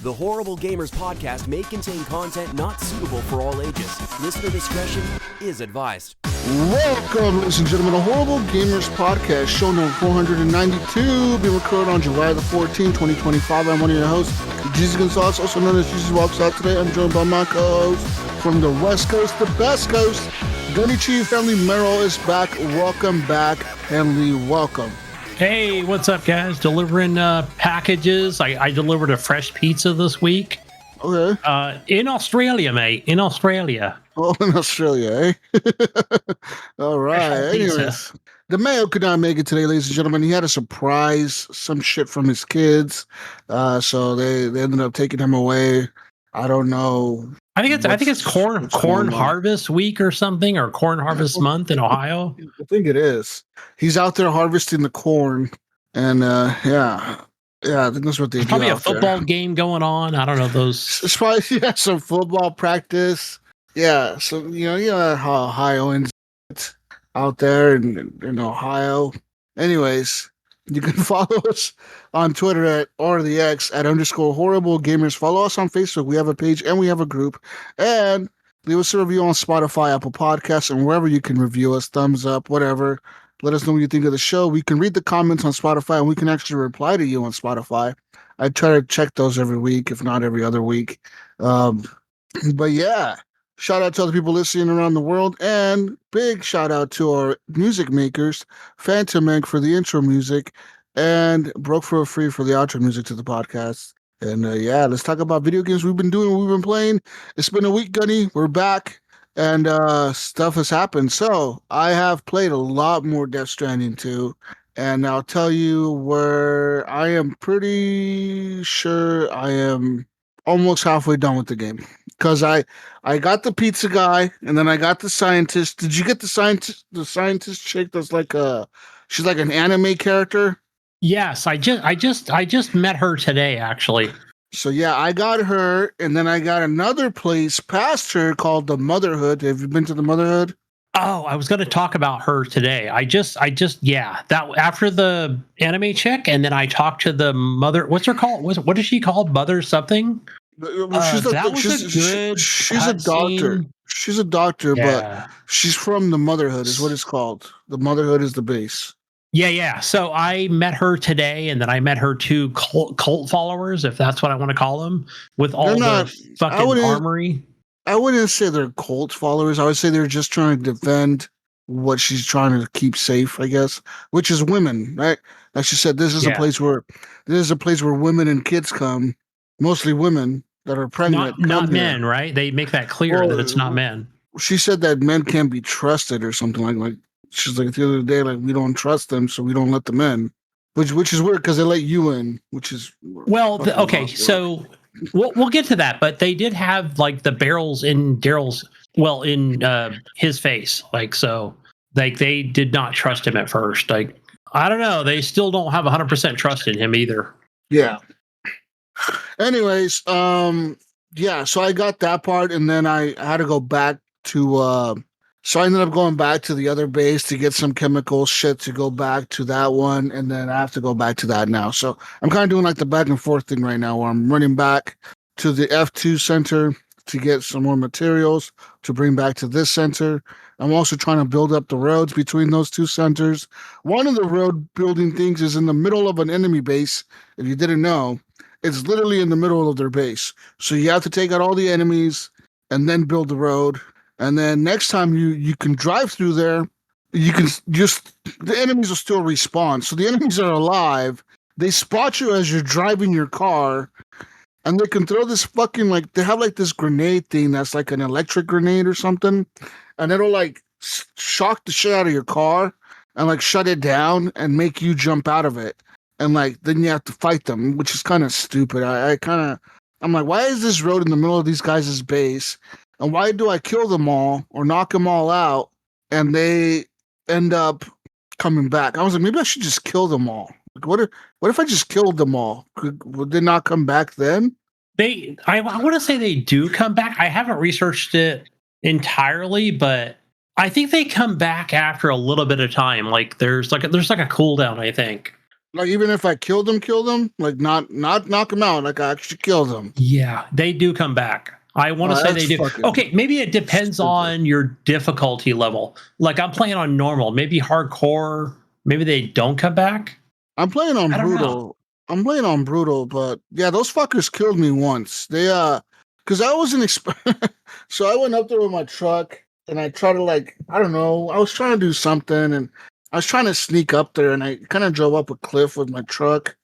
The Horrible Gamers podcast may contain content not suitable for all ages. Listener discretion is advised. Welcome, ladies and gentlemen, to Horrible Gamers podcast, show number 492, being recorded on July the 14th, 2025. I'm one of your hosts, Jesus Gonzalez, also known as Jesus Walks Out. Today, I'm joined by my co-host from the West Coast, the best coast, Gunny Chief Henley Merrill is back. Welcome back, Henley. Welcome. Hey, what's up, guys? Delivering packages. I delivered a fresh pizza this week. Okay. In Australia, mate. In Australia. Oh, in Australia, eh? All right. Anyways, the Mayo could not make it today, ladies and gentlemen. He had a surprise, some shit from his kids. So they ended up taking him away. I don't know. I think it's corn harvest week or something, or corn harvest month in Ohio. I think it is. He's out there harvesting the corn, and yeah, I think that's what they do. Probably a football game going on. I don't know those. It's probably some football practice. Yeah, so how Ohioans out there in Ohio. Anyways, you can follow us on Twitter or the X at _horrible gamers. Follow us on Facebook. We have a page and we have a group. And leave us a review on Spotify, Apple Podcasts, and wherever you can review us. Thumbs up, whatever. Let us know what you think of the show. We can read the comments on Spotify, and we can actually reply to you on Spotify. I try to check those every week, if not every other week. But yeah, shout out to other people listening around the world, and big shout out to our music makers, Phantom Egg for the intro music, and Broke for a Free for the outro music to the podcast. And yeah, let's talk about video games we've been doing, what we've been playing. It's been a week, Gunny. We're back, and stuff has happened. So I have played a lot more Death Stranding 2, and I'll tell you where I am pretty sure I am almost halfway done with the game. Because I got the pizza guy, and then I got the scientist. Did you get the scientist? The scientist chick that's like she's like an anime character. Yes, I just met her today, actually. So yeah, I got her, and then I got another place past her called the Motherhood. Have you been to the Motherhood? Oh, I was going to talk about her today. I just that after the anime chick, and then I talked to the mother. What's her called? What is she called? Mother something? She's a doctor. She's a doctor, but she's from the Motherhood is what it's called. The Motherhood is the base. Yeah. So I met her today, and then I met her two cult followers, if that's what I want to call them, with all the fucking armory. I wouldn't say they're cult followers. I would say they're just trying to defend what she's trying to keep safe, I guess, which is women, right? Like she said, this is a place where women and kids come. Mostly women that are pregnant. Not men, right? They make that clear that it's not men. She said that men can't be trusted or something like she's like the other day, like we don't trust them, so we don't let them in. Which is weird because they let you in, which is okay. So we'll get to that, but they did have like the barrels in Daryl's in his face, they did not trust him at first. Like I don't know, they still don't have 100% trust in him either. Yeah. Anyways, yeah, so I got that part, and then I had to go back to so I ended up going back to the other base to get some chemical shit to go back to that one, and then I have to go back to that now. So I'm kind of doing like the back and forth thing right now, where I'm running back to the F2 center to get some more materials to bring back to this center. I'm also trying to build up the roads between those two centers. One of the road building things is in the middle of an enemy base. If you didn't know, it's literally in the middle of their base. So you have to take out all the enemies and then build the road. And then next time you can drive through there, you can the enemies will still respawn. So the enemies are alive. They spot you as you're driving your car, and they can throw this fucking, they have like this grenade thing that's like an electric grenade or something. And it'll like shock the shit out of your car and like shut it down and make you jump out of it. And then you have to fight them, which is kind of stupid. I'm like, why is this road in the middle of these guys' base? And why do I kill them all or knock them all out and they end up coming back? I was like, maybe I should just kill them all. Like, what if I just killed them all? Would they not come back then? I want to say they do come back. I haven't researched it entirely, but I think they come back after a little bit of time. Like there's like a cooldown, I think. Like even if I kill them, like not knock them out, like I actually kill them. Yeah, they do come back. I want to say they That's do. fucking Okay, maybe it depends stupid. on your difficulty level. Like I'm playing on normal, maybe hardcore. Maybe they don't come back. I'm playing on I don't know. brutal. I'm playing on brutal, but yeah, those fuckers killed me once. They because I wasn't so I went up there with my truck and I tried to like I don't know. I was trying to do something and I was trying to sneak up there and I kind of drove up a cliff with my truck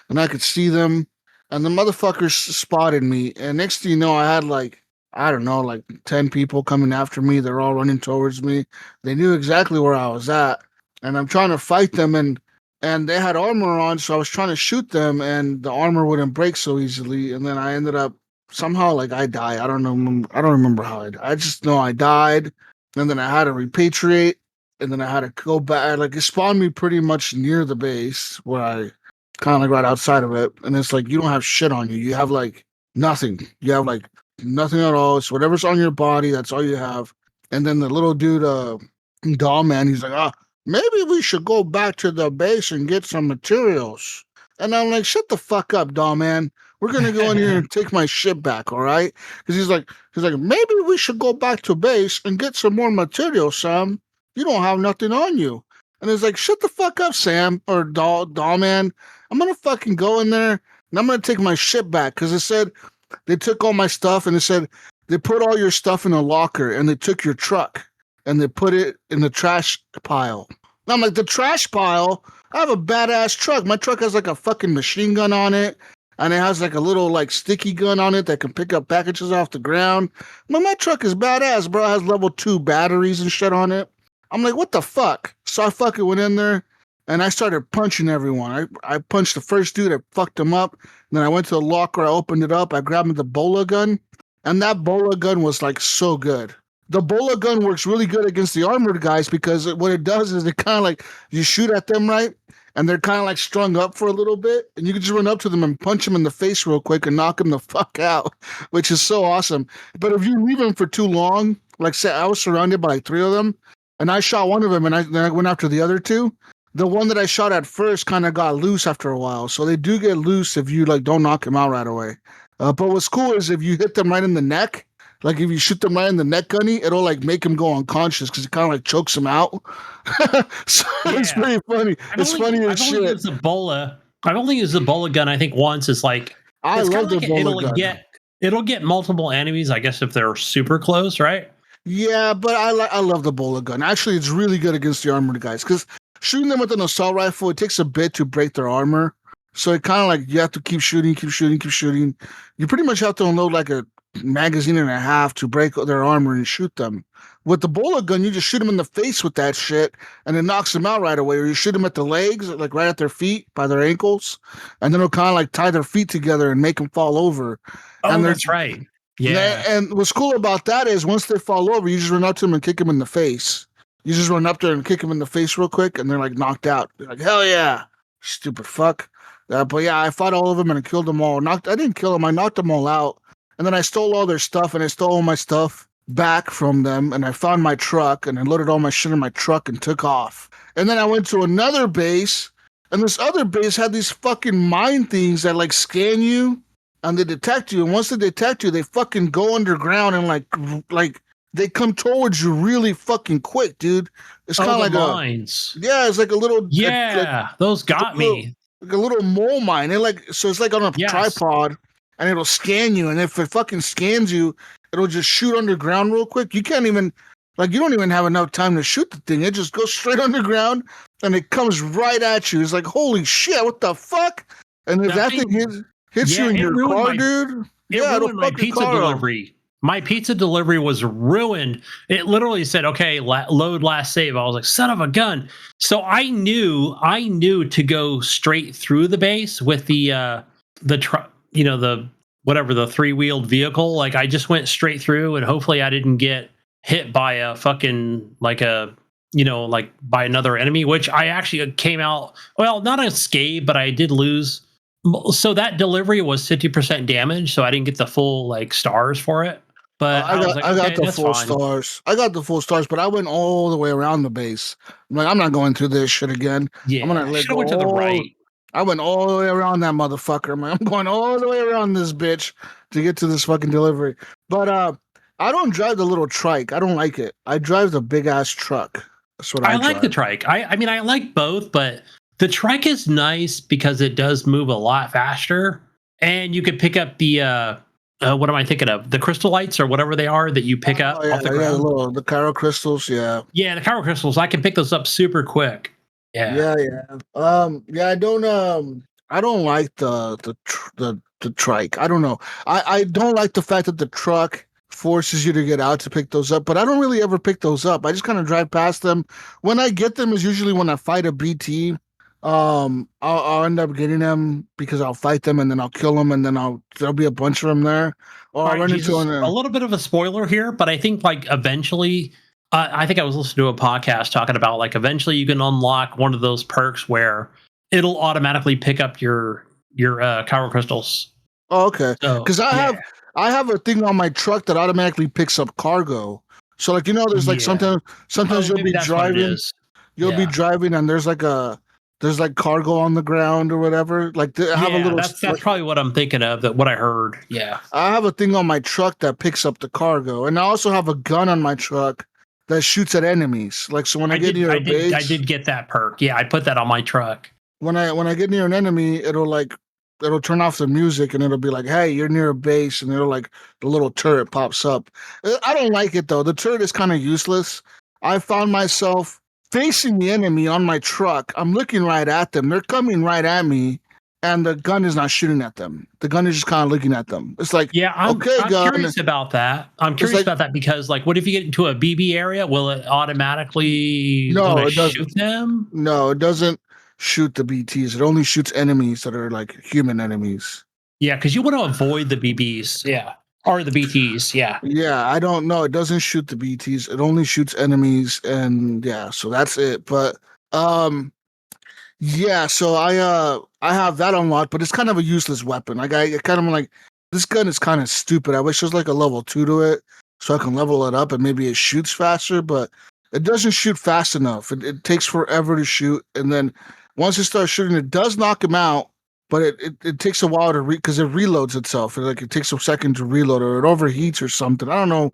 and I could see them and the motherfuckers spotted me and next thing you know I had like I don't know like 10 people coming after me. They're all running towards me. They knew exactly where I was at and I'm trying to fight them and they had armor on, so I was trying to shoot them, and the armor wouldn't break so easily. And then I ended up somehow like I die. I don't know. I don't remember how I died. I just know I died, and then I had to repatriate, and then I had to go back. Like it spawned me pretty much near the base where I kind of like right outside of it, and it's like you don't have shit on you. You have like nothing. You have like nothing at all. It's whatever's on your body. That's all you have. And then the little dude, doll man, he's like, maybe we should go back to the base and get some materials. And I'm like, shut the fuck up, doll man. We're gonna go in here and take my shit back, all right? Because he's like, maybe we should go back to base and get some more materials, Sam. You don't have nothing on you. And it's like, shut the fuck up, Sam or doll man. I'm gonna fucking go in there and I'm gonna take my shit back because it said they took all my stuff and it said they put all your stuff in a locker and they took your truck and they put it in the trash pile. And I'm like, the trash pile? I have a badass truck. My truck has like a fucking machine gun on it. And it has like a little like sticky gun on it that can pick up packages off the ground. But my truck is badass, bro. It has level 2 batteries and shit on it. I'm like, what the fuck? So I fucking went in there and I started punching everyone. I punched the first dude, I fucked him up. And then I went to the locker, I opened it up, I grabbed the bola gun. And that bola gun was like so good. The bola gun works really good against the armored guys because what it does is it kind of like you shoot at them, right? And they're kind of like strung up for a little bit. And you can just run up to them and punch them in the face real quick and knock them the fuck out, which is so awesome. But if you leave them for too long, like say I was surrounded by like 3 of them and I shot one of them and then I went after the other 2. The one that I shot at first kind of got loose after a while. So they do get loose if you like don't knock them out right away. But what's cool is if you hit them right in the neck, like if you shoot them right in the neck, gunny, it'll like make them go unconscious because it kind of like chokes them out. So it's pretty funny. It's funny as shit. I've only used the bola gun. I think once. It's like I love the bola gun. It'll get multiple enemies. I guess if they're super close, right? Yeah, but I love the bola gun. Actually, it's really good against the armored guys because shooting them with an assault rifle, it takes a bit to break their armor. So it kind of like you have to keep shooting. You pretty much have to unload like a magazine and a half to break their armor and shoot them. With the bola gun, you just shoot them in the face with that shit and it knocks them out right away. Or you shoot them at the legs, like right at their feet, by their ankles, and then it'll kind of like tie their feet together and make them fall over. Oh, and that's right. Yeah. And what's cool about that is once they fall over, you just run up to them and kick them in the face. You just run up there and kick them in the face real quick, and they're like knocked out. They're like, hell yeah, stupid fuck. But yeah, I fought all of them and I killed them all. I didn't kill them. I knocked them all out. And then I stole all their stuff and I stole all my stuff back from them. And I found my truck and I loaded all my shit in my truck and took off. And then I went to another base and this other base had these fucking mine things that like scan you and they detect you. And once they detect you, they fucking go underground and like they come towards you really fucking quick, dude. It's kind of like mines. It's like a little. Yeah, those got me. Like a little mole mine. So it's like on a tripod. And it'll scan you, and if it fucking scans you, it'll just shoot underground real quick. You can't even, like, you don't even have enough time to shoot the thing. It just goes straight underground, and it comes right at you. It's like, holy shit, what the fuck? And if that thing hits you in your car, dude, it ruined my pizza delivery. My pizza delivery was ruined. It literally said, "Okay, load last save." I was like, "Son of a gun!" So I knew to go straight through the base with the truck. The 3-wheeled vehicle. Like I just went straight through and hopefully I didn't get hit by a fucking like by another enemy, which I actually came out, well, not unscathed, but I did lose. So that delivery was 50% damage. So I didn't get the full like stars for it. But I got the full stars. I got the full stars, but I went all the way around the base. I'm like, I'm not going through this shit again. Yeah, I'm gonna went to the right. I went all the way around that motherfucker. I'm going all the way around this bitch to get to this fucking delivery. But I don't drive the little trike. I don't like it. I drive the big ass truck. That's what I I like the drive. trike. I mean, I like both, but the trike is nice because it does move a lot faster, and you could pick up the what am I thinking of? The crystal lights or whatever they are that you pick Oh up yeah, off the yeah, ground. the Cairo crystals, yeah. Yeah, the power crystals. I can pick those up super quick. Yeah. Yeah, yeah. Yeah, I don't like the trike. I don't know. I don't like the fact that the truck forces you to get out to pick those up, but I don't really ever pick those up. I just kind of drive past them. When I get them is usually when I fight a BT. I'll end up getting them because I'll fight them and then I'll kill them and then there'll be a bunch of them there. Or All I'll right, run into Jesus. an A little bit of a spoiler here, but I think like eventually, I think I was listening to a podcast talking about like eventually you can unlock one of those perks where it'll automatically pick up your Kyro crystals. Oh, okay. So Because yeah, I have a thing on my truck that automatically picks up cargo. So like there's like yeah. sometimes Oh, maybe that's what it is. you'll be Yeah, driving and there's like cargo on the ground or whatever. Like I have a yeah. little That's probably what I'm thinking of. That what I heard. Yeah, I have a thing on my truck that picks up the cargo, and I also have a gun on my truck that shoots at enemies. Like so when I get near a I base, did get that perk. Yeah, I put that on my truck. when I get near an enemy, it'll turn off the music and it'll be like, "Hey, you're near a base," and it'll like the little turret pops up. I don't like it though. The turret is kind of useless. I found myself facing the enemy on my truck. I'm looking right at them. They're coming right at me, and the gun is not shooting at them. The gun is just kind of looking at them. It's like, Yeah, okay, I'm gun. curious about that. I'm It's curious like, about that because like, what if you get into a BB area? Will it automatically want no, to it doesn't. shoot them? No, it doesn't shoot the BTs. It only shoots enemies that are like human enemies. Yeah, because you want to avoid the BBs. Yeah, or the BTs. Yeah. Yeah, I don't know. It doesn't shoot the BTs. It only shoots enemies, and yeah, so that's it. But um, yeah, so I have that unlocked, but it's kind of a useless weapon. Like I kind of like this gun is kind of stupid. I wish there's like a level 2 to it so I can level it up and maybe it shoots faster, but it doesn't shoot fast enough. It takes forever to shoot, and then once it starts shooting, it does knock him out, but it takes a while to because it reloads itself. It takes a second to reload or it overheats or something. I don't know.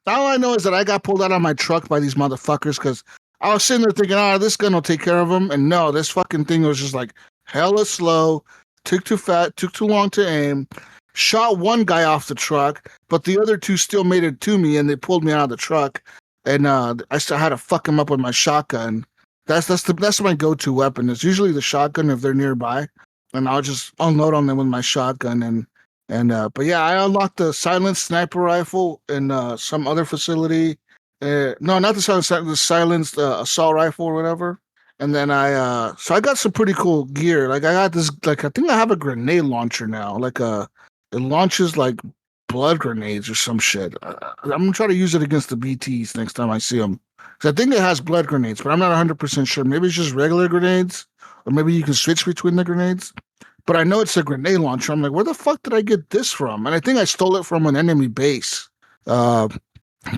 All I know is that I got pulled out of my truck by these motherfuckers because I was sitting there thinking, this gun will take care of them. And no, this fucking thing was just like hella slow, took too long to aim, shot one guy off the truck, but the other two still made it to me and they pulled me out of the truck. And I still had to fuck him up with my shotgun. That's my go-to weapon. It's usually the shotgun if they're nearby. And I'll just unload on them with my shotgun but yeah, I unlocked the silenced sniper rifle in some other facility. No, not the silenced assault rifle or whatever. And then so I got some pretty cool gear. Like I got this, like I think I have a grenade launcher now. It launches like blood grenades or some shit. I'm gonna try to use it against the BTs next time I see them. Because I think it has blood grenades, but I'm not 100% sure. Maybe it's just regular grenades, or maybe you can switch between the grenades. But I know it's a grenade launcher. I'm like, where the fuck did I get this from? And I think I stole it from an enemy base. Uh,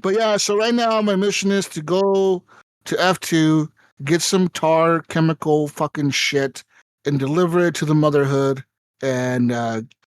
but yeah, so right now my mission is to go to F2, get some tar chemical fucking shit, and deliver it to the motherhood and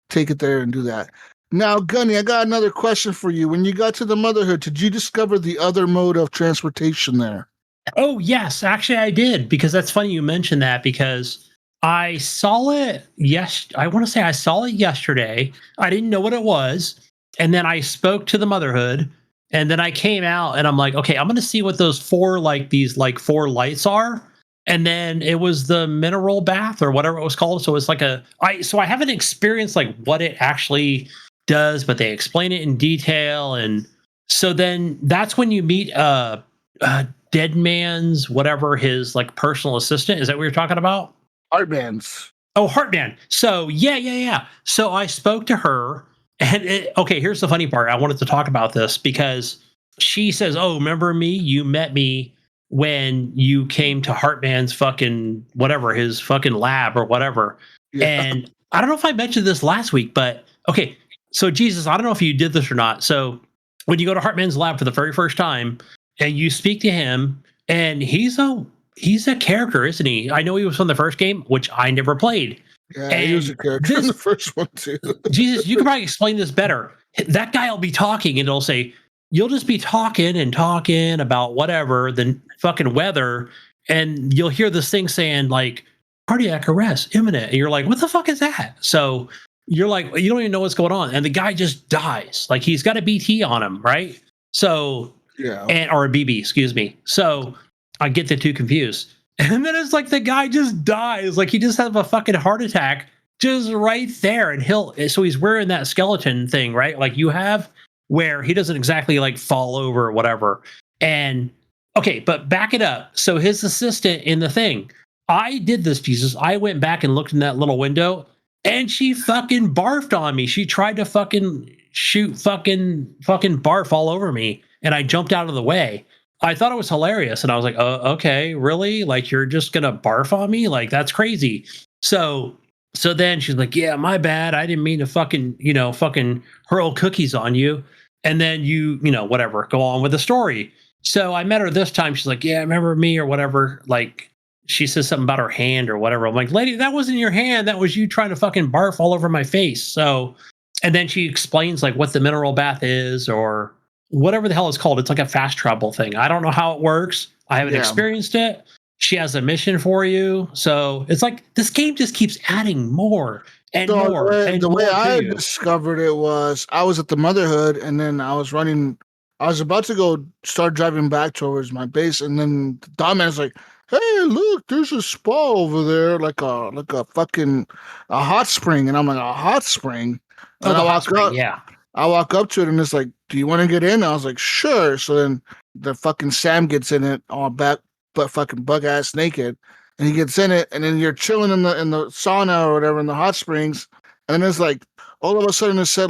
take it there and do that. Now, Gunny, I got another question for you. When you got to the motherhood, did you discover the other mode of transportation there? Oh yes, actually I did because that's funny you mentioned that because I saw it. Yes, I want to say I saw it yesterday. I didn't know what it was, and then I spoke to the motherhood, and then I came out and I'm like, okay, I'm going to see what those four lights are. And then it was the mineral bath or whatever it was called. So it's like I haven't experienced like what it actually does, but they explain it in detail. And so then that's when you meet Dead Man's whatever his like personal assistant. Is that what you're talking about? Heartbands. Oh, Heartman. So yeah. So I spoke to her, and okay, here's the funny part. I wanted to talk about this because she says, "Oh, remember me? You met me when you came to Heartman's fucking whatever, his fucking lab or whatever." Yeah. And I don't know if I mentioned this last week, but okay. So Jesus, I don't know if you did this or not. So when you go to Heartman's lab for the very first time and you speak to him, and he's a he's a character, isn't he? I know he was from the first game, which I never played. Yeah, he was a character in the first one too. Jesus, you could probably explain this better. That guy will be talking and it'll say, you'll just be talking and talking about whatever, the fucking weather, and you'll hear this thing saying like cardiac arrest imminent. And you're like, what the fuck is that? So you're like, you don't even know what's going on. And the guy just dies. Like he's got a BT on him, right? So, yeah. Or a BB, excuse me. So I get the two confused. And then it's like the guy just dies. Like he just has a fucking heart attack just right there. And so he's wearing that skeleton thing, right? Like you have where he doesn't exactly like fall over or whatever. And okay, but back it up. So his assistant in the thing, I did this, Jesus. I went back and looked in that little window and she fucking barfed on me. She tried to fucking shoot fucking barf all over me. And I jumped out of the way. I thought it was hilarious. And I was like, oh, okay, really? Like, you're just going to barf on me? Like, that's crazy. So then she's like, yeah, my bad. I didn't mean to fucking hurl cookies on you. And then you whatever, go on with the story. So I met her this time. She's like, yeah, remember me or whatever. Like, she says something about her hand or whatever. I'm like, lady, that wasn't your hand. That was you trying to fucking barf all over my face. So, and then she explains like what the mineral bath is or whatever the hell it's called. It's like a fast travel thing. I don't know how it works. I haven't experienced it. She has a mission for you. So it's like this game just keeps adding more and more. The way I discovered it was I was at the Motherhood and then I was about to go start driving back towards my base. And then the dumbass like, hey, look, there's a spa over there, like a fucking hot spring. And I'm like, a hot spring? And I walk up. Yeah. I walk up to it and it's like, do you want to get in? I was like, sure. So then the fucking Sam gets in it all back, but fucking bug ass naked, and he gets in it, and then you're chilling in the sauna or whatever in the hot springs, and then it's like all of a sudden it said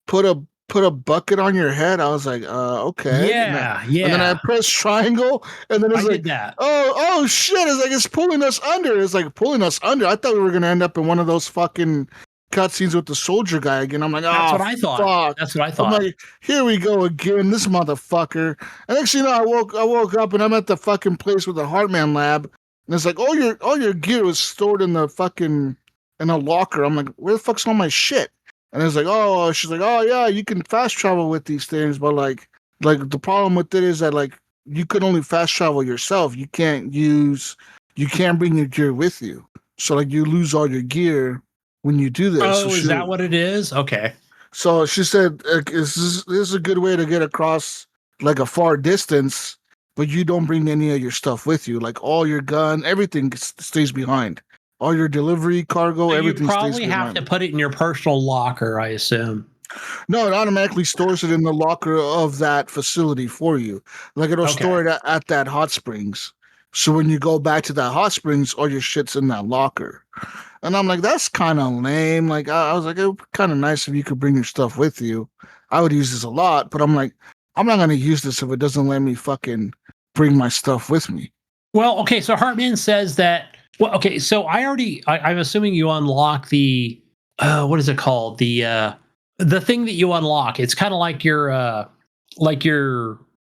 put a bucket on your head. I was like, okay. Yeah. And then I pressed triangle, and then it's like, that. Oh shit! It's like it's pulling us under. It's like pulling us under. I thought we were gonna end up in one of those fucking cutscenes with the soldier guy again. I'm like, that's what I thought. Fuck. That's what I thought. I'm like, here we go again, this motherfucker. And actually, I woke up and I'm at the fucking place with the Heartman lab, and it's like all your gear was stored in the fucking in a locker. I'm like, where the fuck's all my shit? And it's like, oh, she's like, oh yeah, you can fast travel with these things, but like the problem with it is that like you could only fast travel yourself. You can't bring your gear with you. So like you lose all your gear when you do this. Oh, is that what it is? Okay. So she said, this is a good way to get across like a far distance, but you don't bring any of your stuff with you. Like all your gun, everything stays behind. All your delivery, cargo, so everything stays behind. You probably have to put it in your personal locker, I assume. No, it automatically stores it in the locker of that facility for you. Like it'll store it at that hot springs. So when you go back to that hot springs, all your shit's in that locker. And I'm like, that's kind of lame. Like, I was like, it would be kind of nice if you could bring your stuff with you. I would use this a lot, but I'm like, I'm not going to use this if it doesn't let me fucking bring my stuff with me. Well, okay, so Hartman says that, well, okay, so I'm assuming you unlock the, what is it called? The thing that you unlock. It's kind of like your,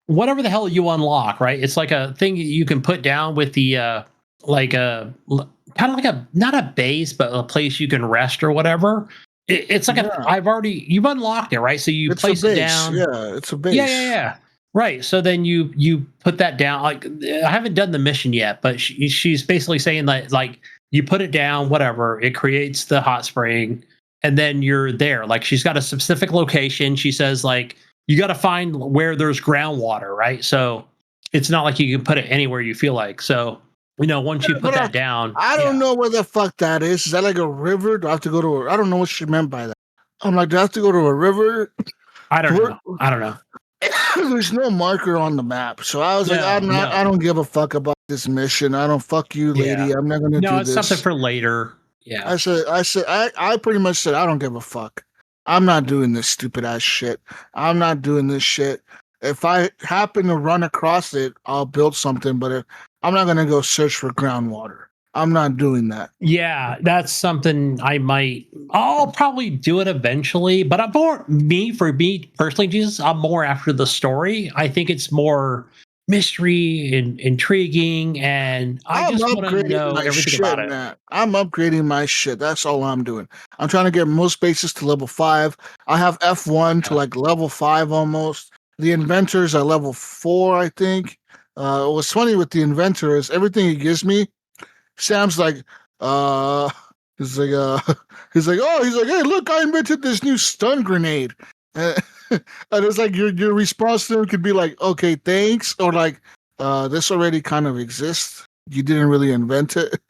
whatever the hell you unlock, right? It's like a thing you can put down with the, kind of like not a base, but a place you can rest or whatever. It's like you've unlocked it, right? So it's place it down. Yeah, it's a base. Yeah. Right. So then you put that down. Like I haven't done the mission yet, but she's basically saying that like you put it down, whatever, it creates the hot spring, and then you're there. Like she's got a specific location. She says like you got to find where there's groundwater, right? So it's not like you can put it anywhere you feel like. So once you put that down. I don't know where the fuck that is. Is that like a river? Do I have to go to I don't know what she meant by that. I'm like, do I have to go to a river? I don't know. There's no marker on the map. So I was I don't give a fuck about this mission. I don't fuck you, lady. I'm not going to do this. No, it's something for later. Yeah. I pretty much said, I don't give a fuck. I'm not doing this stupid ass shit. I'm not doing this shit. If I happen to run across it, I'll build something, but I'm not going to go search for groundwater. I'm not doing that. Yeah, that's something I'll probably do it eventually, but for me personally, Jesus, I'm more after the story. I think it's more mystery and intriguing, and I I'm just want to upgrading know my everything shit, about it. man. I'm upgrading my shit. That's all I'm doing. I'm trying to get most bases to level 5. I have F1 to like level 5 almost. The inventor's at level 4, I think. What's funny with the inventor is everything he gives me, Sam's like, uh, he's like, he's like, hey, look, I invented this new stun grenade. And, and it's like your response to him could be like, okay, thanks, or like, this already kind of exists. You didn't really invent it.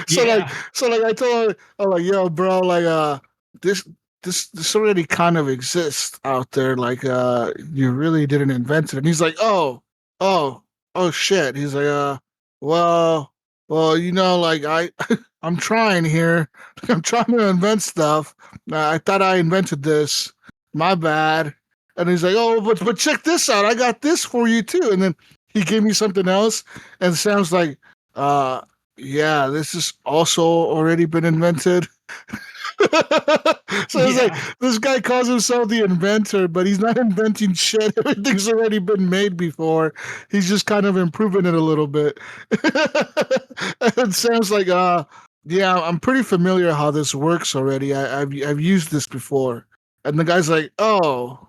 so like, Yeah, so like, I told him, I'm like, yo, bro, like, this. This already kind of exists out there. Like, you really didn't invent it. And he's like, oh, oh shit. He's like, well, you know, like I'm trying here. I'm trying to invent stuff. I thought I invented this. My bad. And he's like, oh, but check this out. I got this for you too. And then he gave me something else. And Sam's like, uh, yeah, this has also already been invented. So it's like yeah, this guy calls himself the inventor, but he's not inventing shit. Everything's already been made before. He's just kind of improving it a little bit. And Sam's like, yeah, I'm pretty familiar how this works already. I've used this before. And the guy's like, oh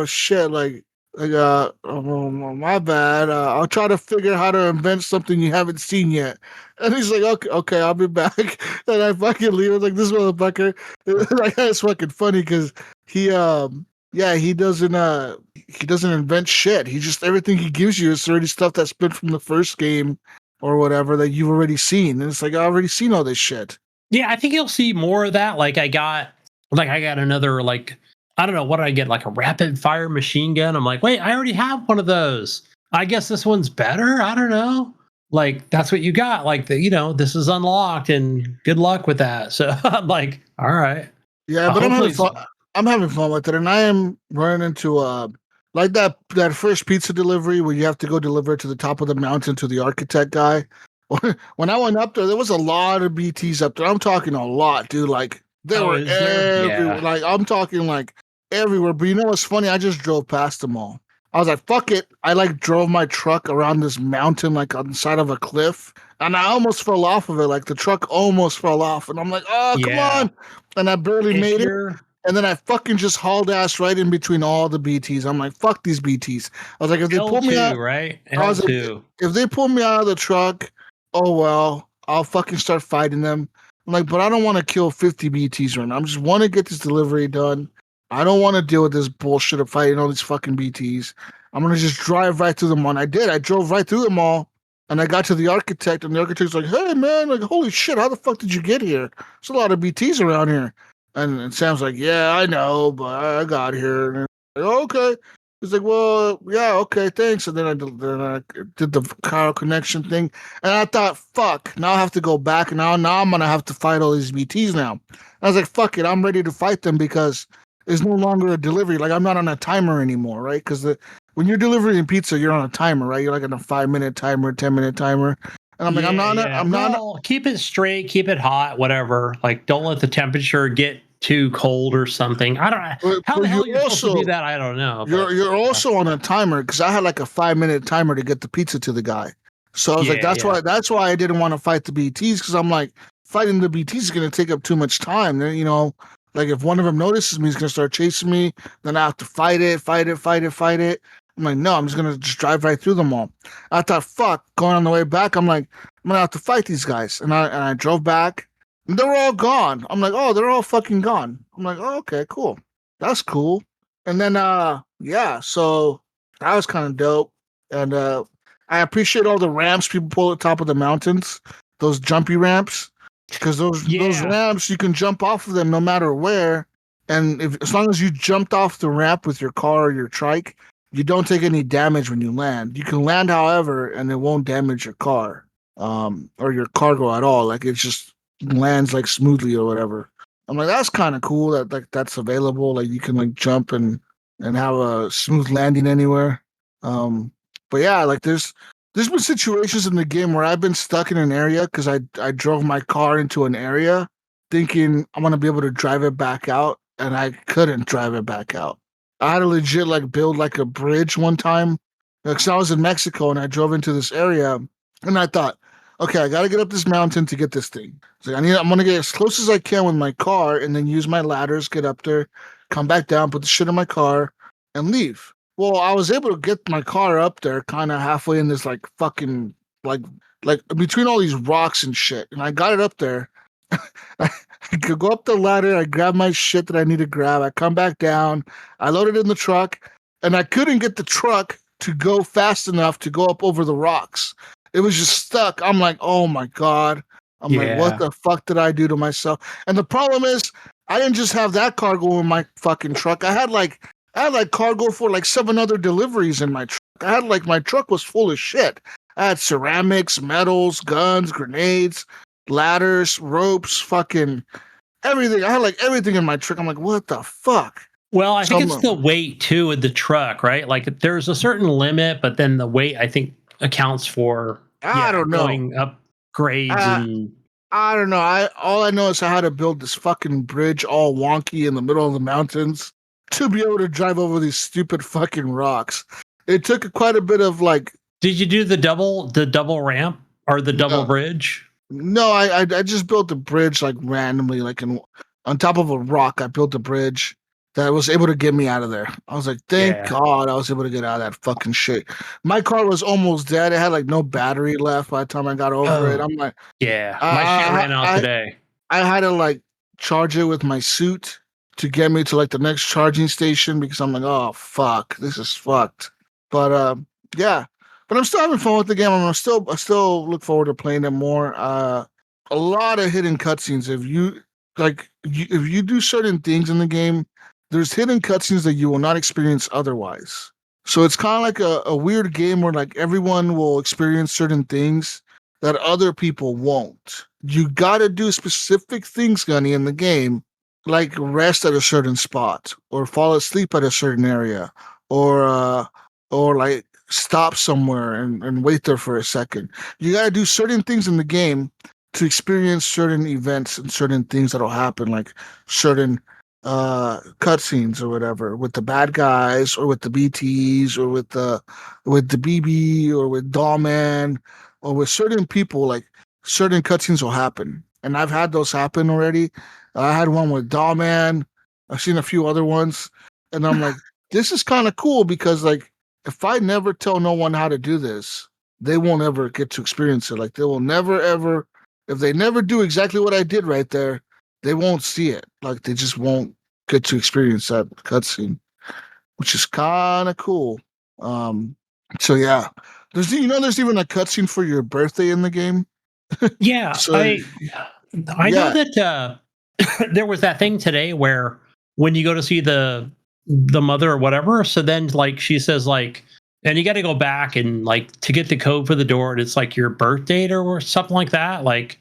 shit, oh, my bad. I'll try to figure how to invent something you haven't seen yet. And he's like, okay, I'll be back. And I fucking leave. I was like, this motherfucker. Like, that's fucking funny because he, yeah, he doesn't invent shit. He just, everything he gives you is already stuff that's been from the first game or whatever that you've already seen. And it's like, I've already seen all this shit. yeah. I think you'll see more of that. I got another like I don't know what did I get like a rapid fire machine gun. I'm like, wait, I already have one of those. I guess this one's better. I don't know. Like that's what you got. Like this is unlocked, and good luck with that. So I'm like, all right. Yeah, but I'm Hopefully, having fun. I'm having fun with it, and I am running into like that first pizza delivery where you have to go deliver it to the top of the mountain to the architect guy. When I went up there was a lot of BTs up there. I'm talking a lot, dude. Like they oh, were is there? everywhere. Yeah, Like I'm talking like everywhere. But you know what's funny? I just drove past them all. I was like, fuck it. I like drove my truck around this mountain, like on the side of a cliff, and I almost fell off of it. Like the truck almost fell off, and I'm like, oh, come yeah. on. And I barely If made it. you're And then I fucking just hauled ass right in between all the BTs. I'm like, fuck these BTs. I was like, if they pull me L2, out, right? I was like, L2. if they pull me out of the truck, oh well, I'll fucking start fighting them. I'm like, but I don't want to kill 50 BTs right now. I just want to get this delivery done. I don't want to deal with this bullshit of fighting all these fucking BTs. I'm gonna just drive right through them all. And I did. I drove right through them all. And I got to the architect, and the architect's like, hey man, like holy shit, how the fuck did you get here? There's a lot of BTs around here. And Sam's like, yeah, I know, but I got here. And I'm like, okay. He's like, well, yeah, okay, thanks. And then I did the car connection thing. And I thought, fuck, now I have to go back. And now I'm going to have to fight all these BTs now. I was like, fuck it, I'm ready to fight them because it's no longer a delivery. Like, I'm not on a timer anymore, right? Because when you're delivering pizza, you're on a timer, right? You're like on a 5-minute timer, 10-minute timer. And I'm like, Yeah. I'm not. Well, keep it straight, keep it hot, whatever. Like, don't let the temperature get too cold or something. I don't know how But the hell you you're supposed to also do that. I don't know. But you're also on a timer because I had like a 5-minute timer to get the pizza to the guy. So I was like, that's why I didn't want to fight the BTs because I'm like, fighting the BTs is gonna take up too much time. Then like if one of them notices me, he's gonna start chasing me. Then I have to fight it. I'm like, no, I'm just gonna just drive right through them all. I thought, fuck, going on the way back, I'm like, I'm gonna have to fight these guys. And I drove back, and they were all gone. I'm like, oh, they're all fucking gone. I'm like, oh, okay, cool. That's cool. And then yeah, so that was kind of dope. And I appreciate all the ramps people pull at the top of the mountains, those jumpy ramps. Because those ramps you can jump off of them no matter where. And as long as you jumped off the ramp with your car or your trike, you don't take any damage when you land. You can land, however, and it won't damage your car, or your cargo at all. Like it just lands like smoothly or whatever. I'm like, that's kind of cool that like that's available. Like you can like jump and have a smooth landing anywhere. But yeah, like there's been situations in the game where I've been stuck in an area because I drove my car into an area thinking I'm gonna be able to drive it back out, and I couldn't drive it back out. I had to legit like build like a bridge one time Because I was in Mexico and I drove into this area, and I thought, okay, I got to get up this mountain to get this thing. So I'm going to get as close as I can with my car, and then use my ladders, get up there, come back down, put the shit in my car, and leave. Well, I was able to get my car up there, kind of halfway in this like fucking like between all these rocks and shit, and I got it up there. I could go up the ladder. I grab my shit that I need to grab. I come back down. I load it in the truck, and I couldn't get the truck to go fast enough to go up over the rocks. It was just stuck. I'm like, oh my God. I'm like, what the fuck did I do to myself? And the problem is, I didn't just have that cargo in my fucking truck. I had like cargo for like 7 other deliveries in my truck. I had like, my truck was full of shit. I had ceramics, metals, guns, grenades, ladders, ropes, fucking everything. I had like everything in my truck. I'm like, what the fuck? Well, I think it's the weight too of the truck, right? Like there's a certain limit, but then the weight I think accounts for I don't know. going up grades and I don't know. All I know is I had to build this fucking bridge all wonky in the middle of the mountains to be able to drive over these stupid fucking rocks. It took quite a bit of like. Did you do the double ramp or the double bridge? No, I just built a bridge like randomly, like on top of a rock. I built a bridge that was able to get me out of there. I was like, thank God I was able to get out of that fucking shit. My car was almost dead. It had like no battery left by the time I got over it. I'm like, my shit ran out today. I had to like charge it with my suit to get me to like the next charging station because I'm like, oh fuck, this is fucked. But yeah. But I'm still having fun with the game. I still look forward to playing it more. A lot of hidden cutscenes. If you do certain things in the game, there's hidden cutscenes that you will not experience otherwise. So it's kind of like a weird game where like everyone will experience certain things that other people won't. You got to do specific things, Gunny, in the game, like rest at a certain spot, or fall asleep at a certain area, or like stop somewhere and wait there for a second. You got to do certain things in the game to experience certain events and certain things that'll happen, like certain cutscenes or whatever with the bad guys or with the BTs or with the BB or with Dollman or with certain people. Like certain cutscenes will happen, and I've had those happen already. I had one with Dollman. I've seen a few other ones, and I'm like, this is kind of cool because like, if I never tell no one how to do this, they won't ever get to experience it. Like they will never, ever, if they never do exactly what I did right there, they won't see it. Like they just won't get to experience that cutscene, which is kind of cool. So yeah, there's even a cutscene for your birthday in the game. Yeah, so, I know that there was that thing today where when you go to see the mother or whatever, so then like she says like, and you got to go back and like to get the code for the door, and it's like your birth date or something like that, like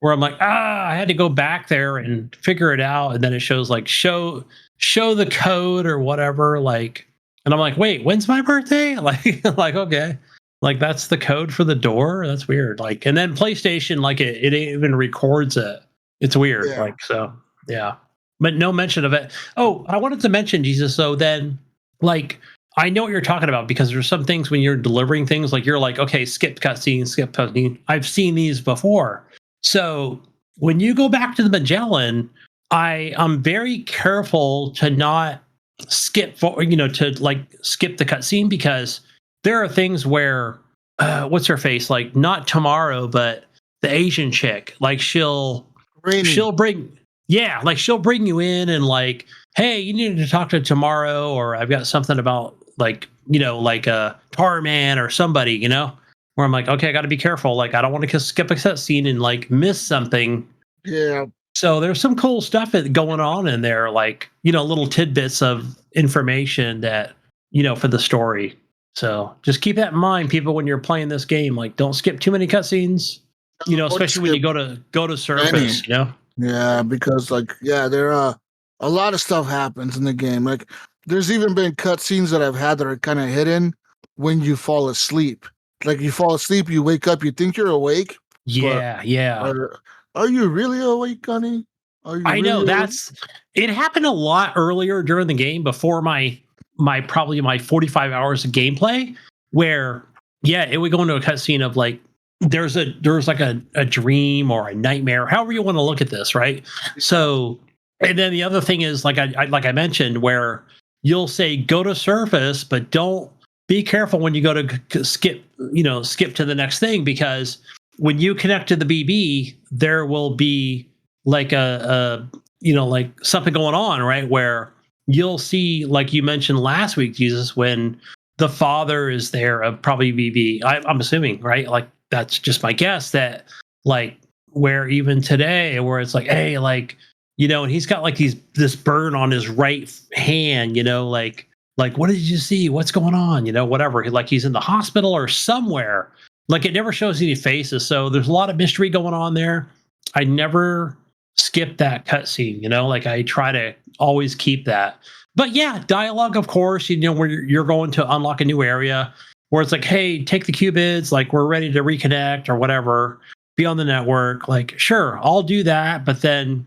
where I'm like, I had to go back there and figure it out, and then it shows like show the code or whatever, like, and I'm like, wait, when's my birthday? Like okay, like that's the code for the door. That's weird. Like, and then PlayStation, like it even records it. It's weird. Like, so yeah. But no mention of it. Oh, I wanted to mention, Jesus. So then, like, I know what you're talking about because there's some things when you're delivering things, like you're like, okay, skip cutscene. I've seen these before. So when you go back to the Magellan, I'm very careful to not skip to like skip the cutscene because there are things where, what's her face? Like not tomorrow, but the Asian chick, like she'll bring. Yeah, like she'll bring you in and like, hey, you need to talk to tomorrow, or I've got something about like, like a Tar Man or somebody, where I'm like, okay, I got to be careful. Like, I don't want to skip a set scene and like miss something. Yeah. So there's some cool stuff going on in there, like, little tidbits of information that, for the story. So just keep that in mind, people, when you're playing this game. Like, don't skip too many cutscenes, especially when you go to surface, Yeah, because like, there are a lot of stuff happens in the game. Like there's even been cutscenes that I've had that are kind of hidden when you fall asleep. Like you fall asleep, you wake up, you think you're awake. Yeah. Are you really awake, Gunny? I know it happened a lot earlier during the game before my 45 hours of gameplay. where it would go into a cutscene of like there's like a dream or a nightmare, however you want to look at this, right? So, and then the other thing is like I mentioned, where you'll say go to surface, but don't be careful when you go to skip to the next thing, because when you connect to the BB, there will be like a like something going on, right? Where you'll see, like you mentioned last week, Jesus, when the father is there of probably BB. I'm assuming, right? Like that's just my guess, that like where even today, where it's like, hey, like, and he's got like this burn on his right hand, like what did you see? What's going on? Whatever. Like he's in the hospital or somewhere. Like it never shows any faces, so there's a lot of mystery going on there. I never skip that cutscene, like I try to always keep that. But yeah, dialogue, of course, where you're going to unlock a new area where it's like, hey, take the qubits, like we're ready to reconnect or whatever, be on the network. Like, sure, I'll do that. But then,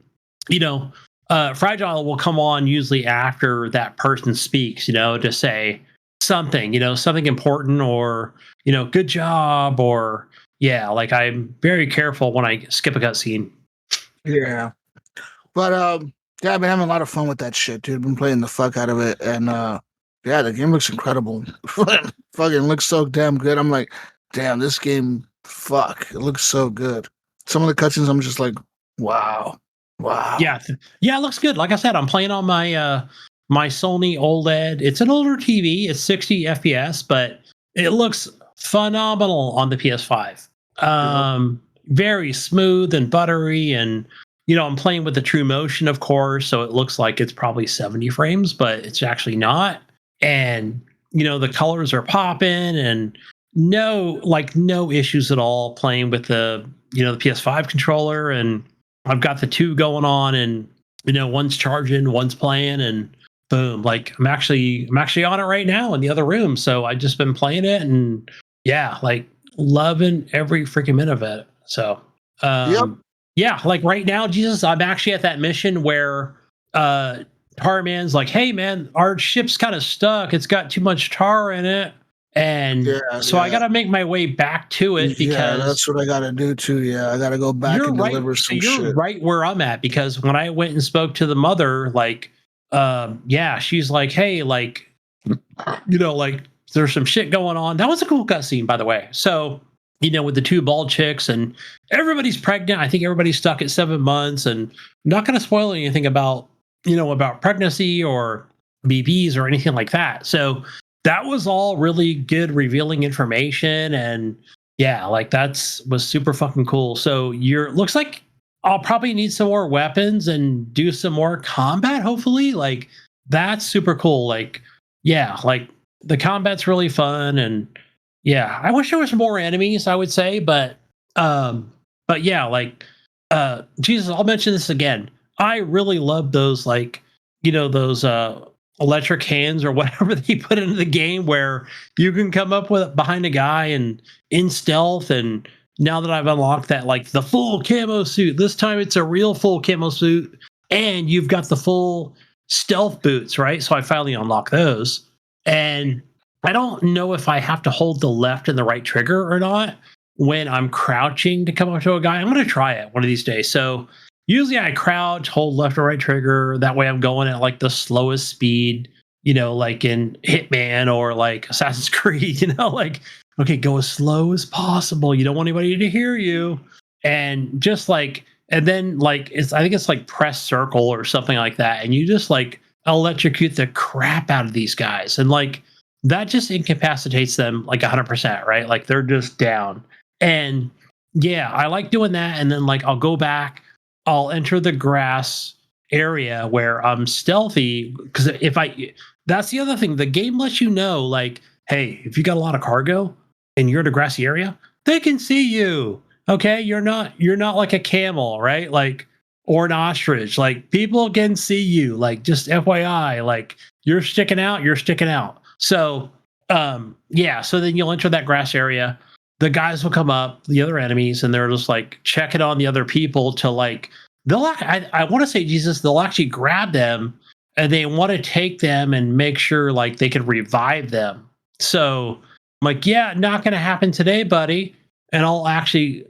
Fragile will come on usually after that person speaks, to say something, something important, or, good job, or like I'm very careful when I skip a cutscene. Yeah. But yeah, I've been having a lot of fun with that shit, dude. Been playing the fuck out of it, and yeah, the game looks incredible. Fucking looks so damn good. I'm like, damn, this game, fuck, it looks so good. Some of the cutscenes, I'm just like, wow. Yeah, it looks good. Like I said, I'm playing on my my Sony OLED. It's an older TV. It's 60 FPS, but it looks phenomenal on the PS5. Very smooth and buttery, and I'm playing with the True Motion, of course, so it looks like it's probably 70 frames, but it's actually not. And the colors are popping, and no issues at all playing with the the PS5 controller. And I've got the two going on, and one's charging, one's playing, and boom, like I'm actually on it right now in the other room. So I just been playing it, and yeah, like loving every freaking minute of it. So yeah, like right now, Jesus, I'm actually at that mission where Tar Man's like, hey man, our ship's kind of stuck. It's got too much tar in it. And I got to make my way back to it, because that's what I got to do too. Yeah, I got to go back and deliver some shit. You're right where I'm at, because when I went and spoke to the mother, like, she's like, hey, like, like there's some shit going on. That was a cool cutscene, by the way. So, with the two bald chicks and everybody's pregnant. I think everybody's stuck at 7 months, and I'm not going to spoil anything about, about pregnancy or BBs or anything like that. So that was all really good, revealing information. And yeah, like was super fucking cool. So looks like I'll probably need some more weapons and do some more combat, hopefully. Like that's super cool. Like, yeah, like the combat's really fun. And yeah, I wish there was more enemies, I would say, but yeah, like Jesus, I'll mention this again. I really love those, like, those electric hands or whatever they put into the game, where you can come up with behind a guy and in stealth. And now that I've unlocked that, like the full camo suit, this time it's a real full camo suit, and you've got the full stealth boots, right? So I finally unlocked those, and I don't know if I have to hold the left and the right trigger or not when I'm crouching to come up to a guy. I'm going to try it one of these days. So usually I crouch, hold left or right trigger. That way I'm going at like the slowest speed, like in Hitman or like Assassin's Creed, like, okay, go as slow as possible. You don't want anybody to hear you. And just like, and then like, I think it's like press circle or something like that. And you just like electrocute the crap out of these guys. And like, that just incapacitates them like 100%, right? Like they're just down. And yeah, I like doing that. And then like I'll go back, I'll enter the grass area where I'm stealthy, because that's the other thing. The game lets you know, like, hey, if you got a lot of cargo and you're in a grassy area, they can see you. Okay, you're not like a camel, right? Like, or an ostrich. Like people can see you. Like just FYI, like you're sticking out. So, yeah. So then you'll enter that grass area. The guys will come up, the other enemies, and they're just like checking on the other people to like, I want to say, Jesus, they'll actually grab them, and they want to take them and make sure like they can revive them. So like, yeah, not going to happen today, buddy. And I'll actually,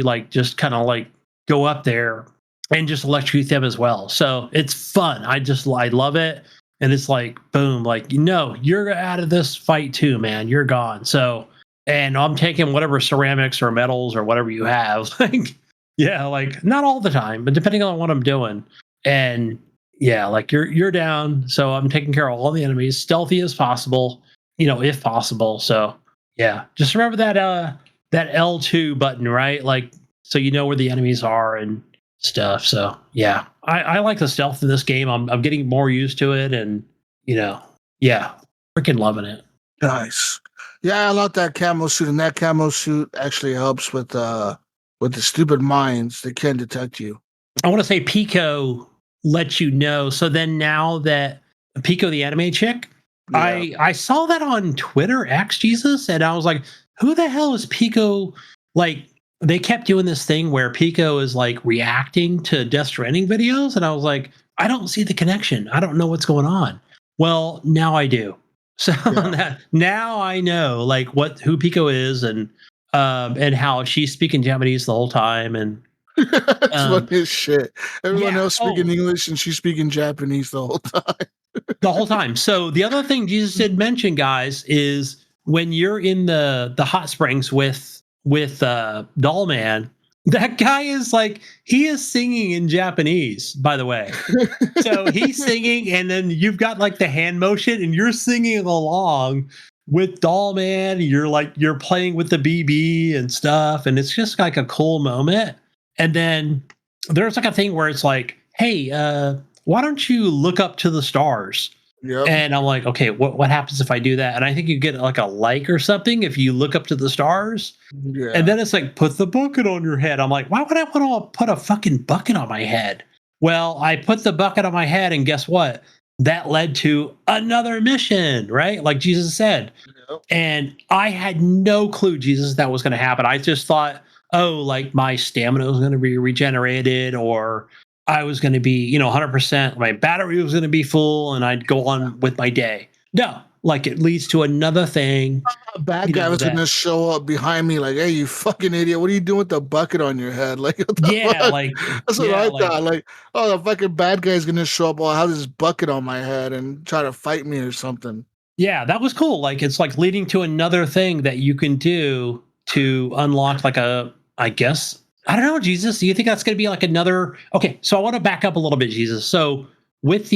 like just kind of like go up there and just electrocute them as well. So it's fun. I love it. And it's like, boom, like, you're out of this fight too, man. You're gone. So, and I'm taking whatever ceramics or metals or whatever you have. Like, yeah, like not all the time, but depending on what I'm doing. And yeah, like you're down. So I'm taking care of all the enemies, stealthy as possible, if possible. So yeah, just remember that L2 button, right? Like, so you know where the enemies are and stuff. So yeah, I like the stealth in this game. I'm getting more used to it, and yeah, freaking loving it. Nice. Yeah, I like that camo suit, and that camo suit actually helps with the stupid mines that can detect you. I want to say Pico lets you know. So then now that Pico, the anime chick, Yeah. I saw that on Twitter, X Jesus, and I was like, who the hell is Pico? Like, they kept doing this thing where Pico is like reacting to Death Stranding videos, and I was like, I don't see the connection. I don't know what's going on. Well, now I do. So now I know like who Pico is, and how she's speaking Japanese the whole time, and It's funny as shit. Everyone else speaking Oh. English and she's speaking Japanese the whole time. the whole time. So the other thing Jesus did mention, guys, is when you're in the hot springs with Doll Man, that guy is like, he is singing in Japanese, by the way. So he's singing, and then you've got like the hand motion, and you're singing along with Doll Man. You're playing with the BB and stuff, and it's just like a cool moment. And then there's like a thing where it's like, hey, why don't you look up to the stars? Yep. And I'm like, okay, what happens if I do that? And I think you get like a like or something if you look up to the stars. Yeah. And then it's like, put the bucket on your head. I'm like, why would I want to put a fucking bucket on my head? Well, I put the bucket on my head, and guess what? That led to another mission, right? Like Jesus said. Yep. And I had no clue, Jesus, that was going to happen. I just thought, oh, like my stamina was going to be regenerated, or I was going to be, 100%, my battery was going to be full, and I'd go on with my day. No, like it leads to another thing. A bad guy was going to show up behind me like, hey, you fucking idiot. What are you doing with the bucket on your head? Like, yeah, like that's what I thought. Like, oh, the fucking bad guy's going to show up. Well, I have this bucket on my head and try to fight me or something. Yeah, that was cool. Like, it's like leading to another thing that you can do to unlock like I guess, I don't know, Jesus. Do you think that's going to be like another? Okay, so I want to back up a little bit, Jesus. So with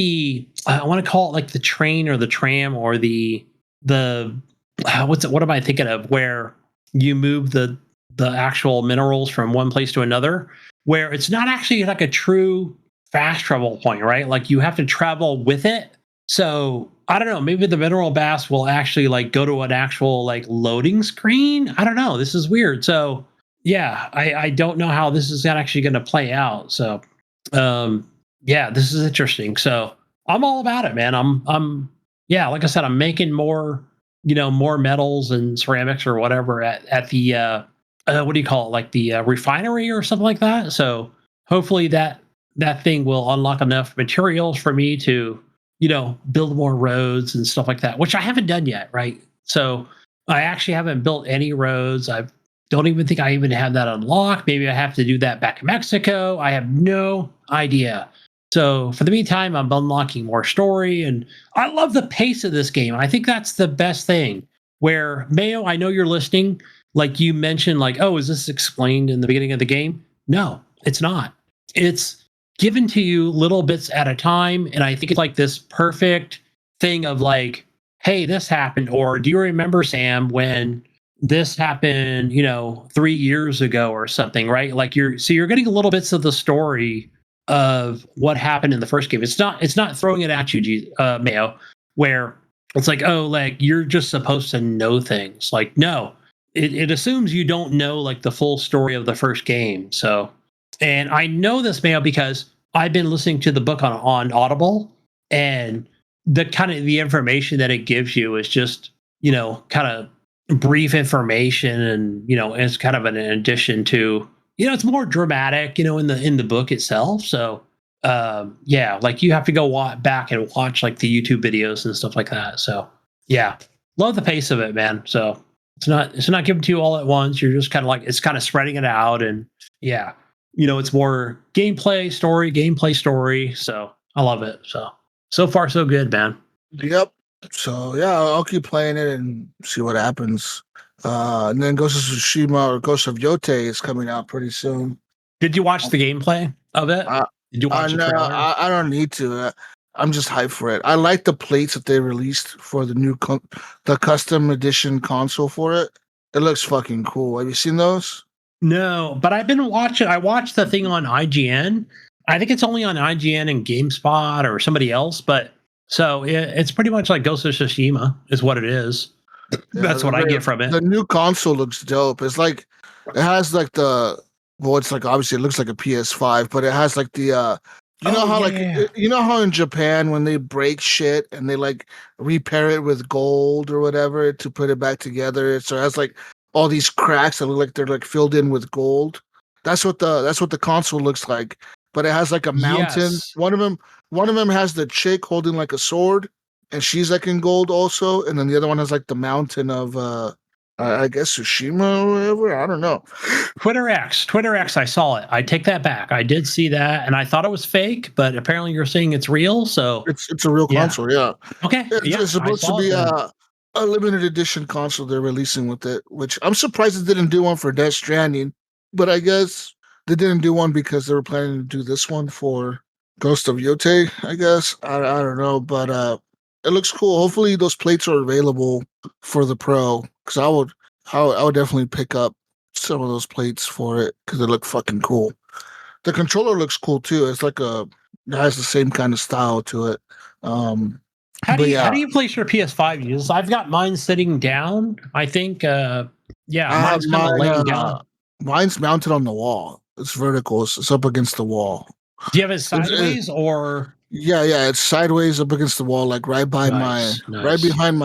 I want to call it like the train or the tram or the what am I thinking of? Where you move the actual minerals from one place to another, where it's not actually like a true fast travel point, right? Like you have to travel with it. So I don't know, maybe the mineral bass will actually like go to an actual like loading screen. I don't know. This is weird. So yeah, I don't know how this is actually going to play out. So yeah, this is interesting. So I'm all about it, man. I'm yeah, like I said, I'm making more, more metals and ceramics or whatever at the what do you call it? Like the refinery or something like that. So hopefully that thing will unlock enough materials for me to, build more roads and stuff like that, which I haven't done yet. Right. So I actually haven't built any roads. Don't even think I even have that unlocked. Maybe I have to do that back in Mexico. I have no idea. So for the meantime, I'm unlocking more story, and I love the pace of this game. I think that's the best thing. Where Mayo, I know you're listening. Like you mentioned, like, oh, is this explained in the beginning of the game? No, it's not. It's given to you little bits at a time, and I think it's like this perfect thing of like, hey, this happened, or do you remember, Sam, when this happened, 3 years ago or something, right? Like you're getting little bits of the story of what happened in the first game. It's not throwing it at you, Mayo, where it's like, oh, like you're just supposed to know things. Like, no, it assumes you don't know like the full story of the first game. So, and I know this, Mayo, because I've been listening to the book on Audible, and the kind of the information that it gives you is just, kind of brief information, and it's kind of an addition to, it's more dramatic, in the book itself. So yeah, like you have to go back and watch like the YouTube videos and stuff like that. So yeah, love the pace of it, man. So it's not given to you all at once. You're just kind of like it's kind of spreading it out, and yeah, it's more gameplay story. So I love it. So far so good, man. Yep. So yeah, I'll keep playing it and see what happens. And then Ghost of Tsushima or Ghost of Yote is coming out pretty soon. Did you watch the gameplay of it? Did you watch the No, trailer? I don't need to. I'm just hyped for it. I like the plates that they released for the new the custom edition console for it. It looks fucking cool. Have you seen those? No, but I've been watching. I watched the thing on IGN. I think it's only on IGN and GameSpot or somebody else, but so it's pretty much like Ghost of Tsushima is what it is. Yeah, That's what I get from it. The new console looks dope. It's like it has like it's like obviously it looks like a PS5, but it has like the you know how in Japan when they break shit and they like repair it with gold or whatever to put it back together, so it has like all these cracks that look like they're like filled in with gold. That's what the console looks like. But it has like a mountain. Yes. One of them has the chick holding like a sword, and she's like in gold also. And then the other one has like the mountain of I guess Tsushima or whatever. I don't know. Twitter X. I saw it. I take that back. I did see that, and I thought it was fake, but apparently you're saying it's real. So It's a real console, yeah. Okay. It's supposed to be a limited edition console they're releasing with it, which I'm surprised it didn't do one for Death Stranding, but I guess they didn't do one because they were planning to do this one for Ghost of Yote, I guess. I don't know, but it looks cool. Hopefully those plates are available for the Pro, because I would definitely pick up some of those plates for it because they look fucking cool. The controller looks cool too. It's like it has the same kind of style to it. How do you place your PS5 users? I've got mine sitting down. I think mine's kind of laying down. Mine's mounted on the wall. It's vertical. It's up against the wall. Do you have it sideways or? Yeah, it's sideways up against the wall, like right behind my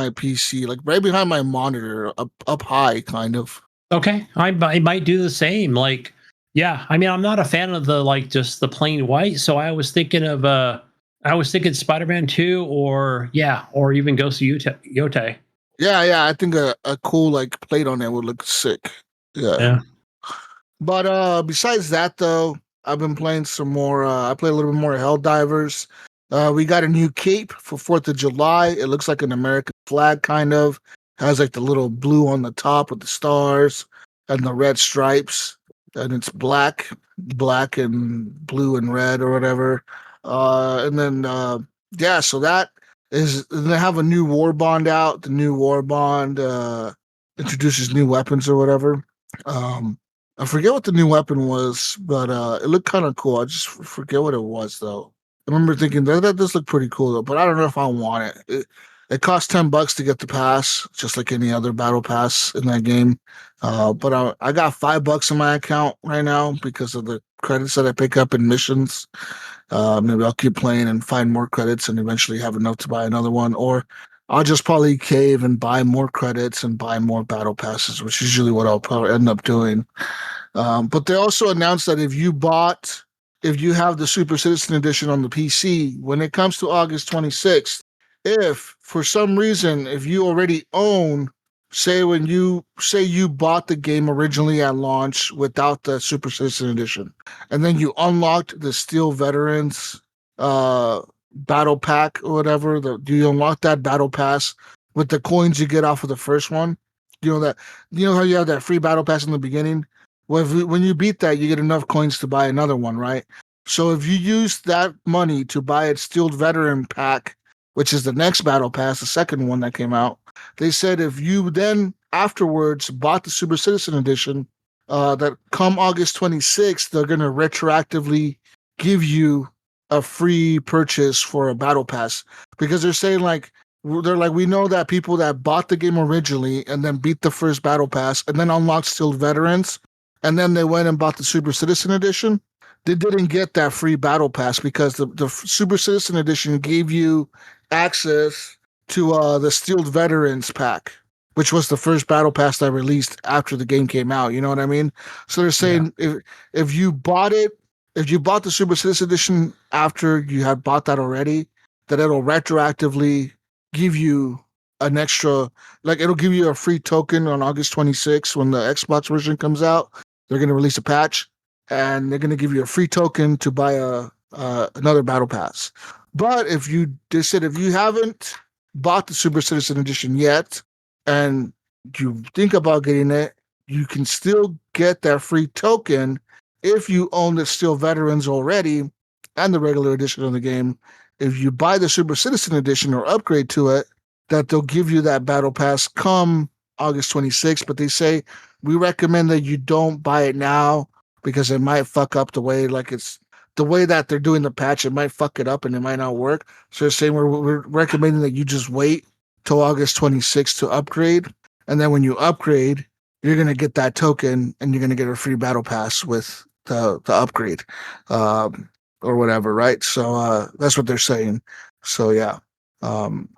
PC, like right behind my monitor, up high, kind of. Okay, I might do the same. Like, yeah, I mean, I'm not a fan of just the plain white, so I was thinking Spider-Man 2 or even Ghost of Yote. Yeah, I think a cool like plate on it would look sick. Yeah. But besides that though, I've been playing some more. I played a little bit more Helldivers. We got a new cape for 4th of July. It looks like an American flag, kind of. Has like the little blue on the top with the stars and the red stripes. And it's black and blue and red or whatever. And then, so that is, they have a new war bond out. The new war bond introduces new weapons or whatever. I forget what the new weapon was, but it looked kind of cool. I just forget what it was, though. I remember thinking that does look pretty cool, though, but I don't know if I want it. It costs $10 to get the pass, just like any other battle pass in that game. But I got $5 in my account right now because of the credits that I pick up in missions. Maybe I'll keep playing and find more credits and eventually have enough to buy another one, or I'll just probably cave and buy more credits and buy more battle passes, which is usually what I'll probably end up doing. But they also announced that if you have the Super Citizen Edition on the PC, when it comes to August 26th, if for some reason, if you already own, say you bought the game originally at launch without the Super Citizen Edition, and then you unlocked the Steel Veterans battle pack or whatever, you unlock that battle pass with the coins you get off of the first one. You know how you have that free battle pass in the beginning? Well, when you beat that, you get enough coins to buy another one, right? So if you use that money to buy its Steel Veteran pack, which is the next battle pass, the second one that came out, they said if you then afterwards bought the Super Citizen Edition, that come August 26th, they're going to retroactively give you a free purchase for a battle pass, because they're saying we know that people that bought the game originally and then beat the first battle pass and then unlocked Steel Veterans and then they went and bought the Super Citizen Edition, they didn't get that free battle pass because the Super Citizen Edition gave you access to the Steel Veterans pack, which was the first battle pass that released after the game came out. You know what I mean? So they're saying if you bought the Super Citizen Edition after you had bought that already, that it'll retroactively give you an extra, like it'll give you a free token on August 26th when the Xbox version comes out. They're going to release a patch, and they're going to give you a free token to buy another battle pass. But they said if you haven't bought the Super Citizen Edition yet, and you think about getting it, you can still get that free token if you own the Steel Veterans already and the regular edition of the game. If you buy the Super Citizen Edition or upgrade to it, that they'll give you that battle pass come August 26th. But they say we recommend that you don't buy it now because it might fuck up the way that they're doing the patch. It might fuck it up and it might not work. So they're saying we're recommending that you just wait till August 26th to upgrade. And then when you upgrade, you're going to get that token and you're going to get a free battle pass with the upgrade or whatever, right? So that's what they're saying. So yeah.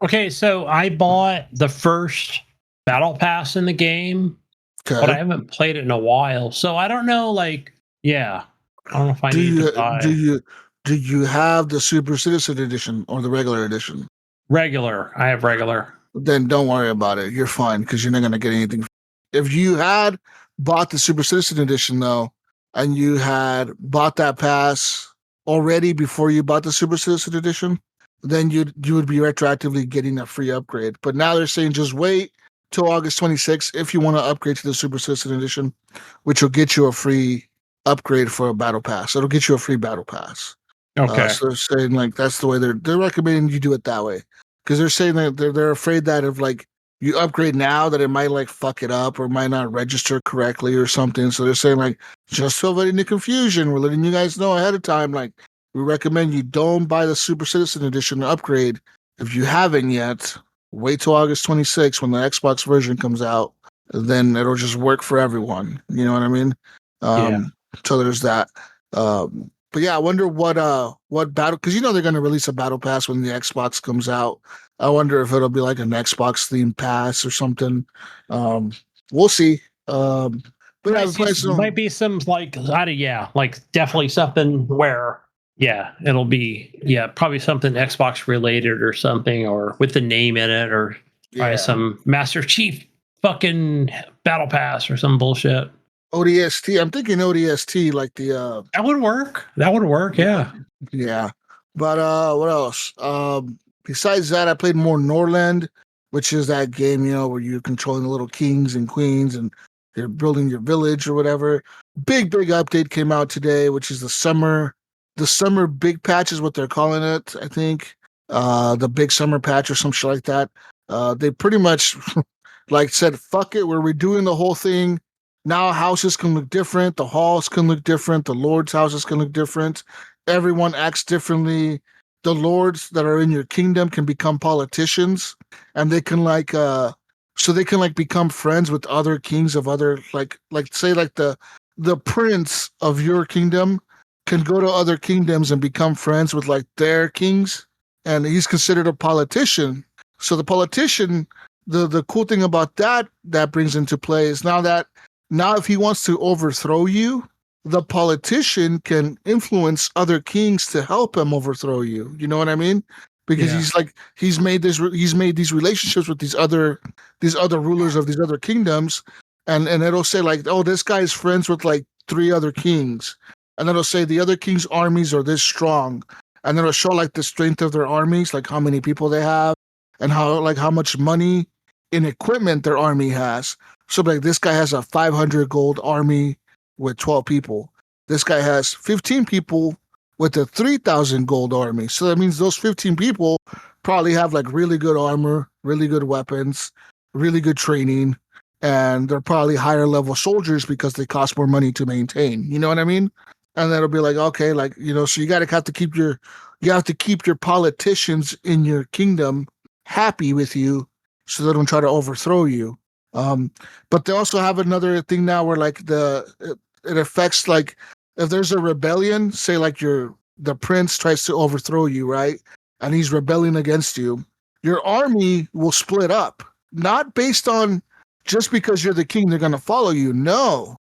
Okay, so I bought the first battle pass in the game, but I haven't played it in a while. So I don't know, like, yeah. I don't know if I need to buy. Do you have the Super Citizen Edition or the regular edition? Regular. I have regular. Then don't worry about it. You're fine because you're not going to get anything. If you had bought the Super Citizen Edition, though, and you had bought that pass already before you bought the Super Citizen Edition, then you would be retroactively getting a free upgrade. But now they're saying just wait till August 26th if you want to upgrade to the Super Citizen Edition, which will get you a free upgrade for a battle pass. It'll get you a free battle pass. Okay. So they're saying like that's the way they're recommending you do it that way because they're saying that they're afraid that if like you upgrade now that it might like fuck it up or might not register correctly or something. So they're saying like just to avoid any confusion, we're letting you guys know ahead of time. Like we recommend you don't buy the Super Citizen Edition upgrade if you haven't yet. Wait till August 26th when the Xbox version comes out. Then it'll just work for everyone. You know what I mean? Yeah. So there's that. But yeah, I wonder what battle, because they're going to release a battle pass when the Xbox comes out. I wonder if it'll be like an Xbox themed pass or something. We'll see. But might be some like definitely something where it'll be probably something Xbox related or something, or with the name in it, or some Master Chief fucking battle pass or some bullshit. ODST. I'm thinking ODST, like the that would work. Yeah. Yeah. But what else? Besides that, I played more Norland, which is that game, where you're controlling the little kings and queens and you're building your village or whatever. Big update came out today, which is the summer big patch is what they're calling it, I think. The big summer patch or some shit like that. They pretty much like said, fuck it, we're redoing the whole thing. Now houses can look different. The halls can look different. The lords' houses can look different. Everyone acts differently. The lords that are in your kingdom can become politicians, and they can become friends with other kings of other like say like the prince of your kingdom can go to other kingdoms and become friends with like their kings, and he's considered a politician. So the politician, the cool thing about that brings into play is now if he wants to overthrow you, the politician can influence other kings to help him overthrow you. You know what I mean? Because he's made these relationships with these other rulers of these other kingdoms, and it'll say like, oh, this guy's friends with like 3 other kings, and it'll say the other kings' armies are this strong, and it'll show like the strength of their armies, like how many people they have, and how much money in equipment their army has. So like this guy has a 500 gold army with 12 people. This guy has 15 people with a 3,000 gold army. So that means those 15 people probably have like really good armor, really good weapons, really good training, and they're probably higher level soldiers because they cost more money to maintain. You know what I mean? And then it'll be like, okay, like, so you have to keep your politicians in your kingdom happy with you so they don't try to overthrow you. But they also have another thing now where like it affects like if there's a rebellion, say like the prince tries to overthrow you, right? And he's rebelling against you, your army will split up, not based on just because you're the king, they're gonna follow you. No.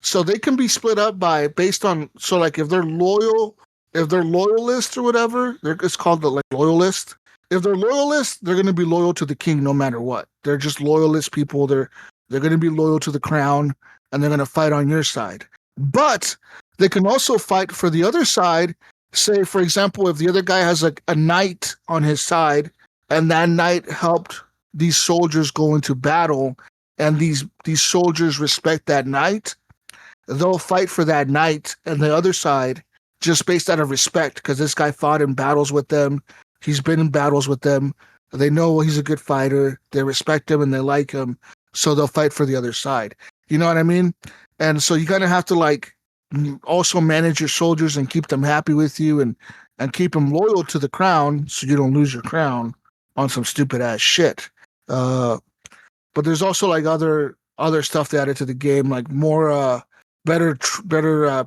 So they can be split up based on so like if they're loyalists or whatever, it's called the like loyalist. if they're loyalists, they're going to be loyal to the king no matter what. They're just loyalist people. They're going to be loyal to the crown, and they're going to fight on your side. But they can also fight for the other side. Say, for example, if the other guy has like a knight on his side, and that knight helped these soldiers go into battle, and these soldiers respect that knight, they'll fight for that knight and the other side just based out of respect, because this guy fought in battles with them. He's been in battles with them. They know he's a good fighter. They respect him and they like him. So they'll fight for the other side. You know what I mean? And so you kind of have to like also manage your soldiers and keep them happy with you and keep them loyal to the crown so you don't lose your crown on some stupid ass shit. But there's also like other stuff they added to the game, like more better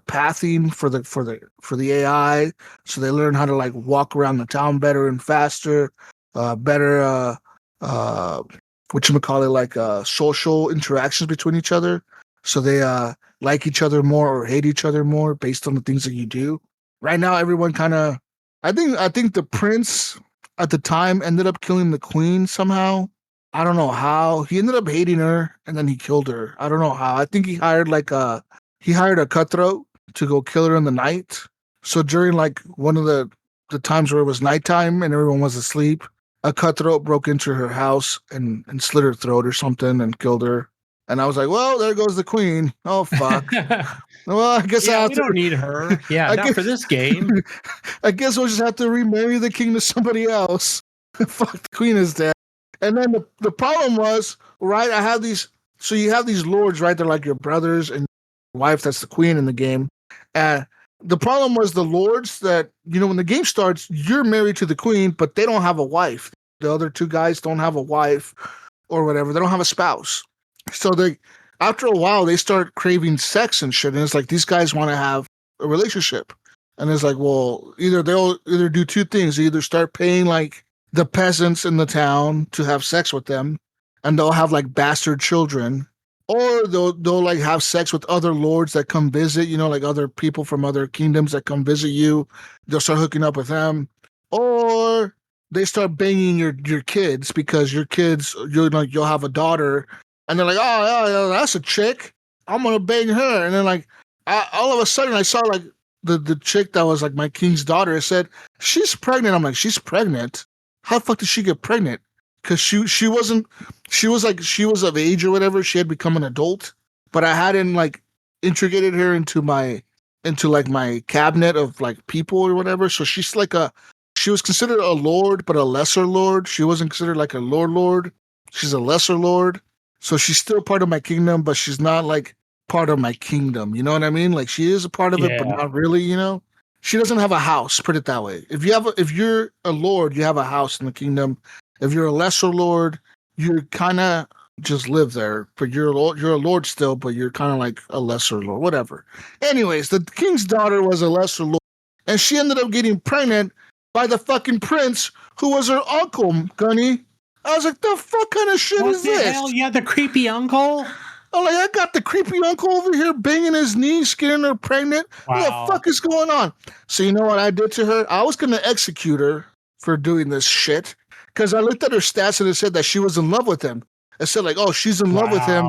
pathing for the AI, so they learn how to like walk around the town better and faster. Better whatchamacallit, like social interactions between each other, so they like each other more or hate each other more based on the things that you do. Right now, everyone kind of, I think the prince at the time ended up killing the queen somehow. I don't know how. He ended up hating her and then he killed her. I don't know how. I think he hired a cutthroat to go kill her in the night. So during like one of the times where it was nighttime and everyone was asleep, a cutthroat broke into her house and slit her throat or something and killed her. And I was like, well, there goes the queen. Oh, fuck. Well, I guess we don't need her. Yeah, not for this game. I guess we'll just have to remarry the king to somebody else. Fuck, the queen is dead. And then the problem was, right, I have these, so you have these lords, right? They're like your brothers and your wife, that's the queen in the game. And the problem was the lords that, you know, when the game starts, you're married to the queen, but they don't have a wife. The other two guys don't have a wife or whatever. They don't have a spouse. So after a while, they start craving sex and shit. And it's like, these guys want to have a relationship. And it's like, well, they'll do two things. They either start paying like the peasants in the town to have sex with them, and they'll have like bastard children, or they'll like have sex with other lords that come visit, you know, like other people from other kingdoms that come visit you. They'll start hooking up with them, or they start banging your kids, because your kids, you'll have a daughter, and they're like, oh, that's a chick, I'm gonna bang her. And then like all of a sudden I saw like the chick that was like my king's daughter. I said, she's pregnant. I'm like, she's pregnant? How the fuck did she get pregnant? Because she was of age or whatever. She had become an adult, but I hadn't like integrated her into my cabinet of like people or whatever. So she was considered a lord, but a lesser lord. She wasn't considered like a lord. She's a lesser lord. So she's still part of my kingdom, but she's not like part of my kingdom. You know what I mean? Like she is a part of it, but not really, you know? She doesn't have a house, put it that way. If you're a lord, you have a house in the kingdom. If you're a lesser lord, you kind of just live there, but you're a lord still, but you're kind of like a lesser lord, whatever. Anyways, the king's daughter was a lesser lord, and she ended up getting pregnant by the fucking prince who was her uncle, Gunny. I was like, the fuck kind of shit is this? What the hell? Yeah, the creepy uncle? I'm like, I got the creepy uncle over here banging his knees, getting her pregnant. Wow. What the fuck is going on? So you know what I did to her? I was going to execute her for doing this shit, because I looked at her stats and it said that she was in love with him. I said like, oh, she's in love with him,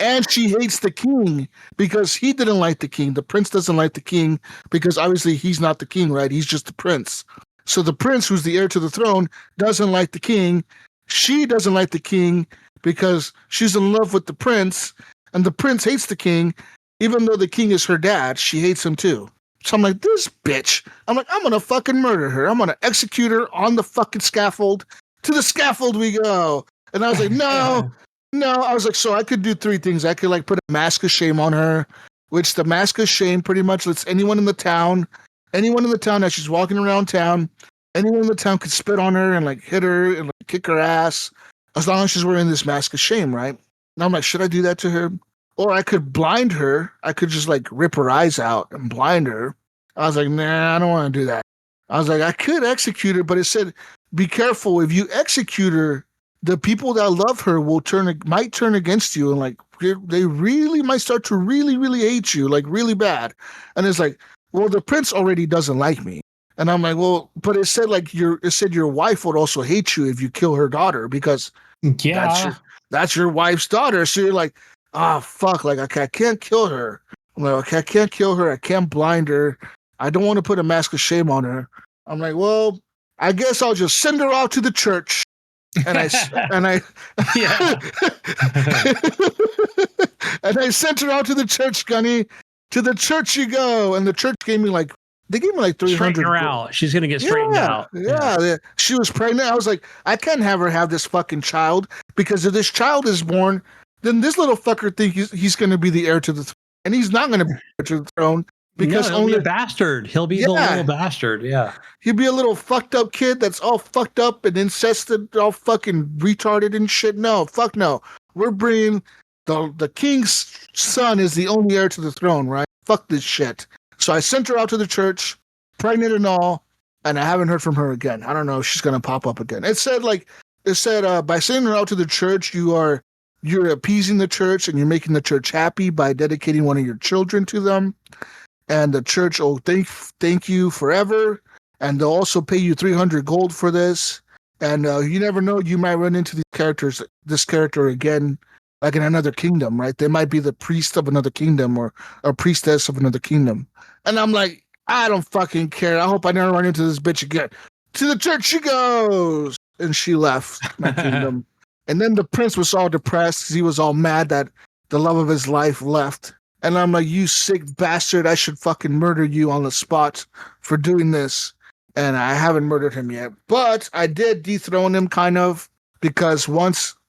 and she hates the king because he didn't like the king. The prince doesn't like the king because obviously he's not the king, right? He's just the prince. So the prince, who's the heir to the throne, doesn't like the king. She doesn't like the king because she's in love with the prince, and the prince hates the king, even though the king is her dad. She hates him too. So I'm like, this bitch. I'm like, I'm gonna fucking murder her. I'm gonna execute her on the fucking scaffold. To the scaffold we go. And I was like, no. I was like, so I could do three things. I could like put a mask of shame on her, which the mask of shame pretty much lets anyone in the town that she's walking around town, anyone in the town could spit on her and like hit her and like kick her ass, as long as she's wearing this mask of shame, right? And I'm like, should I do that to her? Or I could blind her. I could just like rip her eyes out and blind her. I was like, nah, I don't want to do that. I was like, I could execute her, but it said, be careful. If you execute her, the people that love her might turn against you, and like they really might start to really, really hate you, like really bad. And it's like, well, the prince already doesn't like me. And I'm like, well, but it said like your wife would also hate you if you kill her daughter because Yeah. that's your wife's daughter. So you're like, fuck, like I can't kill her. I'm like, okay, I can't kill her. I can't blind her. I don't want to put a mask of shame on her. I'm like, well, I guess I'll just send her off to the church. And I Yeah. and I sent her out to the church, Gunny. To the church you go. And the church gave me like 300. Straighten her out. She's gonna get straightened out. Yeah. She was pregnant. I was like, I can't have her have this fucking child because if this child is born, then this little fucker thinks he's going to be the heir to the throne, and he's not going to be heir to the throne because he'll be a bastard. He'll be the little bastard. Yeah, he'll be a little fucked up kid that's all fucked up and incested, all fucking retarded and shit. No, fuck no. We're bringing the king's son is the only heir to the throne, right? Fuck this shit. So I sent her out to the church, pregnant and all, and I haven't heard from her again. I don't know if she's gonna pop up again. It said by sending her out to the church, you're appeasing the church and you're making the church happy by dedicating one of your children to them, and the church will thank you forever, and they'll also pay you 300 gold for this. And you never know, you might run into this character again, like in another kingdom, right? They might be the priest of another kingdom or a priestess of another kingdom. And I'm like, I don't fucking care. I hope I never run into this bitch again. To the church she goes. And she left my kingdom. And then the prince was all depressed because he was all mad that the love of his life left. And I'm like, you sick bastard. I should fucking murder you on the spot for doing this. And I haven't murdered him yet. But I did dethrone him kind of because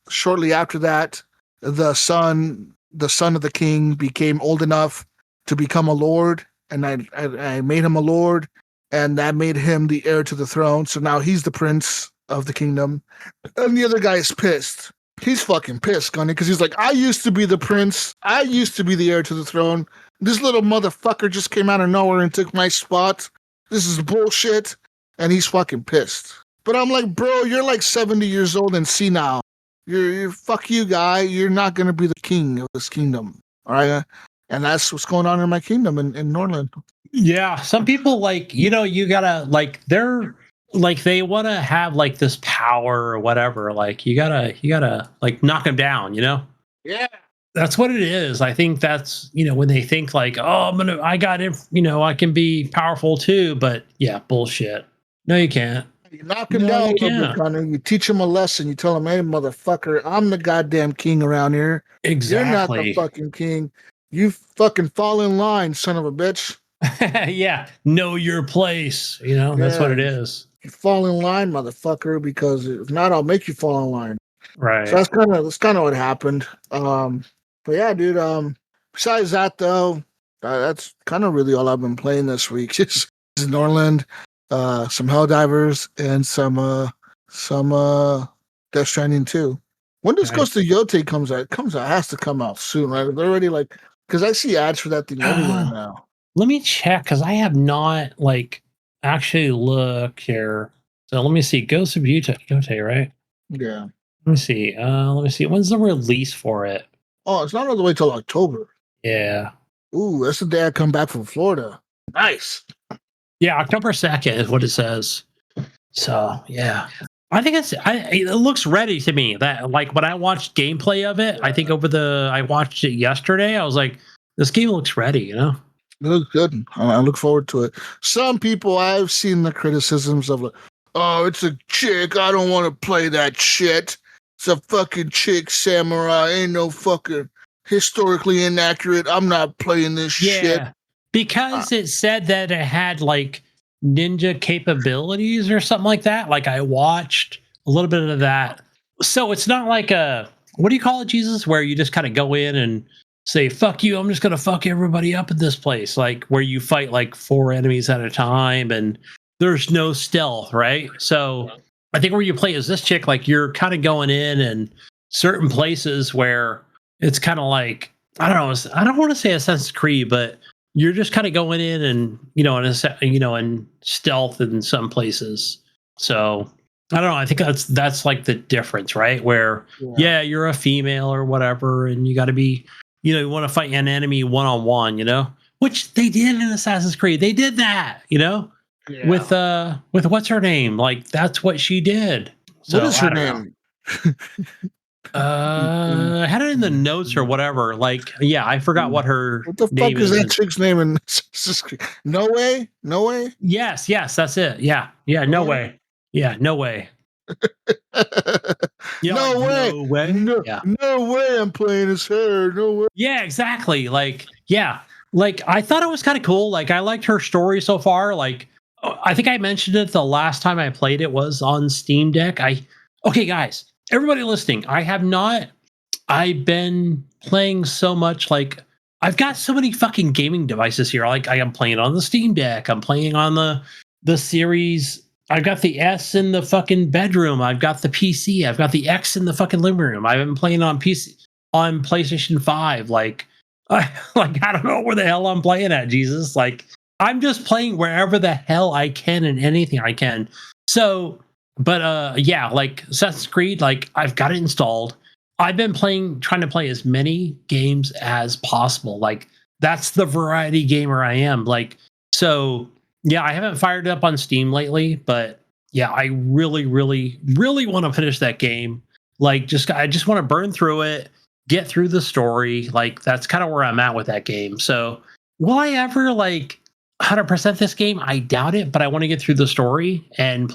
shortly after that, the son of the king became old enough to become a lord. And I made him a lord, and that made him the heir to the throne. So now he's the prince of the kingdom. And the other guy is pissed. He's fucking pissed, Gunny, because he's like, I used to be the prince. I used to be the heir to the throne. This little motherfucker just came out of nowhere and took my spot. This is bullshit. And he's fucking pissed. But I'm like, bro, you're like 70 years old and senile. You're fuck you, guy. You're not going to be the king of this kingdom. All right? And that's what's going on in my kingdom in Norland. Yeah. Some people you gotta they're they want to have this power or whatever. You gotta knock them down, Yeah. That's what it is. I think that's, when they think I can be powerful too, but yeah, bullshit. No, you can't. You knock him down a little bit, Connor. You teach him a lesson. You tell him, hey, motherfucker, I'm the goddamn king around here. Exactly. You're not the fucking king. You fucking fall in line, son of a bitch. Yeah. Know your place. That's what it is. You fall in line, motherfucker, because if not, I'll make you fall in line. Right. So that's kind of what happened. But yeah, dude. Besides that, though, that's kind of really all I've been playing this week. Just Norland, some Helldivers, and some Death Stranding 2. When does Ghost of Yote comes out? It has to come out soon, right? They're already because I see ads for that thing everywhere now. Let me check because I have not actually looked here. So let me see. Ghost of Yote, right? Yeah. Let me see. When's the release for it? Oh, it's not all the way till October. Yeah. Ooh, that's the day I come back from Florida. Nice. Yeah, October 2nd is what it says. So yeah. I think it looks ready to me. That when I watched gameplay of it, I think I watched it yesterday. I was like, this game looks ready, It looks good. I look forward to it. Some people, I've seen the criticisms of oh, it's a chick. I don't want to play that shit. It's a fucking chick samurai. Ain't no fucking historically inaccurate. I'm not playing this shit. Because it said that it had ninja capabilities or something like that. I watched a little bit of that. So it's not like what do you call it, Jesus? Where you just kind of go in and say, fuck you, I'm just going to fuck everybody up in this place. Where you fight 4 enemies at a time and there's no stealth, right? So I think where you play as this chick, you're kind of going in and certain places where it's kind of I don't know, I don't want to say Assassin's Creed, but you're just kind of going in and, and stealth in some places. So I don't know. I think that's the difference, right? Where, you're a female or whatever, and you got to be, you want to fight an enemy one-on-one, which they did in Assassin's Creed. They did that, with what's her name? Like that's what she did. So What is I her don't know. name? I had it in the notes or whatever. Like, yeah, I forgot what her What the name fuck is is. that chick's name in Assassin's Creed? No way, no way. Yes, that's it. Yeah, no way. Yeah, no way. Yeah, No like, way, no way. no, Yeah. no way. I'm playing as her. No way. Yeah, exactly. Like, yeah, like I thought it was kind of cool. Like, I liked her story so far. Like, I think I mentioned it the last time I played it was on Steam Deck. Okay, guys, everybody listening, I have not. I've been playing so much. Like, I've got so many fucking gaming devices here. Like, I am playing on the Steam Deck. I'm playing on the series. I've got the S in the fucking bedroom. I've got the PC. I've got the X in the fucking living room. I've been playing on PC on PlayStation 5. Like, like I don't know where the hell I'm playing at, Jesus. Like, I'm just playing wherever the hell I can and anything I can. So, but yeah, like Assassin's Creed, like I've got it installed. I've been trying to play as many games as possible. Like that's the variety gamer I am. Like, so yeah, I haven't fired it up on Steam lately, but yeah, I really, really, really want to finish that game. Like, I just want to burn through it, get through the story. Like, that's kind of where I'm at with that game. So, will I ever like 100% this game? I doubt it, but I want to get through the story and.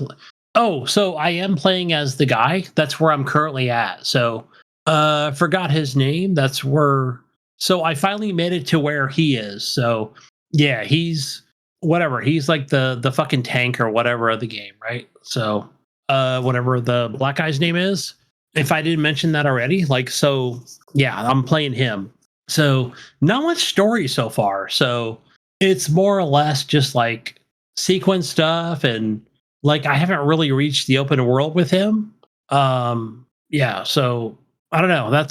Oh, so I am playing as the guy. That's where I'm currently at. So, forgot his name. That's where. So I finally made it to where he is. So yeah, he's whatever. He's like the fucking tank or whatever of the game, right? So whatever the black guy's name is. If I didn't mention that already, like so, yeah, I'm playing him. So not much story so far. So it's more or less just like sequence stuff and like I haven't really reached the open world with him. Yeah, so I don't know.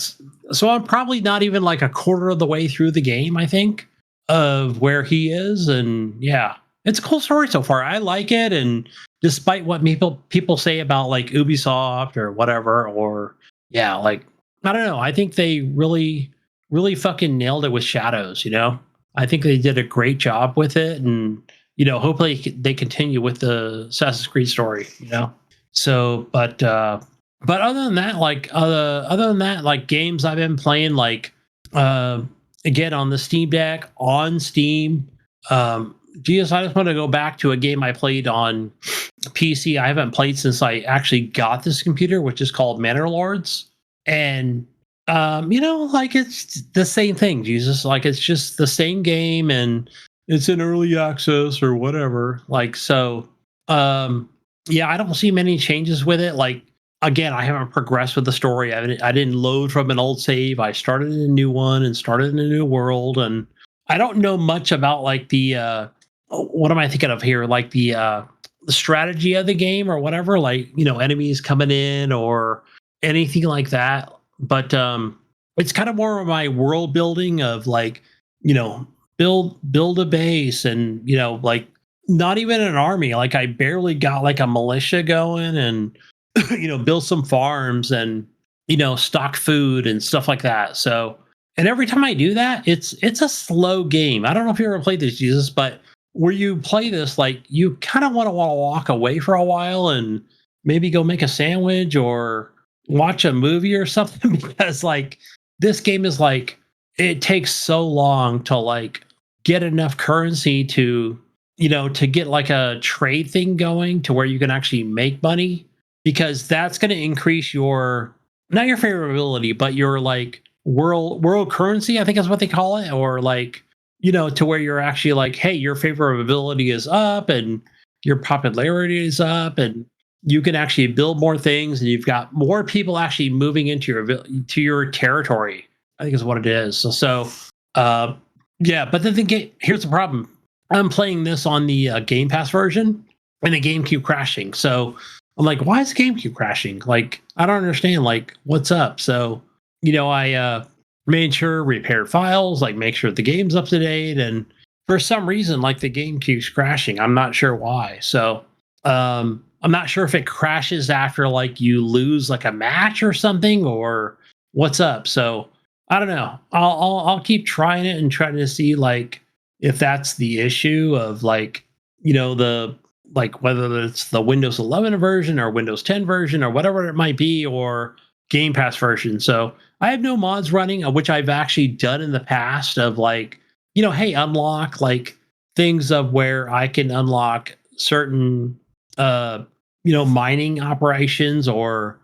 So I'm probably not even like a quarter of the way through the game, I think, of where he is. And yeah, it's a cool story so far. I like it. And despite what people say about like Ubisoft or whatever, or yeah, like I don't know. I think they really, really fucking nailed it with Shadows, you know? I think they did a great job with it. And, you know, hopefully they continue with the Assassin's Creed story, you know? So, but other than that, like games I've been playing, like uh, again on the Steam Deck, on Steam. Jesus, I just want to go back to a game I played on PC. I haven't played since I actually got this computer, which is called Manor Lords. And you know, like it's the same thing, Jesus. Like it's just the same game, and it's in early access or whatever. Like so, yeah, I don't see many changes with it. Like again, I haven't progressed with the story. I didn't load from an old save. I started a new one and started in a new world, and I don't know much about like the what am I thinking of here? Like the strategy of the game or whatever. Like you know, enemies coming in or anything like that. But it's kind of more of my world building of like you know build a base and you know like not even an army. Like I barely got like a militia going and you know, build some farms and you know, stock food and stuff like that. So, and every time I do that, it's a slow game. I don't know if you ever played this, Jesus, but where you play this, like you kind of want to walk away for a while and maybe go make a sandwich or watch a movie or something because like this game is like it takes so long to like get enough currency to you know to get like a trade thing going to where you can actually make money because that's going to increase your not your favorability but your like world currency I think is what they call it or like you know to where you're actually like hey your favorability is up and your popularity is up and you can actually build more things and you've got more people actually moving into your territory I think is what it is so uh yeah but then here's the problem I'm playing this on the Game Pass version and the game keep crashing so I'm like, why is the game keep crashing? Like, I don't understand. Like, what's up? So, you know, I made sure repair files, like make sure the game's up to date, and for some reason, like the game keeps crashing. I'm not sure why. So, I'm not sure if it crashes after like you lose like a match or something, or what's up. So, I don't know. I'll keep trying it and trying to see like if that's the issue of like you know like whether it's the Windows 11 version or Windows 10 version or whatever it might be, or Game Pass version. So I have no mods running, which I've actually done in the past of like, hey, unlock like things of where I can unlock certain, mining operations or,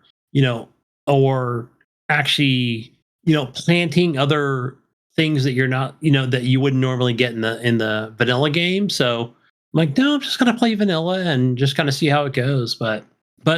or actually, planting other things that you're not, that you wouldn't normally get in the vanilla game. So I'm like, no, I'm just gonna play vanilla and just kind of see how it goes. But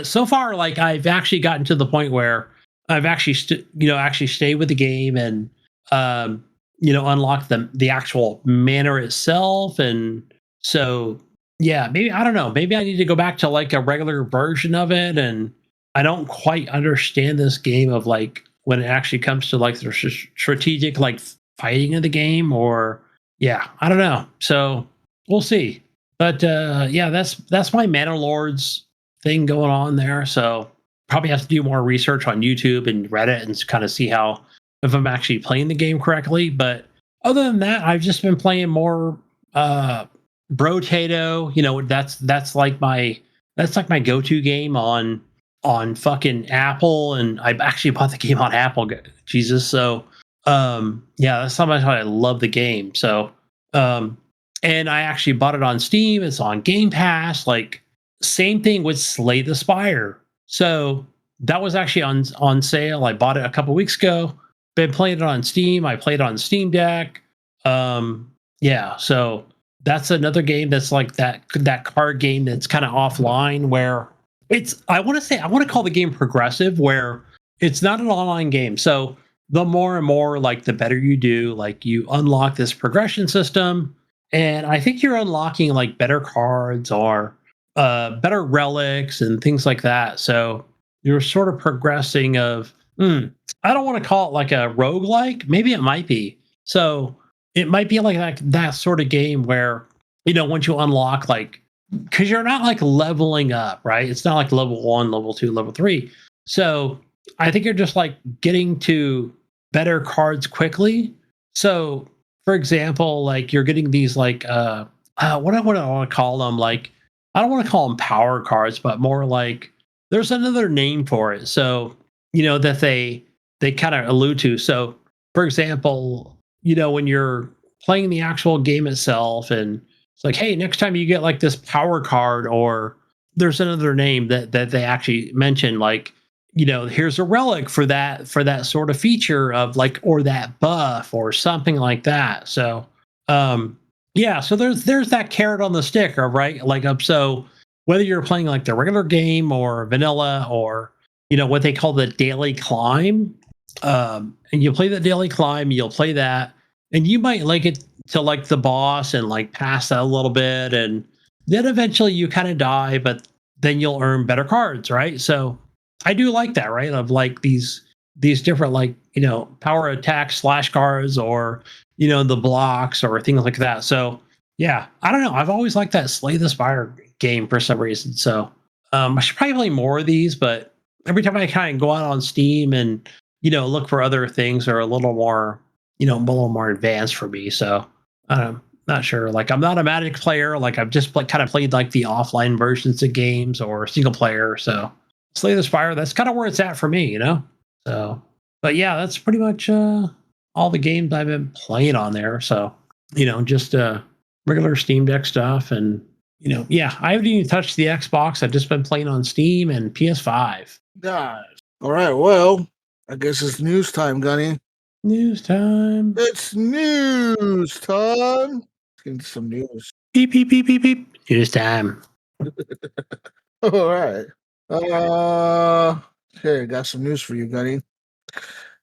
so far, like I've actually gotten to the point where I've actually actually stayed with the game and unlock the actual manor itself. And so yeah, maybe I don't know, maybe I need to go back to like a regular version of it. And I don't quite understand this game of like when it actually comes to like the strategic like fighting of the game, or yeah, I don't know. So we'll see. But yeah, that's my Manor Lords thing going on there. So probably have to do more research on YouTube and Reddit and kind of see how if I'm actually playing the game correctly. But other than that, I've just been playing more Brotato. That's like my go-to game on fucking Apple, and I actually bought the game on Apple. Jesus, so yeah, that's how much I love the game. So and I actually bought it on Steam. It's on Game Pass. Like same thing with Slay the Spire. So that was actually on sale. I bought it a couple weeks ago. Been playing it on Steam. I played it on Steam Deck. Yeah, so that's another game that's like that card game that's kind of offline where I want to call the game progressive, where it's not an online game. So the more and more like the better you do, like you unlock this progression system, and I think you're unlocking like better cards or better relics and things like that. So you're sort of progressing of I don't want to call it like a roguelike. Maybe it might be. So it might be like that sort of game where, once you unlock like, because you're not like leveling up, right? It's not like level 1, level 2, level 3. So I think you're just like getting to better cards quickly. So for example, like you're getting these like what I want to call them, like I don't want to call them power cards, but more like there's another name for it. So that they kind of allude to. So for example, when you're playing the actual game itself, and it's like, hey, next time you get like this power card, or there's another name that they actually mention, like, here's a relic for that sort of feature of like, or that buff or something like that. So yeah, so there's that carrot on the stick, right? Like so whether you're playing like the regular game or vanilla, or what they call the daily climb, and you play the daily climb, you'll play that, and you might like it to like the boss and like pass that a little bit, and then eventually you kind of die, but then you'll earn better cards, right? So I do like that, right? Of like these different like power attack slash cards, or the blocks or things like that. So yeah, I don't know. I've always liked that Slay the Spire game for some reason. So I should probably play more of these, but every time I kind of go out on Steam and look for other things that are a little more a little more advanced for me. So not sure. Like I'm not a Magic player. Like I've just kind of played like the offline versions of games or single player. So Slay the Spire, that's kind of where it's at for me, So, but yeah, that's pretty much all the games I've been playing on there. So, just regular Steam Deck stuff, and yeah, I haven't even touched the Xbox. I've just been playing on Steam and PS5. Guys. All right. Well, I guess it's news time, Gunny. News time. It's news time. Let's get into some news. Beep beep beep beep beep. News time. All right. Here, got some news for you, Gunny.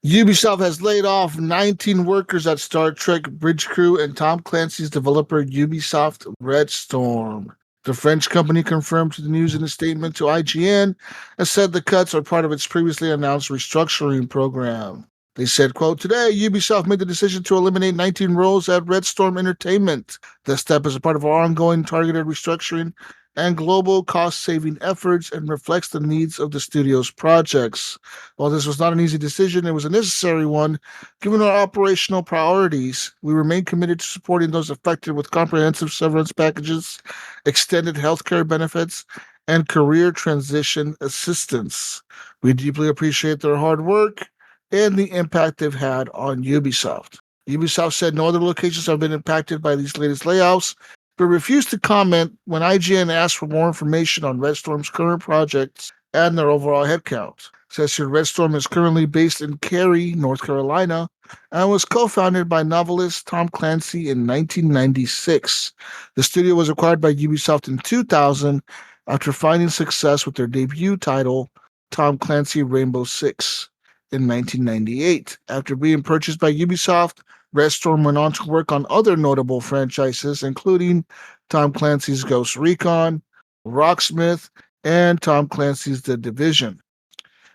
Ubisoft has laid off 19 workers at Star Trek Bridge Crew and Tom Clancy's developer Ubisoft Red Storm. The French company confirmed to the news in a statement to IGN and said the cuts are part of its previously announced restructuring program. They said, quote, today, Ubisoft made the decision to eliminate 19 roles at Red Storm Entertainment. The step is a part of our ongoing targeted restructuring and global cost-saving efforts and reflects the needs of the studio's projects. While this was not an easy decision, it was a necessary one. Given our operational priorities, we remain committed to supporting those affected with comprehensive severance packages, extended healthcare benefits, and career transition assistance. We deeply appreciate their hard work and the impact they've had on Ubisoft. Ubisoft said no other locations have been impacted by these latest layoffs, but refused to comment when IGN asked for more information on Red Storm's current projects and their overall headcount. It says here Red Storm is currently based in Cary, North Carolina, and was co-founded by novelist Tom Clancy in 1996. The studio was acquired by Ubisoft in 2000 after finding success with their debut title, Tom Clancy Rainbow Six, in 1998. After being purchased by Ubisoft, Red Storm went on to work on other notable franchises, including Tom Clancy's Ghost Recon, Rocksmith, and Tom Clancy's The Division.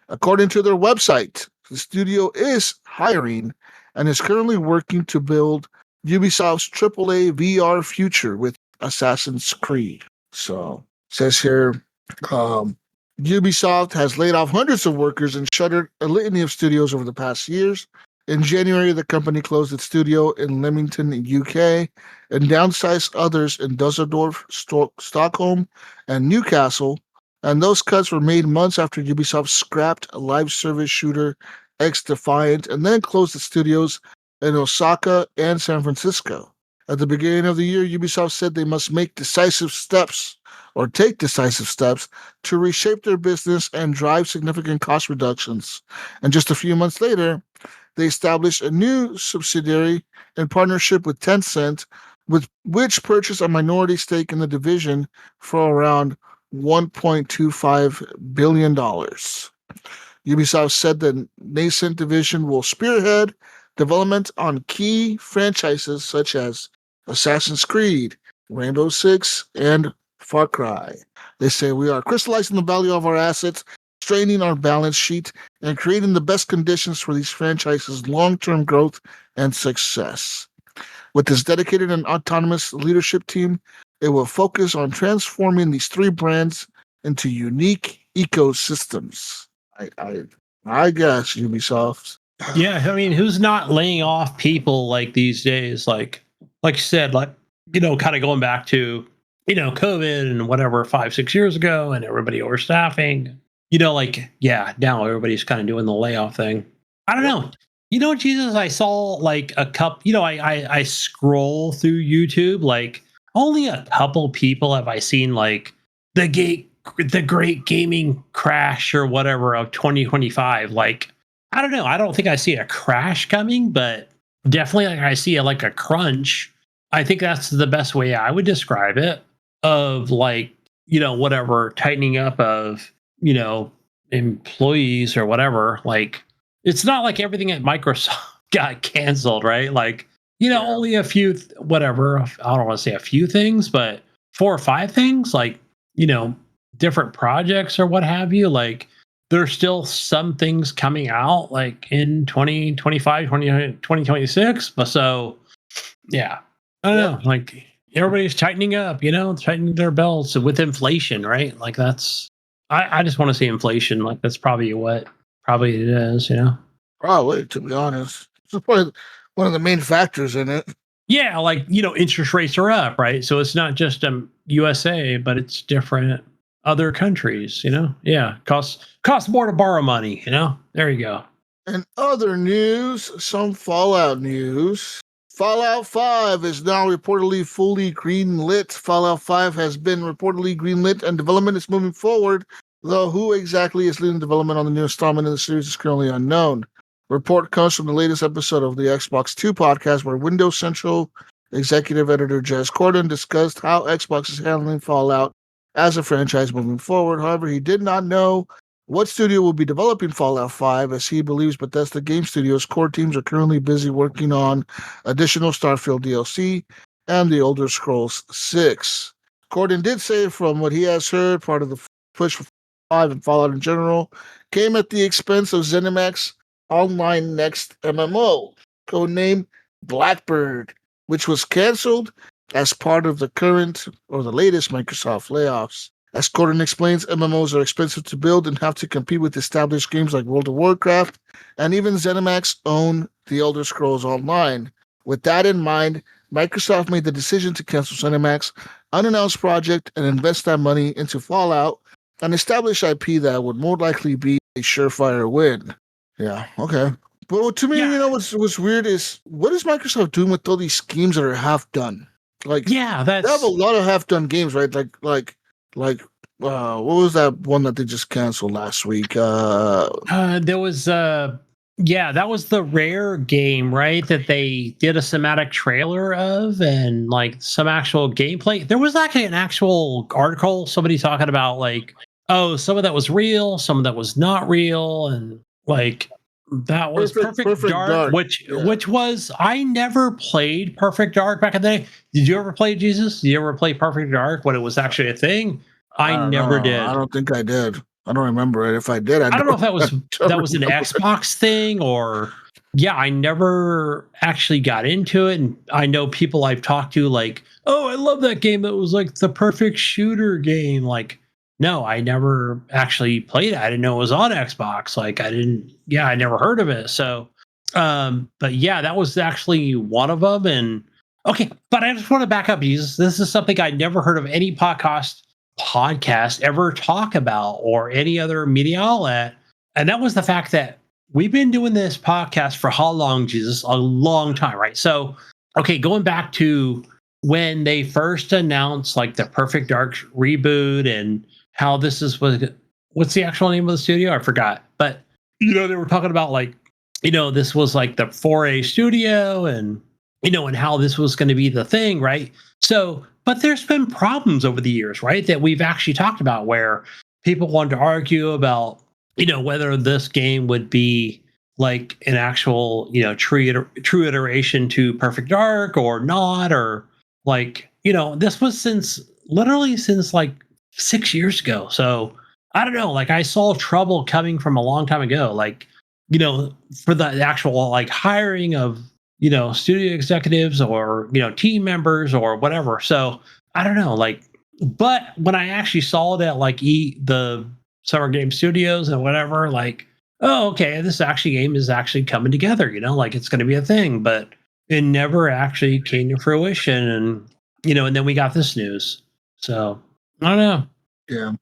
According to their website, the studio is hiring and is currently working to build Ubisoft's AAA VR future with Assassin's Creed. So, it says here, Ubisoft has laid off hundreds of workers and shuttered a litany of studios over the past years. In January, the company closed its studio in Leamington, UK, and downsized others in Dusseldorf, Stockholm, and Newcastle. And those cuts were made months after Ubisoft scrapped a live service shooter, X-Defiant, and then closed its studios in Osaka and San Francisco. At the beginning of the year, Ubisoft said they must take decisive steps to reshape their business and drive significant cost reductions. And just a few months later, they established a new subsidiary in partnership with Tencent, with which purchased a minority stake in the division for around $1.25 billion. Ubisoft said the nascent division will spearhead development on key franchises such as Assassin's Creed, Rainbow Six, and Far Cry. They say we are crystallizing the value of our assets, straining our balance sheet, and creating the best conditions for these franchises' long-term growth and success. With this dedicated and autonomous leadership team, it will focus on transforming these three brands into unique ecosystems. I guess Ubisoft. Yeah, I mean, who's not laying off people like these days? Like you said, like, kind of going back to, COVID and whatever 5-6 years ago, and everybody overstaffing. Now everybody's kind of doing the layoff thing. I don't know. Jesus, I saw like a couple. I scroll through YouTube, like only a couple people have I seen like the great gaming crash or whatever of 2025. Like, I don't know. I don't think I see a crash coming, but definitely like I see a crunch. I think that's the best way I would describe it, of like, whatever tightening up of, employees or whatever. Like, it's not like everything at Microsoft got canceled, right? Like, only a few, whatever. I don't want to say a few things, but 4 or 5 things, like, different projects or what have you. Like, there's still some things coming out like in 2025, 2026. But so, yeah, I don't know. Like, everybody's tightening up, tightening their belts with inflation, right? Like, that's, I just want to see inflation. Like, that's probably it is, Probably, to be honest. It's probably one of the main factors in it. Yeah, like, interest rates are up, right? So it's not just USA, but it's different other countries, Yeah, costs more to borrow money, There you go. In other news, some Fallout news. Fallout 5 is now reportedly fully greenlit. Fallout 5 has been reportedly greenlit and development is moving forward, though who exactly is leading development on the new installment in the series is currently unknown. Report comes from the latest episode of the Xbox 2 podcast, where Windows Central executive editor Jez Corden discussed how Xbox is handling Fallout as a franchise moving forward. However, he did not know what studio will be developing Fallout 5, as he believes Bethesda Game Studios' core teams are currently busy working on additional Starfield DLC and the Elder Scrolls 6. Corden did say, from what he has heard, part of the push for 5 and Fallout in general came at the expense of ZeniMax Online Next MMO, codenamed Blackbird, which was canceled as part of the current or the latest Microsoft layoffs. As Gordon explains, MMOs are expensive to build and have to compete with established games like World of Warcraft, and even ZeniMax own The Elder Scrolls Online. With that in mind, Microsoft made the decision to cancel ZeniMax's unannounced project and invest that money into Fallout, an established IP that would more likely be a surefire win. Yeah, okay. But to me, Yeah. you know what's weird is what is Microsoft doing with all these schemes that are half done? Like, Yeah, they have that's a lot of half done games, right? Like, what was that one that they just canceled last week? there was yeah, that was the Rare game, right? That they did a cinematic trailer of and like some actual gameplay. There was actually an actual article, somebody talking about like, oh, some of that was real, some of that was not real, and like that was Perfect Dark. which was I never played Perfect Dark back in the day. Did you ever play Jesus? Did you ever play Perfect Dark when it was actually a thing? I don't never know. I did. don't think I did. I don't remember it. If I did, I don't know if that was don't an remember it. Xbox thing or yeah, I never actually got into it. And I know people I've talked to like, oh, I love that game. That was like the perfect shooter game. Like, no, I never actually played it. I didn't know it was on Xbox. Like I never heard of it. So but yeah, that was actually one of them. And okay, but I just want to back up, Jesus. This is something I never heard of any podcast ever talk about or any other media outlet. And that was the fact that we've been doing this podcast for how long, Jesus? A long time, right? So, okay, going back to when they first announced like the Perfect Dark reboot and how this is what's the actual name of the studio? I forgot. But they were talking about like, this was like the 4A studio and and how this was going to be the thing, right? So, but there's been problems over the years, right? That we've actually talked about where people wanted to argue about, whether this game would be like an actual, true iteration to Perfect Dark or not, or like, this was literally since like 6 years ago. So I don't know, like I saw trouble coming from a long time ago, like, for the actual like hiring of studio executives or team members or whatever. So I don't know, like, but when I actually saw it at like the Summer Game Studios and whatever, like, oh, okay, this actually game is actually coming together. Like it's going to be a thing, but it never actually came to fruition, and and then we got this news. So I don't know. Yeah,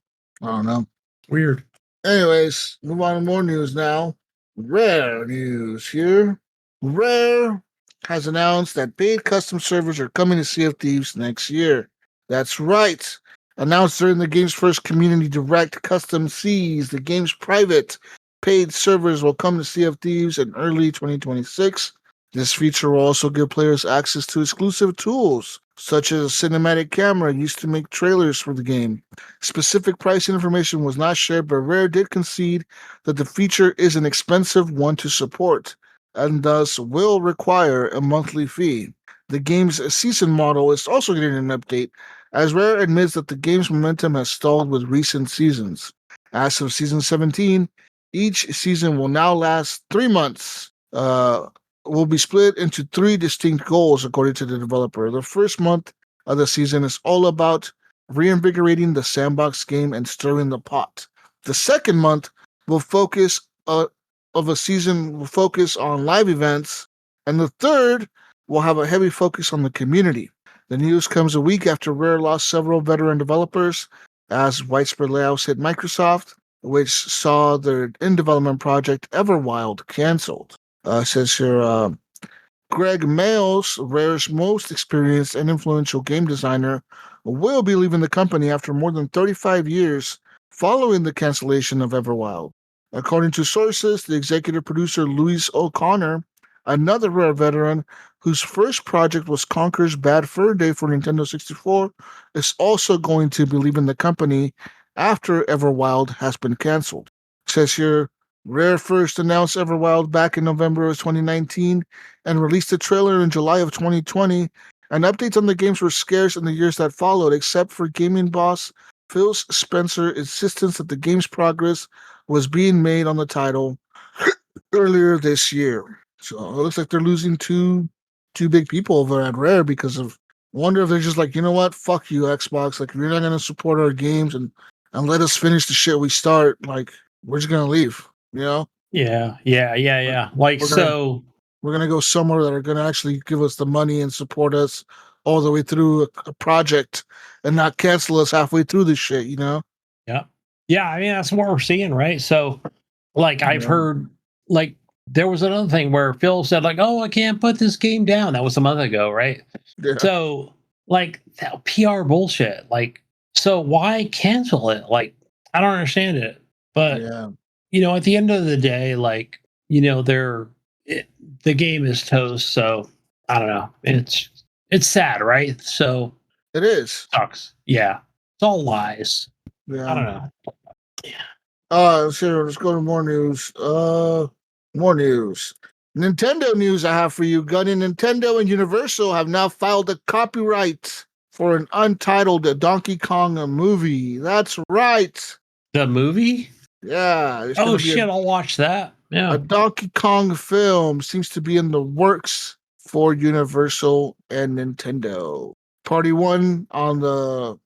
I don't know. Weird. Anyways, move on to more news now. Rare news here. Rare has announced that paid custom servers are coming to Sea of Thieves next year. That's right. Announced during the game's first community direct, Custom Seas, the game's private paid servers will come to Sea of Thieves in early 2026. This feature will also give players access to exclusive tools, such as a cinematic camera used to make trailers for the game. Specific pricing information was not shared, but Rare did concede that the feature is an expensive one to support, and thus will require a monthly fee. The game's season model is also getting an update, as Rare admits that the game's momentum has stalled with recent seasons. As of Season 17, each season will now last 3 months. Will be split into 3 distinct goals, according to the developer. The first month of the season is all about reinvigorating the sandbox game and stirring the pot. The second month will focus will focus on live events, and the third will have a heavy focus on the community. The news comes a week after Rare lost several veteran developers as widespread layoffs hit Microsoft, which saw their in-development project Everwild canceled. Says here, Greg Mayles, Rare's most experienced and influential game designer, will be leaving the company after more than 35 years following the cancellation of Everwild. According to sources, the executive producer Louis O'Connor, another Rare veteran whose first project was Conker's Bad Fur Day for Nintendo 64, is also going to be leaving the company after Everwild has been canceled. It says here, Rare first announced Everwild back in November of 2019 and released a trailer in July of 2020, and updates on the games were scarce in the years that followed, except for gaming boss Phil Spencer's insistence that the game's progress was being made on the title earlier this year. So it looks like they're losing two big people over at Rare because of Wonder if they're just like, you know what? Fuck you, Xbox. Like, if you're not gonna support our games and let us finish the shit we start, like, we're just gonna leave. You know? Yeah. Like We're gonna so. we're gonna go somewhere that are gonna actually give us the money and support us all the way through a project and not cancel us halfway through this shit. You know? Yeah. Yeah. I mean, that's what we're seeing, right? So, like, I've Yeah. heard, like, there was another thing where Phil said, like, oh, I can't put this game down. That was a month ago, right? Yeah. So, like, that PR bullshit. Like, so why cancel it? Like, I don't understand it. But, Yeah. at the end of the day, like, they're, the game is toast. So, I don't know. It's sad, right? So, It is. sucks. Yeah. It's all lies. I Yeah. don't know. So let's go to more news. More news. Nintendo news I have for you. Gunny, Nintendo and Universal have now filed a copyright for an untitled Donkey Kong movie. That's right. The movie? Yeah, it's Oh gonna be shit, I'll watch that. a Yeah. Donkey Kong film. Seems to be in the works for Universal and Nintendo. Party one on the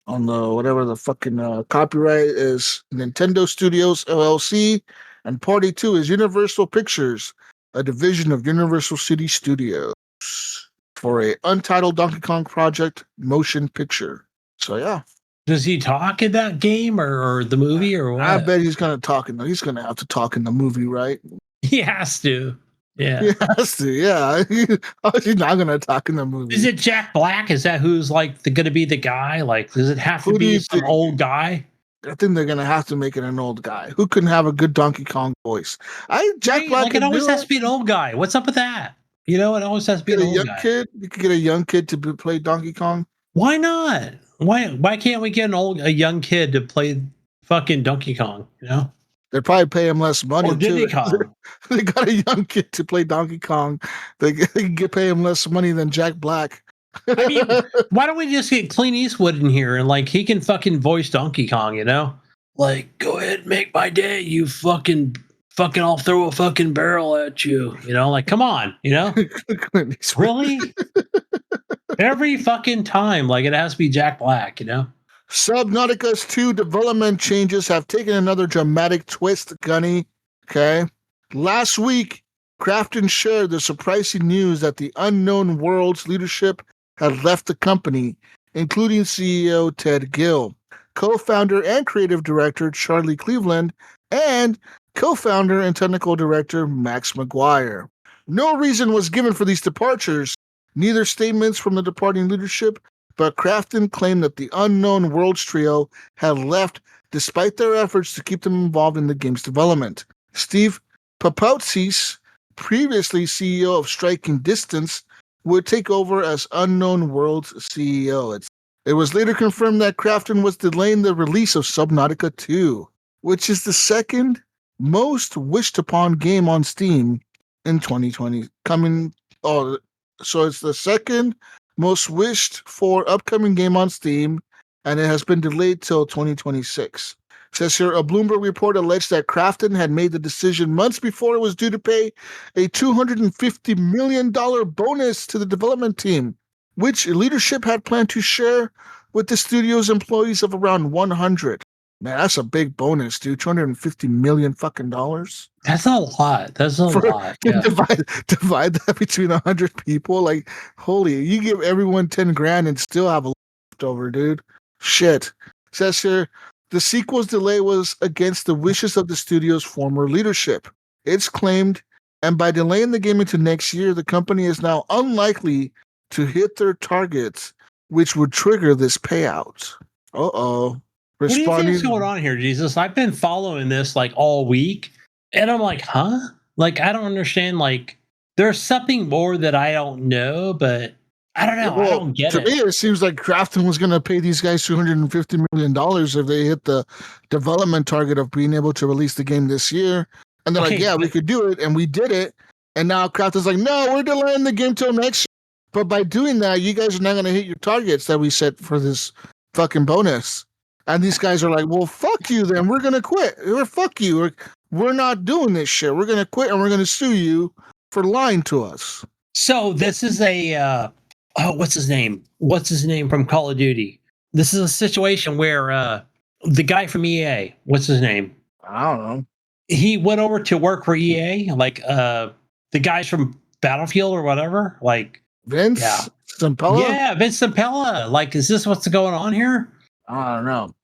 whatever the fucking copyright is Nintendo Studios LLC, and Party two is Universal Pictures, a division of Universal City Studios, for a untitled Donkey Kong project motion picture. So yeah, Does he talk in that game or the movie or I what? bet he's gonna talk he's gonna have to talk in the movie, right? He has to. He Yeah. has to, yeah. He's not gonna talk in the Is movie. it Jack Black? Is that who's like gonna be the guy? Like, does it have to Who do be you some think? old guy? I think they're gonna have to make it an old guy who can have a good Donkey Kong voice. Jack Right? Black Like it could always do has it. to be an old guy. What's up with that? It always has to be Get an a old young guy. kid. You could get a young kid to play Donkey Kong. Why not? Why can't we get a young kid to play fucking Donkey Kong, They'd probably pay him less money Or Diddy too. Kong? They got a young kid to play Donkey Kong. They can pay him less money than Jack Black. I mean, why don't we just get Clint Eastwood in here and like he can fucking voice Donkey Kong? Like, go ahead and make my day, you fucking I'll throw a fucking barrel at you. Like come on, Clint Eastwood. really? Every fucking time, like it has to be Jack Black. Subnautica's 2 development changes have taken another dramatic twist, Gunny. Okay. Last week, Crafton shared the surprising news that the Unknown Worlds leadership had left the company, including CEO Ted Gill, co-founder and creative director Charlie Cleveland, and co-founder and technical director Max McGuire. No reason was given for these departures, neither statements from the departing leadership, but Crafton claimed that the Unknown Worlds trio had left despite their efforts to keep them involved in the game's development. Steve Papoutsis, previously CEO of Striking Distance, would take over as Unknown Worlds CEO. It was later confirmed that Crafton was delaying the release of Subnautica 2, which is the second most wished upon game on Steam in 2020. So it's the second most wished for upcoming game on Steam, and it has been delayed till 2026. It says here, a Bloomberg report alleged that Crafton had made the decision months before it was due to pay a $250 million bonus to the development team, which leadership had planned to share with the studio's employees of around 100. Man, that's a big bonus, dude. $250 million fucking dollars. That's a lot. That's a lot. Yeah. Divide that between 100 people. Like, holy, you give everyone 10 grand and still have a leftover, dude. Shit. It says here, the sequel's delay was against the wishes of the studio's former leadership. It's claimed, and by delaying the game into next year, the company is now unlikely to hit their targets, which would trigger this payout. Uh-oh. What do you think is going on here, Jesus? I've been following this like all week, and I'm like, huh? Like, I don't understand. Like, there's something more that I don't know, but I don't know. I don't get it. To me, it seems like Crafton was going to pay these guys $250 million if they hit the development target of being able to release the game this year. And they're like, yeah, we could do it. And we did it. And now Crafton's like, no, we're delaying the game till next year. But by doing that, you guys are not going to hit your targets that we set for this fucking bonus. And these guys are like, well, fuck you then. We're going to quit. Or fuck you. We're not doing this shit. We're going to quit and we're going to sue you for lying to us. So this is a what's his name? What's his name from Call of Duty? This is a situation where the guy from EA, what's his name? I don't know. He went over to work for EA, like the guys from Battlefield or whatever. Like, Vince yeah, Zampella? yeah, Vince Zampella. Like, is this what's going on here? I don't know.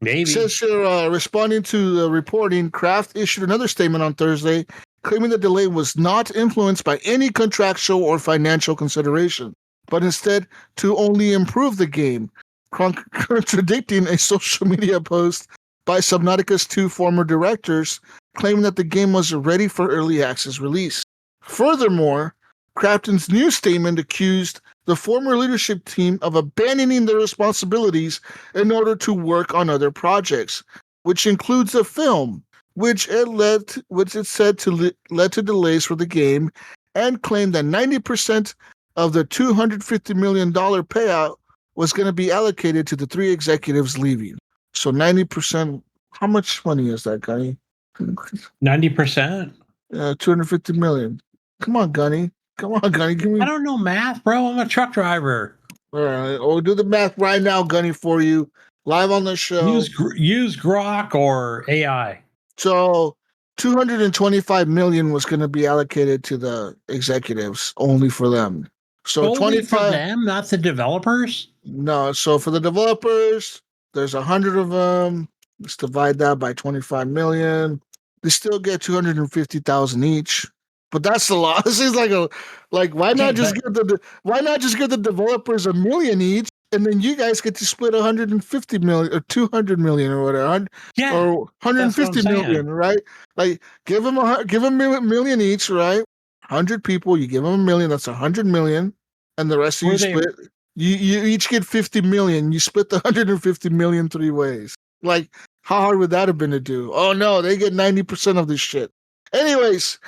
Maybe. Says here, responding to the reporting, Kraft issued another statement on Thursday claiming the delay was not influenced by any contractual or financial consideration, but instead to only improve the game, contradicting a social media post by Subnautica's two former directors claiming that the game was ready for early access release. Furthermore, Kraft's new statement accused the former leadership team of abandoning their responsibilities in order to work on other projects, which includes a film, which it said led to delays for the game, and claimed that 90% of the $250 million payout was going to be allocated to the three executives leaving. So 90%, how much money is that, Gunny? 90%? 250 million. Come on, Gunny. Give me. I don't know math, bro. I'm a truck driver. All right, we'll do the math right now, Gunny, for you, live on the show. Use Grok or AI. So 225 million was going to be allocated to the executives, only for them. So only 25 for them, not the developers? No, so for the developers, there's 100 of them. Let's divide that by 25 million. They still get 250,000 each. But that's a lot. This is why not just give the developers $1 million each, and then you guys get to split 150 million or 200 million or whatever, or 150 million, right? Like give them $1 million each, right? 100 people, you give them $1 million. That's 100 million, and the rest of you split. You each get 50 million. You split the 150 million three ways. Like, how hard would that have been to do? Oh no, they get 90% of this shit. Anyways,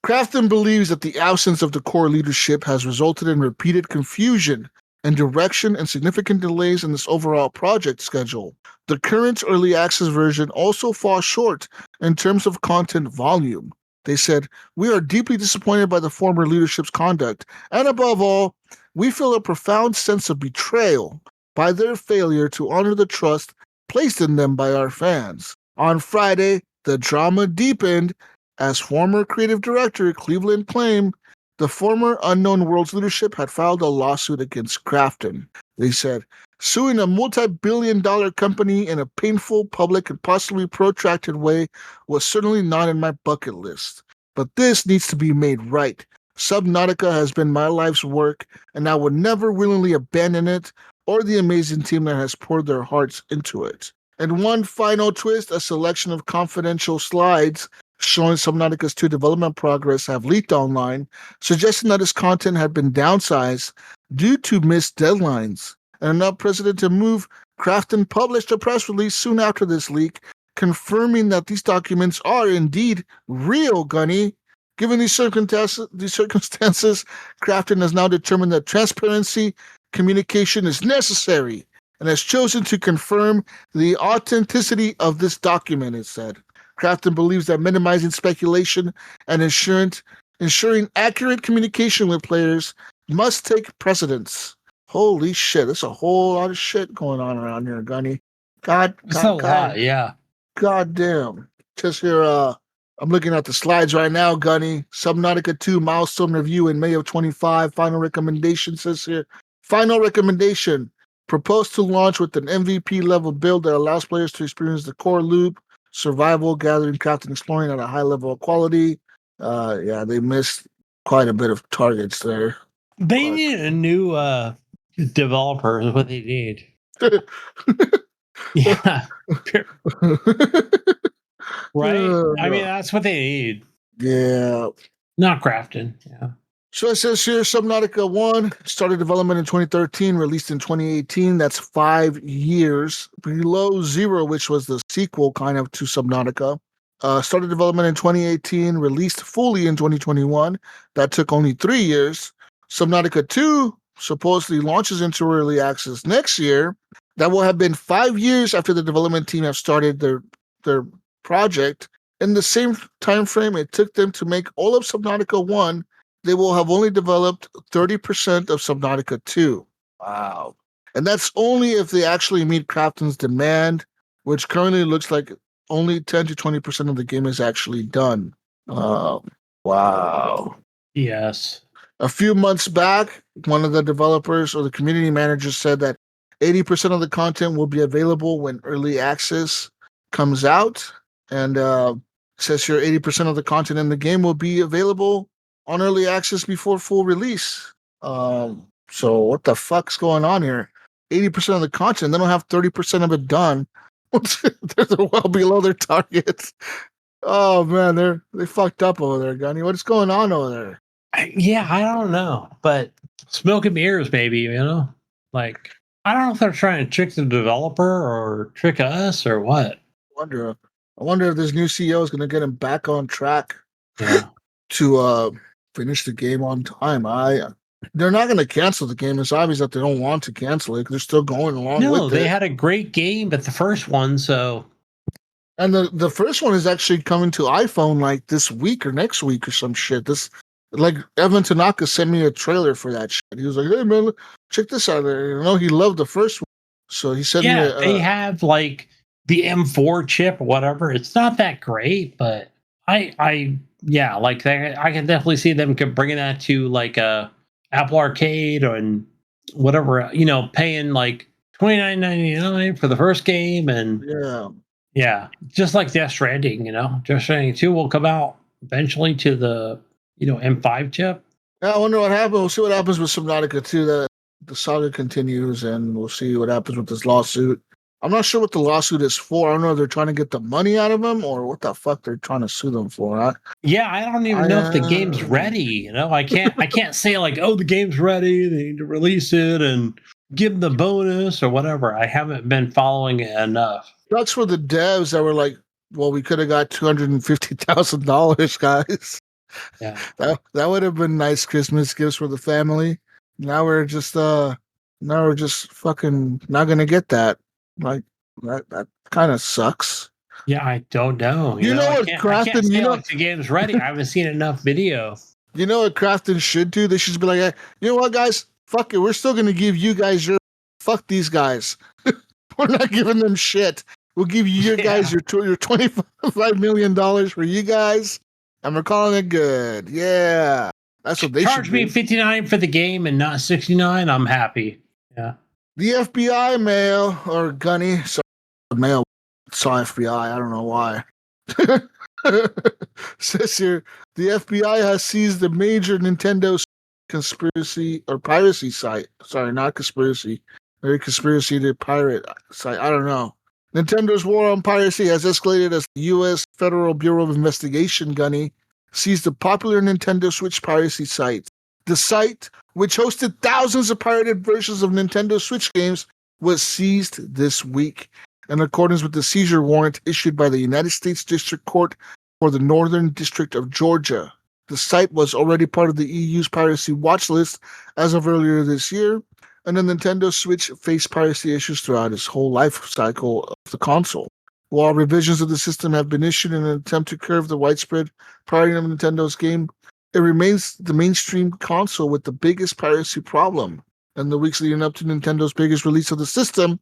Crafton believes that the absence of the core leadership has resulted in repeated confusion and direction and significant delays in this overall project schedule. The current early access version also falls short in terms of content volume. They said, "We are deeply disappointed by the former leadership's conduct, and above all, we feel a profound sense of betrayal by their failure to honor the trust placed in them by our fans." On Friday, the drama deepened as former creative director Cleveland claimed the former Unknown Worlds leadership had filed a lawsuit against Crafton. They said, "Suing a multi-billion-dollar company in a painful, public, and possibly protracted way was certainly not in my bucket list. But this needs to be made right. Subnautica has been my life's work, and I would never willingly abandon it or the amazing team that has poured their hearts into it." And one final twist, a selection of confidential slides showing Subnautica's 2 development progress have leaked online, suggesting that its content had been downsized due to missed deadlines. And enough precedent to move, Crafton published a press release soon after this leak, confirming that these documents are indeed real, Gunny. Given these circumstances, Crafton has now determined that transparency communication is necessary and has chosen to confirm the authenticity of this document, it said. Crafton believes that minimizing speculation and ensuring accurate communication with players must take precedence. Holy shit, there's a whole lot of shit going on around here, Gunny. God, yeah. God damn. Just here, I'm looking at the slides right now, Gunny. Subnautica 2 milestone review in May of 25. Final recommendation says here. Final recommendation. Proposed to launch with an MVP level build that allows players to experience the core loop, survival, gathering, crafting, exploring at a high level of quality. Yeah, they missed quite a bit of targets there. They need a new developer is what they need. Yeah. Right? I mean, that's what they need. Yeah. Not Crafton. Yeah. So it says here, Subnautica 1 started development in 2013, released in 2018. That's 5 years. Below Zero, which was the sequel kind of to Subnautica, started development in 2018, released fully in 2021. That took only 3 years. Subnautica 2 supposedly launches into early access next year. That will have been 5 years after the development team have started their project. In the same time frame it took them to make all of Subnautica 1, they will have only developed 30% of Subnautica 2. Wow. And that's only if they actually meet Krafton's demand, which currently looks like only 10 to 20% of the game is actually done. Wow. Yes. A few months back, one of the developers or the community managers said that 80% of the content will be available when early access comes out. And says here 80% of the content in the game will be available on early access before full release. So what the fuck's going on here? 80% of the content, they don't have 30% of it done. They're well below their targets. Oh man, they fucked up over there, Gunny. What's going on over there? Yeah, I don't know, but smoke and mirrors, maybe, you know? Like, I don't know if they're trying to trick the developer or trick us or what. I wonder if this new CEO is going to get him back on track. Yeah. To finish the game on time. They're not going to cancel the game. It's obvious that they don't want to cancel it. They're still going along No, with it. they had a great game, but the first one, so. And the first one is actually coming to iPhone like this week or next week or some shit. Like Evan Tanaka sent me a trailer for that shit. He was like, "Hey man, check this out." You know, he loved the first one, so he sent me. They have like the M4 chip or whatever. It's not that great, but yeah, like I can definitely see them bringing that to like a Apple Arcade and whatever, you know, paying like $29.99 for the first game, and yeah, just like Death Stranding, you know, Death Stranding 2 will come out eventually to the, you know, M5 chip. Yeah, I wonder what happens. We'll see what happens with Subnautica 2. The saga continues, and we'll see what happens with this lawsuit. I'm not sure what the lawsuit is for. I don't know if they're trying to get the money out of them or what the fuck they're trying to sue them for. Yeah, I don't even know if the game's ready. You know, I can't say like, oh, the game's ready. They need to release it and give them the bonus or whatever. I haven't been following it enough. That's for the devs that were like, well, we could have got $250,000, guys. Yeah, that would have been nice Christmas gifts for the family. Now we're just fucking not gonna get that. Like that kind of sucks. Yeah, I don't know. You know what, I Crafton? can't say like the game's ready. I haven't seen enough video. You know what Crafton should do? They should be like, hey, you know what, guys? Fuck it. We're still gonna give you guys your fuck these guys. We're not giving them shit. We'll give you your guys your $25 million for you guys, and we're calling it good. Yeah, that's what they charge should me do. $59 for the game and not $69. I'm happy. Yeah. The FBI mail or Gunny, sorry, mail saw FBI. I don't know why. Says here the FBI has seized a major Nintendo conspiracy or piracy site. Sorry, not conspiracy. Maybe conspiracy to pirate site. I don't know. Nintendo's war on piracy has escalated as the U.S. Federal Bureau of Investigation, Gunny, seized the popular Nintendo Switch piracy site. The site, which hosted thousands of pirated versions of Nintendo Switch games, was seized this week in accordance with the seizure warrant issued by the United States District Court for the Northern District of Georgia. The site was already part of the EU's piracy watch list as of earlier this year, and the Nintendo Switch faced piracy issues throughout its whole life cycle of the console. While revisions of the system have been issued in an attempt to curb the widespread pirating of Nintendo's game, it remains the mainstream console with the biggest piracy problem. In the weeks leading up to Nintendo's biggest release of the system,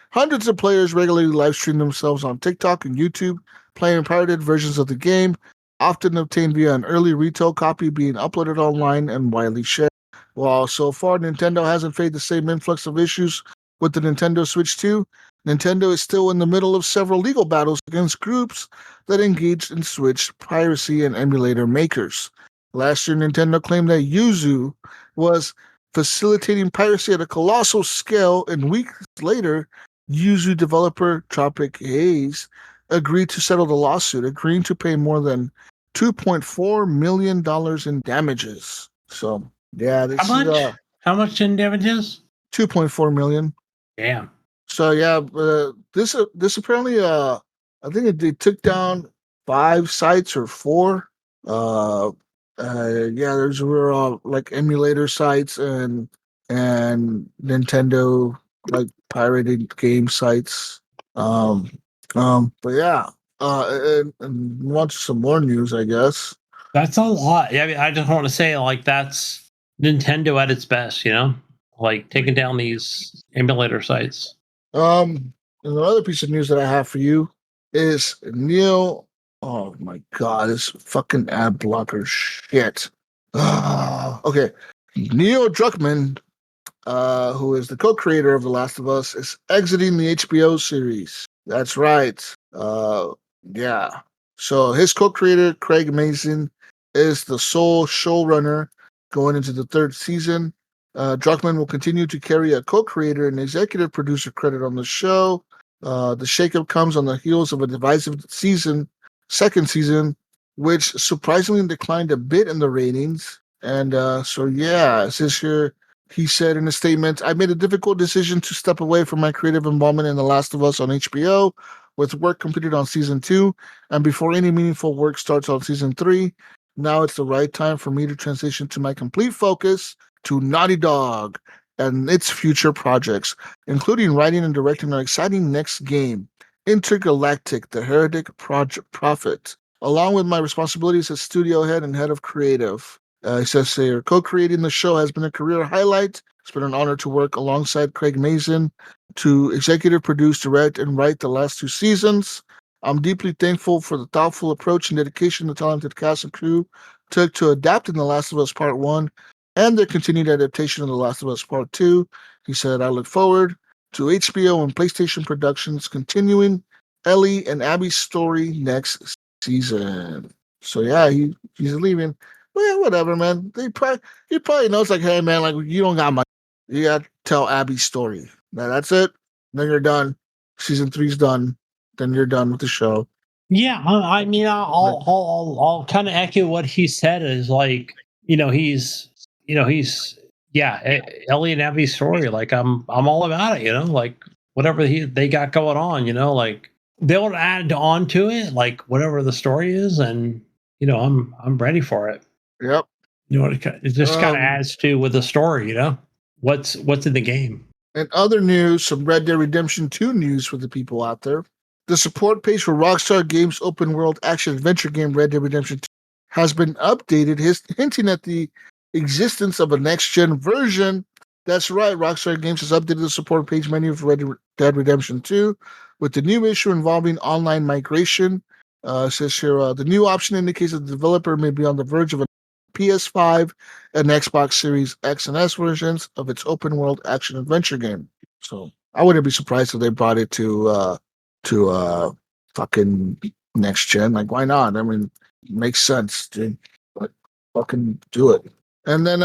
hundreds of players regularly livestream themselves on TikTok and YouTube, playing pirated versions of the game, often obtained via an early retail copy being uploaded online and widely shared. While so far Nintendo hasn't faced the same influx of issues with the Nintendo Switch 2, Nintendo is still in the middle of several legal battles against groups that engaged in Switch piracy and emulator makers. Last year, Nintendo claimed that Yuzu was facilitating piracy at a colossal scale, and weeks later, Yuzu developer Tropic Haze agreed to settle the lawsuit, agreeing to pay more than $2.4 million in damages. So, yeah, this is how much in damages? $2.4 million. Damn. So yeah, this apparently I think they took down 5 sites or 4. Yeah, there's were like emulator sites and Nintendo like pirated game sites. But yeah, and want some more news, I guess. That's a lot. I mean, I just want to say, like, that's Nintendo at its best, like taking down these emulator sites. And another piece of news that I have for you is Neil. Oh my god, this fucking ad blocker shit. Okay. Neil Druckmann, who is the co-creator of The Last of Us, is exiting the HBO series. That's right. Yeah. So his co-creator, Craig Mason, is the sole showrunner going into the third season. Druckmann will continue to carry a co-creator and executive producer credit on the show. The shakeup comes on the heels of a divisive second season, which surprisingly declined a bit in the ratings. And so, yeah, it says here, he said in a statement, I made a difficult decision to step away from my creative involvement in The Last of Us on HBO, with work completed on season 2, and before any meaningful work starts on season 3. Now it's the right time for me to transition to my complete focus to Naughty Dog and its future projects, including writing and directing our exciting next game, Intergalactic: The Heretic Prophet, along with my responsibilities as studio head and head of creative. He says here, co-creating the show has been a career highlight. It's been an honor to work alongside Craig Mason to executive produce, direct, and write the last 2 seasons. I'm deeply thankful for the thoughtful approach and dedication the talented cast and crew took to adapting The Last of Us Part 1 and their continued adaptation of The Last of Us Part 2. He said, I look forward to HBO and PlayStation Productions continuing Ellie and Abby's story next season. So yeah, he's leaving. Well, whatever, man. He probably knows, like, hey, man, like, you don't got money. You got to tell Abby's story. Now that's it. Then you're done. Season 3's done. Then you're done with the show. Yeah, I mean, I'll kind of echo what he said. Is like, he's Ellie and Abby's story. Like, I'm all about it. Like whatever they got going on. Like they'll add on to it, like whatever the story is, and I'm ready for it. Yep. It just kind of adds to with the story. What's in the game. And other news, some Red Dead Redemption 2 news for the people out there. The support page for Rockstar Games' open world action adventure game Red Dead Redemption 2 has been updated, hinting at the existence of a next-gen version. That's right, Rockstar Games has updated the support page menu for Red Dead Redemption 2 with the new issue involving online migration. It says here, the new option indicates that the developer may be on the verge of a PS5 and Xbox Series X and S versions of its open world action adventure game. So I wouldn't be surprised if they brought it to fucking next gen. Like, why not? I mean, it makes sense, dude. But fucking do it. And then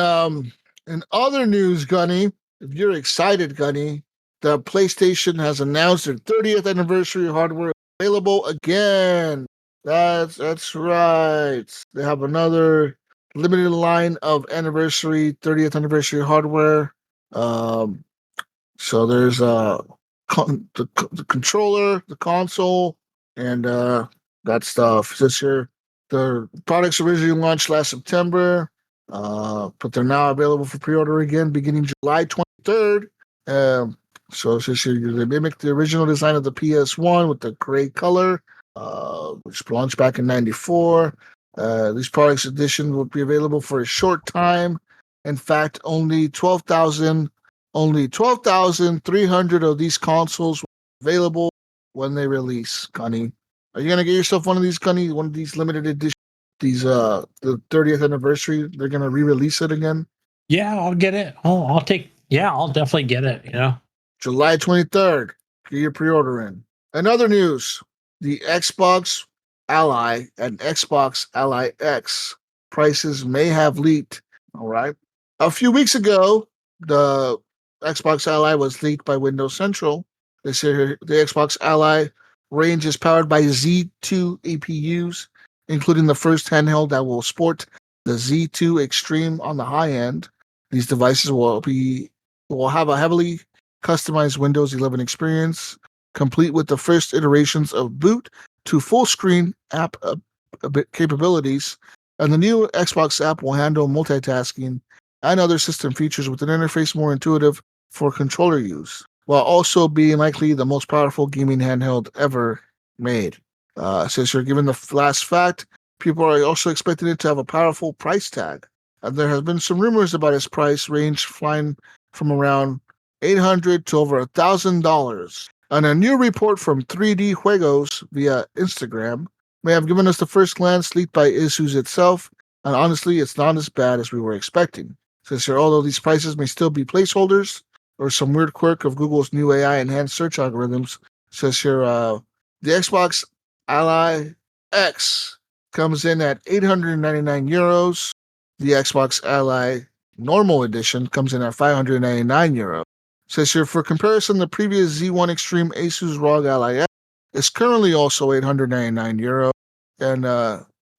in other news, Gunny, if you're excited, Gunny, the PlayStation has announced their 30th anniversary hardware available again. That's right. They have another limited line of 30th anniversary hardware. So there's the controller, the console, and that stuff. This year, the products originally launched last September, but they're now available for pre-order again beginning July 23rd. So this year, they mimic the original design of the PS1 with the gray color, which launched back in '94. These products edition will be available for a short time. In fact, only 12,300 of these consoles were available when they release, Gunny. Are you gonna get yourself one of these, Gunny? One of these limited edition, the 30th anniversary? They're gonna re-release it again. Yeah, I'll get it. I'll take. Yeah, I'll definitely get it. July 23rd. Get your pre-order in. And other news: the Xbox Ally and Xbox Ally X prices may have leaked. All right. A few weeks ago, the Xbox Ally was leaked by Windows Central. They say here, the Xbox Ally range is powered by Z2 APUs, including the first handheld that will sport the Z2 Extreme on the high end. These devices will have a heavily customized Windows 11 experience, complete with the first iterations of boot to full screen app capabilities. And the new Xbox app will handle multitasking and other system features with an interface more intuitive for controller use, while also being likely the most powerful gaming handheld ever made. Since you're given the last fact, people are also expecting it to have a powerful price tag. And there has been some rumors about its price range flying from around $800 to over $1,000. And a new report from 3D Juegos via Instagram may have given us the first glance leaked by Asus itself, and honestly, it's not as bad as we were expecting. Since here, although these prices may still be placeholders, or some weird quirk of Google's new AI enhanced search algorithms, says here, the Xbox Ally X comes in at 899 euros. The Xbox Ally Normal Edition comes in at 599 euros. Says here, for comparison, the previous Z1 Extreme Asus ROG Ally X is currently also 899 euro, and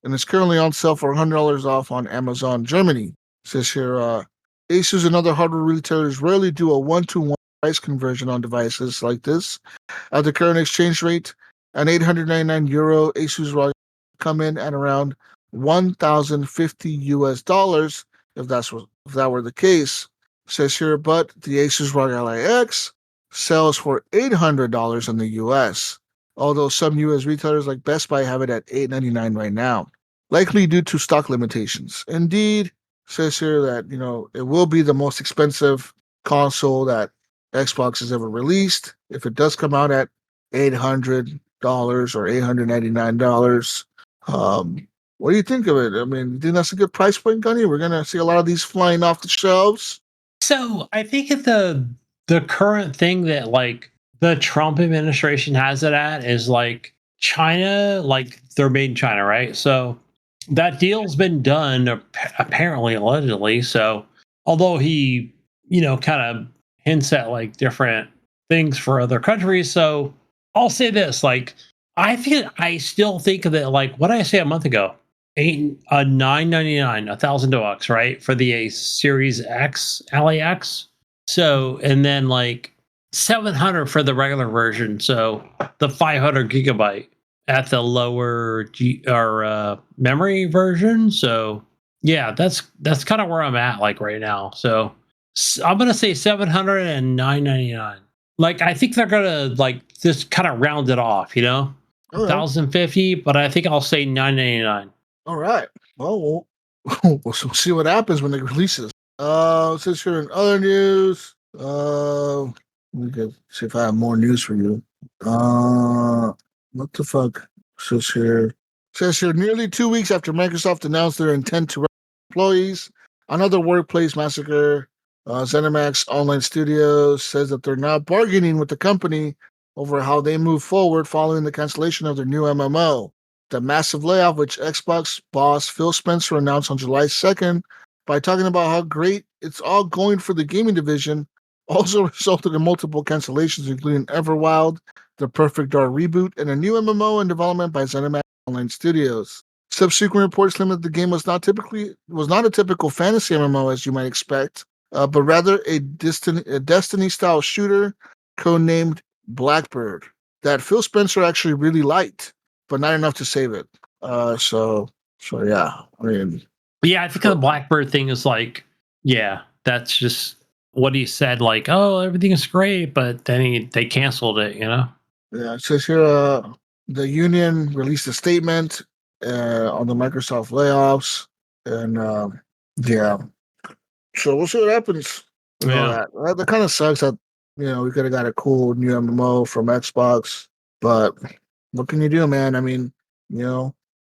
it's currently on sale for $100 off on Amazon Germany. Says here, Asus and other hardware retailers rarely do a one-to-one price conversion on devices like this. At the current exchange rate, an 899 euro Asus ROG come in at around 1,050 US dollars if that were the case. Says here, but the Asus ROG Ally X sells for $800 in the US, although some US retailers like Best Buy have it at $899 right now, likely due to stock limitations. Indeed, says here that, it will be the most expensive console that Xbox has ever released if it does come out at $800 or $899. What do you think of it? I mean, you think that's a good price point, Gunny? We're going to see a lot of these flying off the shelves. So I think the current thing that like the Trump administration has it at is like China, like they're made in China, right? So that deal's been done apparently, allegedly. So although he, kind of hints at like different things for other countries, so I'll say this: like I still think that like what did I say a month ago? $999, $1,000, right, for the Series X, Ally X. So, and then like 700 for the regular version. So the 500 gigabyte at the lower memory version. So yeah, that's kind of where I'm at like right now. So I'm gonna say 700 and 999. Like I think they're gonna like just kind of round it off, All right. 1,050, but I think I'll say 999. All right. Well, we'll see what happens when it releases. Since you're in other news, we could see if I have more news for you. What the fuck? Says here, nearly 2 weeks after Microsoft announced their intent to employees, another workplace massacre. ZeniMax Online Studios says that they're now bargaining with the company over how they move forward following the cancellation of their new MMO. The massive layoff, which Xbox boss Phil Spencer announced on July 2nd by talking about how great it's all going for the gaming division, also resulted in multiple cancellations, including Everwild, the Perfect Dark reboot, and a new MMO in development by ZeniMax Online Studios. Subsequent reports claim that the game was not a typical fantasy MMO as you might expect, but rather a Destiny-style shooter codenamed Blackbird that Phil Spencer actually really liked, but not enough to save it. So yeah. I mean, yeah, I think the Blackbird thing is like, yeah, that's just what he said. Like, oh, everything is great, but then they canceled it. Yeah, it says here the union released a statement on the Microsoft layoffs, and yeah. So we'll see what happens. That kind of sucks that we could have got a cool new MMO from Xbox, but what can you do, man? I mean,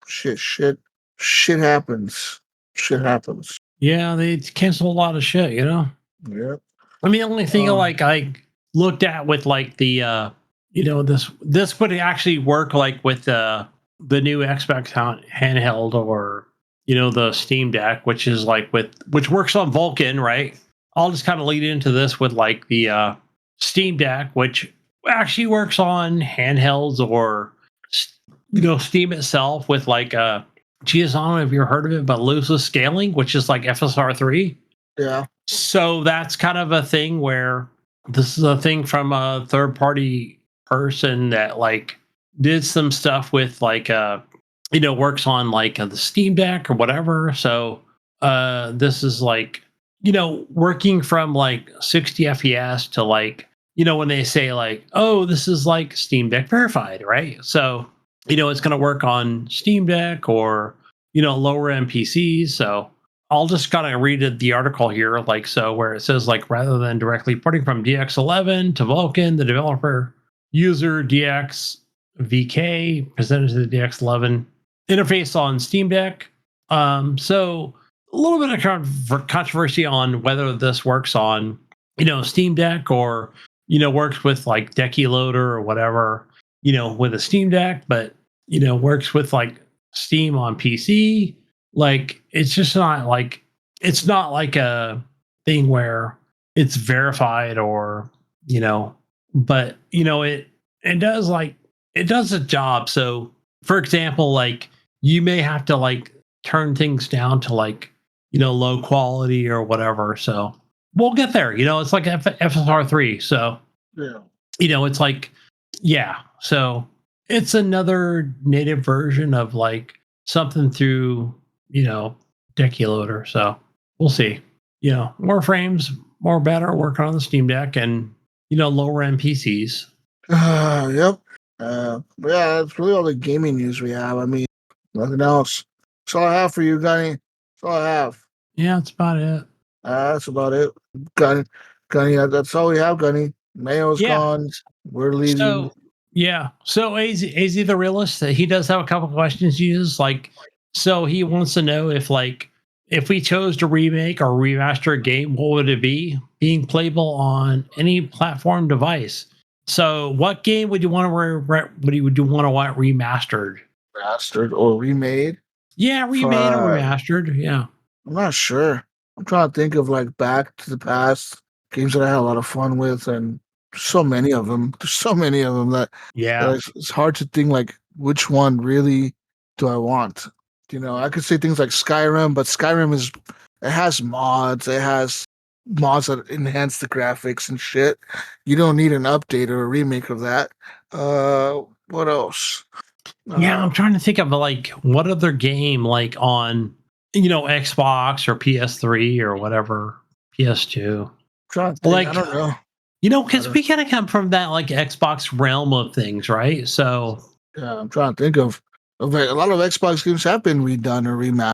shit happens. Shit happens. Yeah, they cancel a lot of shit, Yeah. I mean, the only thing I looked at with like the this would actually work like with the new Xbox handheld or the Steam Deck, which is like which works on Vulkan, right? I'll just kind of lead into this with like the Steam Deck, which actually works on handhelds or Steam itself with like geez, I don't know if you've heard of it, but lossless scaling, which is like FSR3. Yeah. So that's kind of a thing where this is a thing from a third party person that like did some stuff with like works on like the Steam Deck or whatever. So this is like working from like 60 FPS to like when they say like, oh, this is like Steam Deck verified, right? So it's going to work on Steam Deck or lower end PCs. So I'll just kind of read the article here, like, so where it says, like, rather than directly porting from DX11 to Vulkan, the developer user DX VK presented to the DX11 interface on Steam Deck. So a little bit of controversy on whether this works on, Steam Deck, or, works with like Decky Loader or whatever, with a Steam Deck, but, works with like Steam on PC. Like, it's just not like, it's not like a thing where it's verified, or, but, it does, like, it does a job. So, for example, like, you may have to like turn things down to like, low quality or whatever. So we'll get there. It's like FSR3. So, Yeah. it's like, yeah. So it's another native version of like something through, Decky Loader. So we'll see. More frames, more better, working on the Steam Deck, and, lower end PCs. Yep. Yeah, that's really all the gaming news we have. I mean, nothing else. That's all I have for you, Gunny. That's all I have. Yeah, that's about it. That's about it. Gunny, that's all we have, Gunny. Mayo's gone. We're leaving. So yeah. So AZ the realist, he does have a couple questions. Like, so he wants to know if we chose to remake or remaster a game, what would it be? Being playable on any platform device. So what game would you want to want remastered? Remastered or remade? Yeah, remade or remastered. Yeah. I'm not sure. I'm trying to think of like Back to the Past games that I had a lot of fun with, and so many of them. There's so many of them that it's hard to think like which one really do I want. I could say things like Skyrim, but Skyrim has mods. It has mods that enhance the graphics and shit. You don't need an update or a remake of that. What else? Yeah, I'm trying to think of like what other game, like on Xbox or PS3 or whatever, PS2. Trying to think, like, I don't know. Because we kind of come from that like Xbox realm of things, right? So yeah, I'm trying to think of a lot of Xbox games have been redone or remastered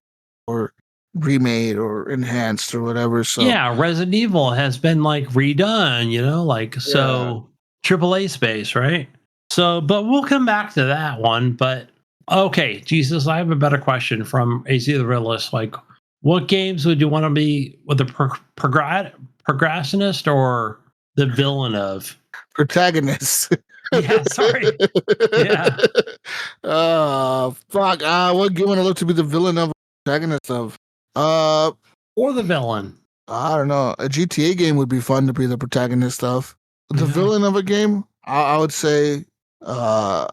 or remade or enhanced or whatever. So yeah, Resident Evil has been like redone, so AAA space, right? So, but we'll come back to that one. But okay, Jesus, I have a better question from AZ the Realist. Like, what games would you want to be with the progressionist or the villain of? Protagonist. Yeah, sorry. Yeah. Fuck. What game would I look to be the villain of, protagonist of? Or the villain. I don't know. A GTA game would be fun to be the protagonist of. The villain of a game, I would say, I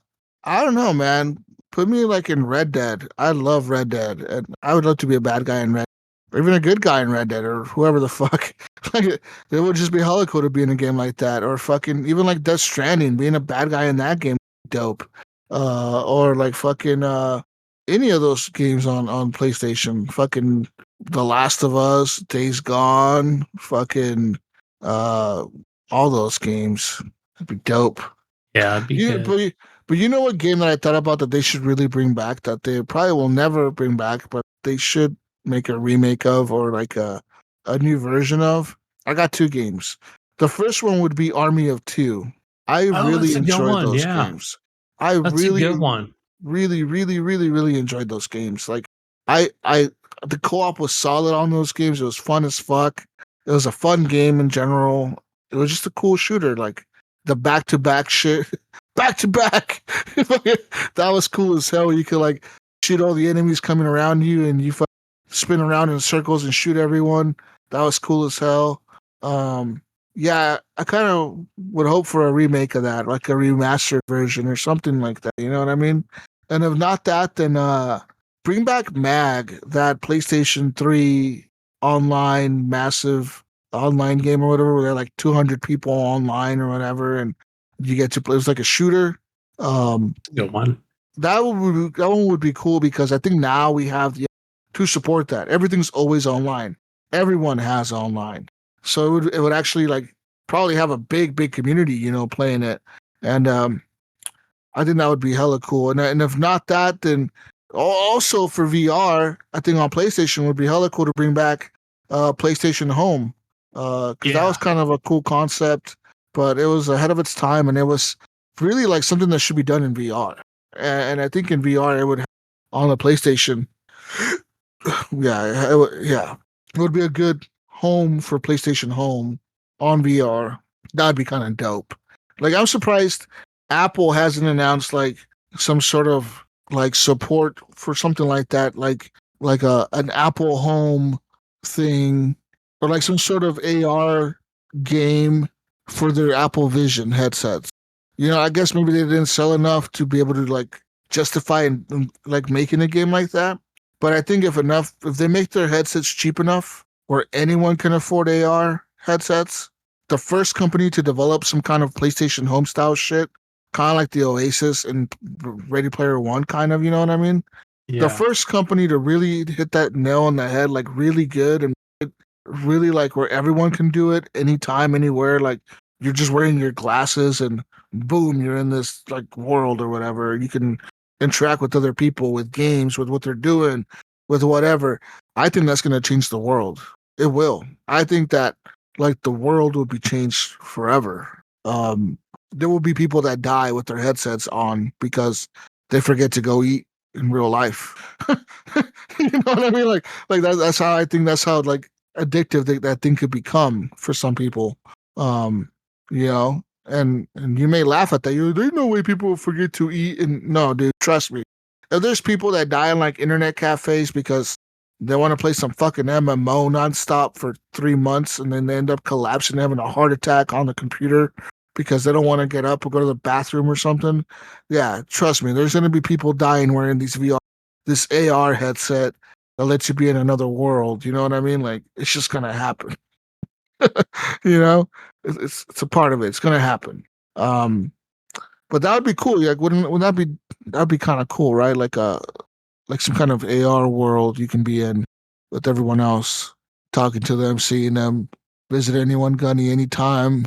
don't know, man. Put me like in Red Dead. I love Red Dead, and I would love to be a bad guy in Red Dead, or even a good guy in Red Dead, or whoever the fuck. Like, it would just be hella cool to be in a game like that, or fucking even like Death Stranding, being a bad guy in that game, would be dope. Or like fucking any of those games on PlayStation, fucking The Last of Us, Days Gone, fucking all those games. It'd be dope. Yeah, it'd be good. But you know what game that I thought about that they should really bring back, that they probably will never bring back, but they should make a remake of, or like a new version of? I got two games. The first one would be Army of Two. I really enjoyed those games. That's a good one. Really, really, really, really enjoyed those games. Like the co-op was solid on those games. It was fun as fuck. It was a fun game in general. It was just a cool shooter. Like the back-to-back shit. Back-to-back. That was cool as hell. You could like shoot all the enemies coming around you, and you spin around in circles and shoot everyone. That was cool as hell. Yeah, I kind of would hope for a remake of that, like a remastered version or something like that. You know what I mean? And if not that, then bring back Mag, that PlayStation 3 online massive online game or whatever, where there are like 200 people online or whatever, and you get to play. It's like a shooter. Good one. That one would be cool, because I think now we have to support that. Everything's always online. Everyone has online, so it would actually like probably have a big community, playing it. And I think that would be hella cool. And if not that, then Also for VR, I think on PlayStation would be hella cool to bring back PlayStation Home, because that was kind of a cool concept, but it was ahead of its time, and it was really like something that should be done in VR. And I think in VR it would on the PlayStation. Yeah, it would be a good home for PlayStation Home on VR. That'd be kind of dope. Like I'm surprised Apple hasn't announced like some sort of like support for something like that, like a an Apple Home thing, or like some sort of AR game for their Apple Vision headsets. I guess maybe they didn't sell enough to be able to like justify and like making a game like that. But I think if they make their headsets cheap enough where anyone can afford AR headsets, the first company to develop some kind of PlayStation Home style shit, kind of like the Oasis and Ready Player One, kind of, you know what I mean? Yeah. The first company to really hit that nail on the head, like really good and really like where everyone can do it anytime, anywhere. Like you're just wearing your glasses and boom, you're in this like world or whatever. You can interact with other people, with games, with what they're doing, with whatever. I think that's going to change the world. It will. I think that like the world will be changed forever. There will be people that die with their headsets on because they forget to go eat in real life. You know what I mean? Like that's how I think that's how like addictive that thing could become for some people. You know, and you may laugh at that. There's no way people will forget to eat. And no, dude, trust me. If there's people that die in like internet cafes because they want to play some fucking MMO nonstop for 3 months and then they end up collapsing, having a heart attack on the computer because they don't want to get up or go to the bathroom or something. Yeah, trust me, there's going to be people dying wearing this AR headset that lets you be in another world. You know what I mean? Like, it's just going to happen. You know, it's a part of it. It's going to happen. But that would be cool. Like, wouldn't that'd be kind of cool, right? Like some kind of AR world you can be in with everyone else, talking to them, seeing them, visit anyone, Gunny, anytime,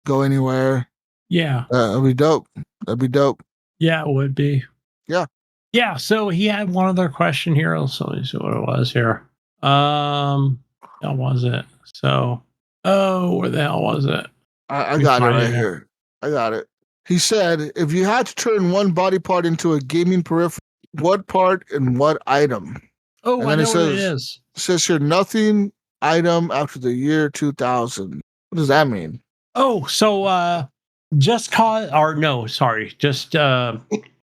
go anywhere. Yeah. That'd be dope. That'd be dope. Yeah, it would be. Yeah. Yeah. So he had one other question here. So let me see what it was here. What was it? So, where the hell was it? I got it right here. I got it. He said, if you had to turn one body part into a gaming peripheral, what part and what item? Oh, and I know what it is. It says here, nothing item after the year 2000. What does that mean? Oh, so just cause, or no, sorry, just what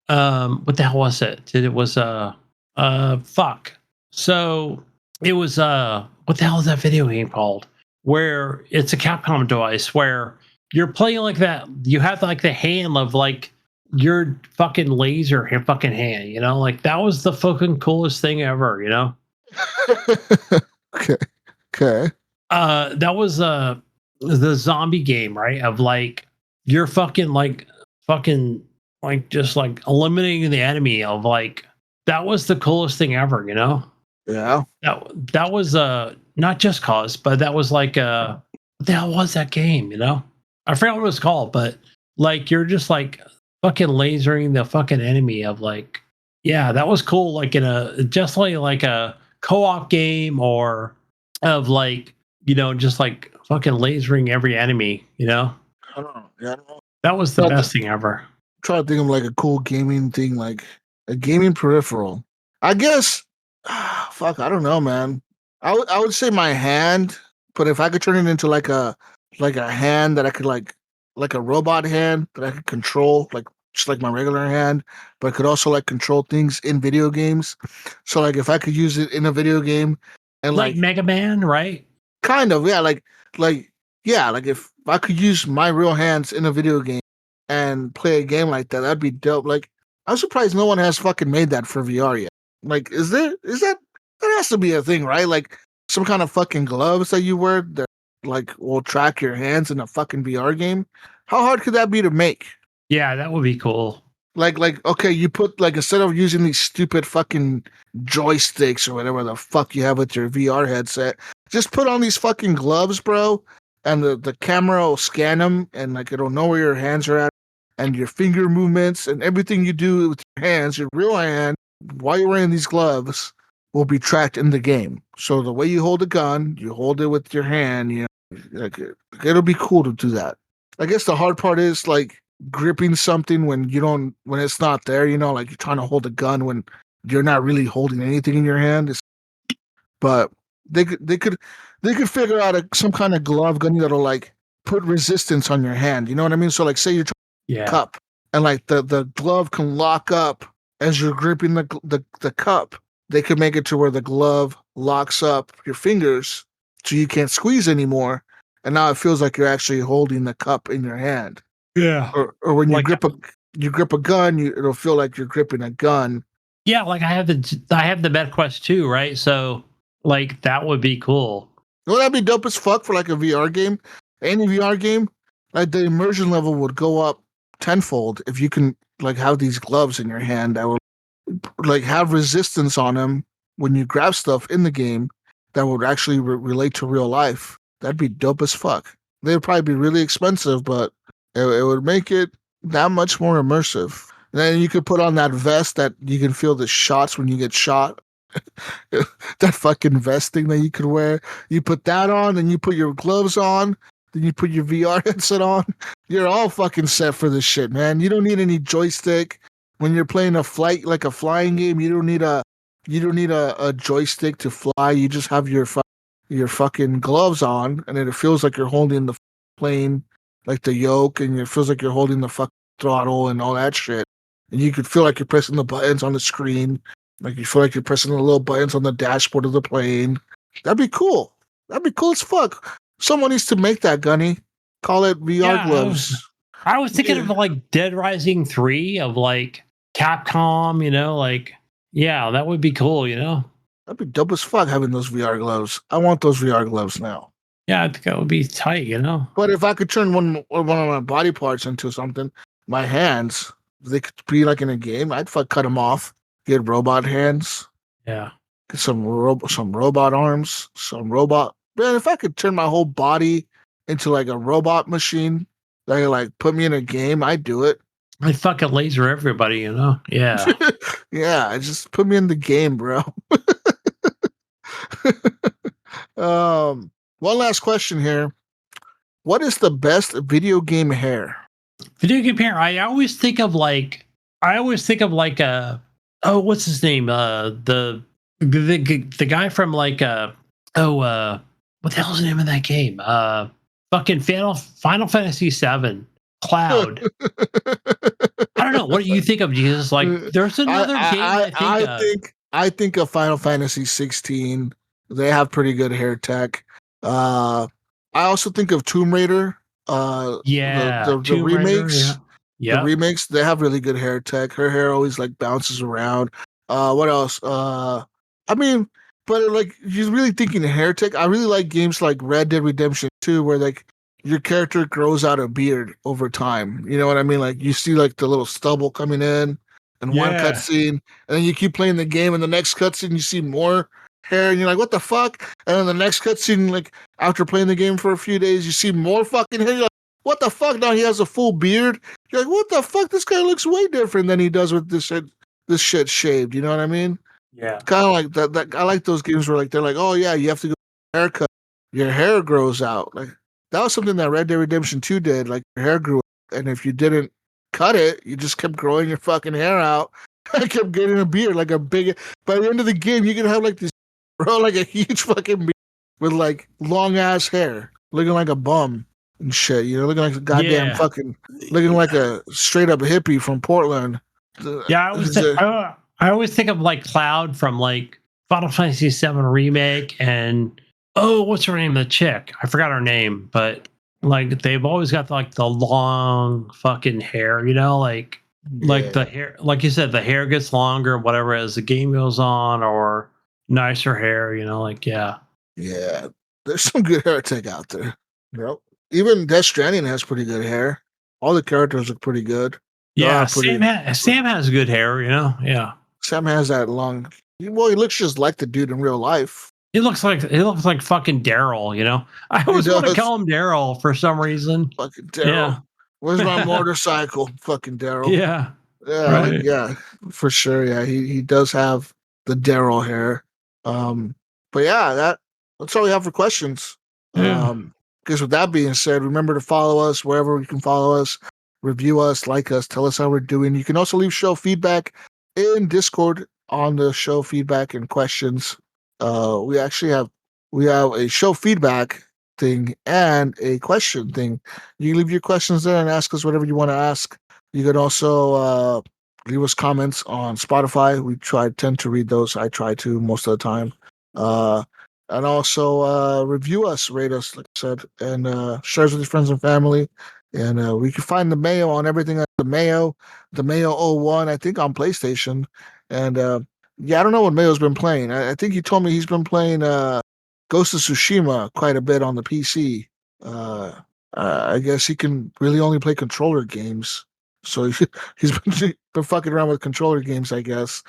the hell was it? It was fuck. So it was what the hell is that video game called? Where it's a Capcom device where you're playing like that. You have like the hand of like your fucking laser fucking hand, you know? Like that was the fucking coolest thing ever, you know? Okay. That was the zombie game, right? Of like you're fucking like just like eliminating the enemy of like that was the coolest thing ever, you know? Yeah. That was not Just Cause, but that was like what the hell was that game, you know? I forgot what it was called, but like you're just like fucking lasering the fucking enemy of like yeah, that was cool, like in a just like a co-op game or of like, you know, just like fucking lasering every enemy, you know? I don't know. Yeah, I don't know. That was the best thing ever. I'm trying to think of like a cool gaming thing, like a gaming peripheral. I guess fuck, I don't know, man. I would say my hand, but if I could turn it into like a hand that I could like a robot hand that I could control, like just like my regular hand, but I could also like control things in video games. So like if I could use it in a video game and like Mega Man, right? Kind of, yeah, like yeah, like if I could use my real hands in a video game and play a game like that, that'd be dope. Like I'm surprised no one has fucking made that for VR yet. Like, is that has to be a thing, right? Like some kind of fucking gloves that you wear that like will track your hands in a fucking VR game. How hard could that be to make? Yeah, that would be cool. Like okay, you put like instead of using these stupid fucking joysticks or whatever the fuck you have with your VR headset, just put on these fucking gloves, bro, and the camera will scan them and like it'll know where your hands are at and your finger movements and everything you do with your hands, your real hand while you're wearing these gloves will be tracked in the game. So the way you hold a gun, you hold it with your hand. Like it'll be cool to do that. I guess the hard part is like gripping something when when it's not there. Like you're trying to hold a gun when you're not really holding anything in your hand. But they could figure out some kind of glove gun that'll like put resistance on your hand. You know what I mean? So like say you're trying to cup and like the glove can lock up as you're gripping the cup. They could make it to where the glove locks up your fingers so you can't squeeze anymore. And now it feels like you're actually holding the cup in your hand. Yeah. Or when you grip a gun, it'll feel like you're gripping a gun. Yeah, like I have the MetaQuest 2, right? So like that would be cool. That'd be dope as fuck for like a VR game. Any VR game, like the immersion level would go up tenfold if you can like have these gloves in your hand that will like have resistance on them when you grab stuff in the game that would actually relate to real life. That'd be dope as fuck. They'd probably be really expensive, but it would make it that much more immersive. And then you could put on that vest that you can feel the shots when you get shot. That fucking vest thing that you could wear. You put that on, then you put your gloves on, then you put your VR headset on. You're all fucking set for this shit, man. You don't need any joystick. When you're playing a flying game, you don't need a joystick to fly. You just have your fucking gloves on, and then it feels like you're holding the plane, like the yoke, and it feels like you're holding the fucking throttle and all that shit. And you could feel like you're pressing the buttons on the screen, like you feel like you're pressing the little buttons on the dashboard of the plane. That'd be cool. That'd be cool as fuck. Someone needs to make that, Gunny. Call it VR gloves. I was thinking of like Dead Rising 3 of like Capcom, like, yeah, that would be cool, That'd be dope as fuck having those VR gloves. I want those VR gloves now. Yeah, I think that would be tight, But if I could turn one of my body parts into something, my hands, they could be like in a game, I'd cut them off. Get robot hands. Yeah. Get some robot arms, Man, if I could turn my whole body into like a robot machine that could like put me in a game, I'd do it. I'd fucking laser everybody, Yeah. Yeah, just put me in the game, bro. One last question here. What is the best video game hair? Video game hair. I always think of like what's his name? The guy from like what the hell's the name of that game? Fucking Final Fantasy VII. Cloud. I don't know. What do you think of, Jesus? Like, there's another game I think of Final Fantasy 16. They have pretty good hair tech. I also think of Tomb Raider. The remakes. The remakes, they have really good hair tech. Her hair always like bounces around. What else? But like you're really thinking hair tech. I really like games like Red Dead Redemption 2, where like your character grows out a beard over time. You know what I mean? Like you see like the little stubble coming in one cutscene, and then you keep playing the game, and the next cutscene you see more hair, and you're like, what the fuck? And then the next cutscene, like after playing the game for a few days, you see more fucking hair. You're like, what the fuck? Now he has a full beard. You're like, what the fuck? This guy looks way different than he does with this shit shaved. You know what I mean? Yeah. Kind of like that. I like those games where like they're like, oh yeah, you have to go haircut. Your hair grows out. Like that was something that Red Dead Redemption 2 did. Like your hair grew, and if you didn't cut it, you just kept growing your fucking hair out. I kept getting a beard, like a big. By the end of the game, you can have like this, bro, like a huge fucking beard with like long ass hair, looking like a bum and shit. Looking like a goddamn fucking, looking like a straight up hippie from Portland. Yeah, I always think of like Cloud from like Final Fantasy VII Remake and what's her name? The chick. I forgot her name, but like they've always got like the long fucking hair, like the hair, like you said, the hair gets longer, whatever, as the game goes on, or nicer hair, Yeah, there's some good hair tech out there. Even Death Stranding has pretty good hair. All the characters look pretty good. Yeah, Sam has good hair, Yeah. Sam has that long. Well, he looks just like the dude in real life. He looks like fucking Daryl, I always want to call him Daryl for some reason. Fucking Daryl. Yeah. Where's my motorcycle? Fucking Daryl. Yeah. Right. Yeah, for sure. Yeah, he does have the Daryl hair. But yeah, that's all we have for questions. Yeah. Because with that being said, remember to follow us wherever you can follow us, review us, like us, tell us how we're doing. You can also leave show feedback in Discord on the show feedback and questions. We actually have a show feedback thing and a question thing. You can leave your questions there and ask us whatever you want to ask. You can also leave us comments on Spotify. We tend to read those. I try to most of the time. And also review us, rate us, like I said, and share us with your friends and family. And we can find the Mayo on everything. The Mayo 01, I think, on PlayStation. And yeah, I don't know what Mayo's been playing. I think he told me he's been playing Ghost of Tsushima quite a bit on the PC. I guess he can really only play controller games. So he's been fucking around with controller games, I guess.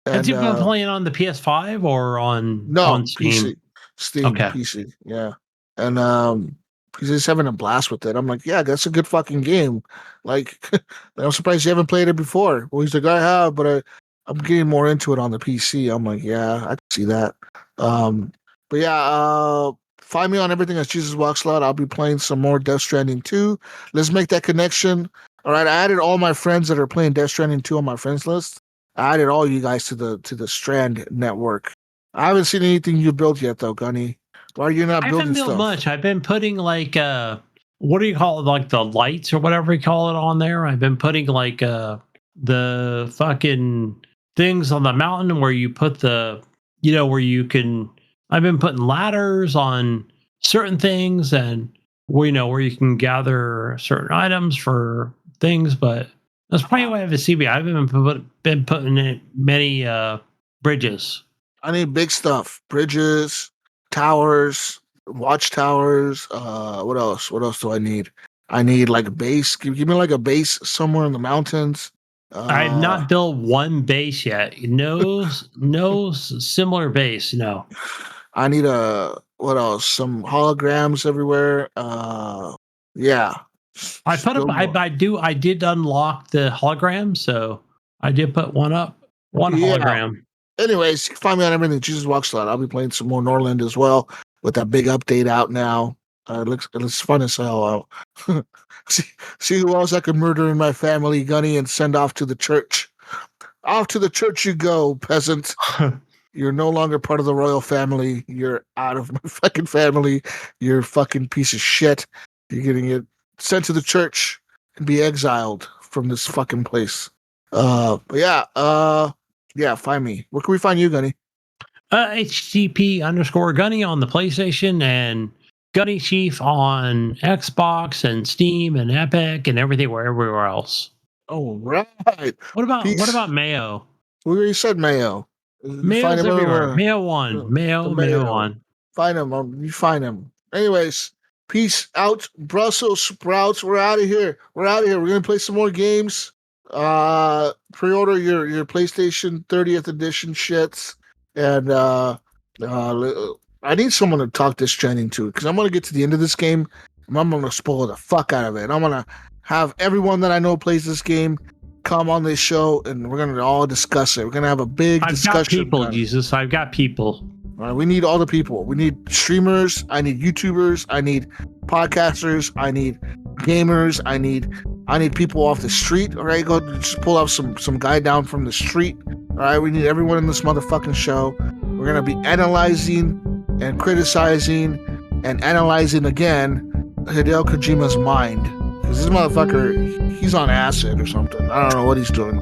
Has he And been playing on the PS5 or on no, Steam? PC, Steam, Okay. PC, yeah. And he's just having a blast with it. I'm like, yeah, that's a good fucking game. Like, I'm surprised you haven't played it before. Well, he's like, I have, but I'm getting more into it on the PC. I'm like, yeah, I can see that. But yeah, find me on everything as Jesus Walks Loud. I'll be playing some more Death Stranding 2. Let's make that connection. All right, I added all my friends that are playing Death Stranding 2 on my friends list. I added all you guys to the Strand network. I haven't seen anything you built yet, though, Gunny. Why are you not I building haven't built stuff? much. I've been putting like what do you call it? Like the lights or whatever you call it on there. I've been putting like the fucking things on the mountain where you put the where you can I've been putting ladders on certain things and where you can gather certain items for things, but that's probably why I have a CB. I haven't been putting in many bridges. I need big stuff. Bridges, towers, watchtowers. What else? What else do I need? I need like a base. Give me like a base somewhere in the mountains. I have Uh, not built one base yet. No similar base. No. I need what else? Some holograms everywhere. Yeah. I Just put up. build more. I did unlock the hologram, so I did put one up. One Yeah. hologram. Anyways, you can find me on everything. Jesus Walks Loud. I'll be playing some more Norland as well with that big update out now. It looks fun as hell. See who else I could murder in my family, Gunny, and send off to the church. Off to the church you go, peasant. You're no longer part of the royal family. You're out of my fucking family. You're a fucking piece of shit. You're getting it sent to the church and be exiled from this fucking place. But yeah, find me. Where can we find you, Gunny? HGP_Gunny on the PlayStation and Gunny Chief on Xbox and Steam and Epic and everywhere else. Oh, right. What Peace. about Mayo? We already said Mayo. You find Mayo's him everywhere. everywhere. Mayo 1. The Mayo 1. Find him. You find him. Anyways, peace out, Brussels sprouts. We're out of here. We're gonna play some more games. Pre-order your PlayStation 30th edition shits, and I need someone to talk this Stranding to because I'm gonna get to the end of this game and I'm gonna spoil the fuck out of it. I'm gonna have everyone that I know plays this game come on this show and we're gonna all discuss it. We're gonna have a big discussion. I've got people, Jesus. I've got people. All right, we need all the people. We need streamers. I need YouTubers. I need podcasters. I need gamers. I need people off the street. All right, go just pull up some guy down from the street. All right, we need everyone in this motherfucking show. We're gonna be analyzing and criticizing and analyzing again Hideo Kojima's mind because this motherfucker, he's on acid or something. I don't know what he's doing.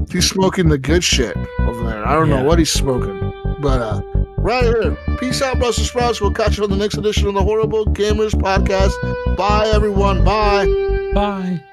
He's smoking the good shit over there. I don't know what he's smoking. But right here. Peace out, Brussels sprouts. We'll catch you on the next edition of the Horrible Gamers Podcast. Bye, everyone. Bye. Bye.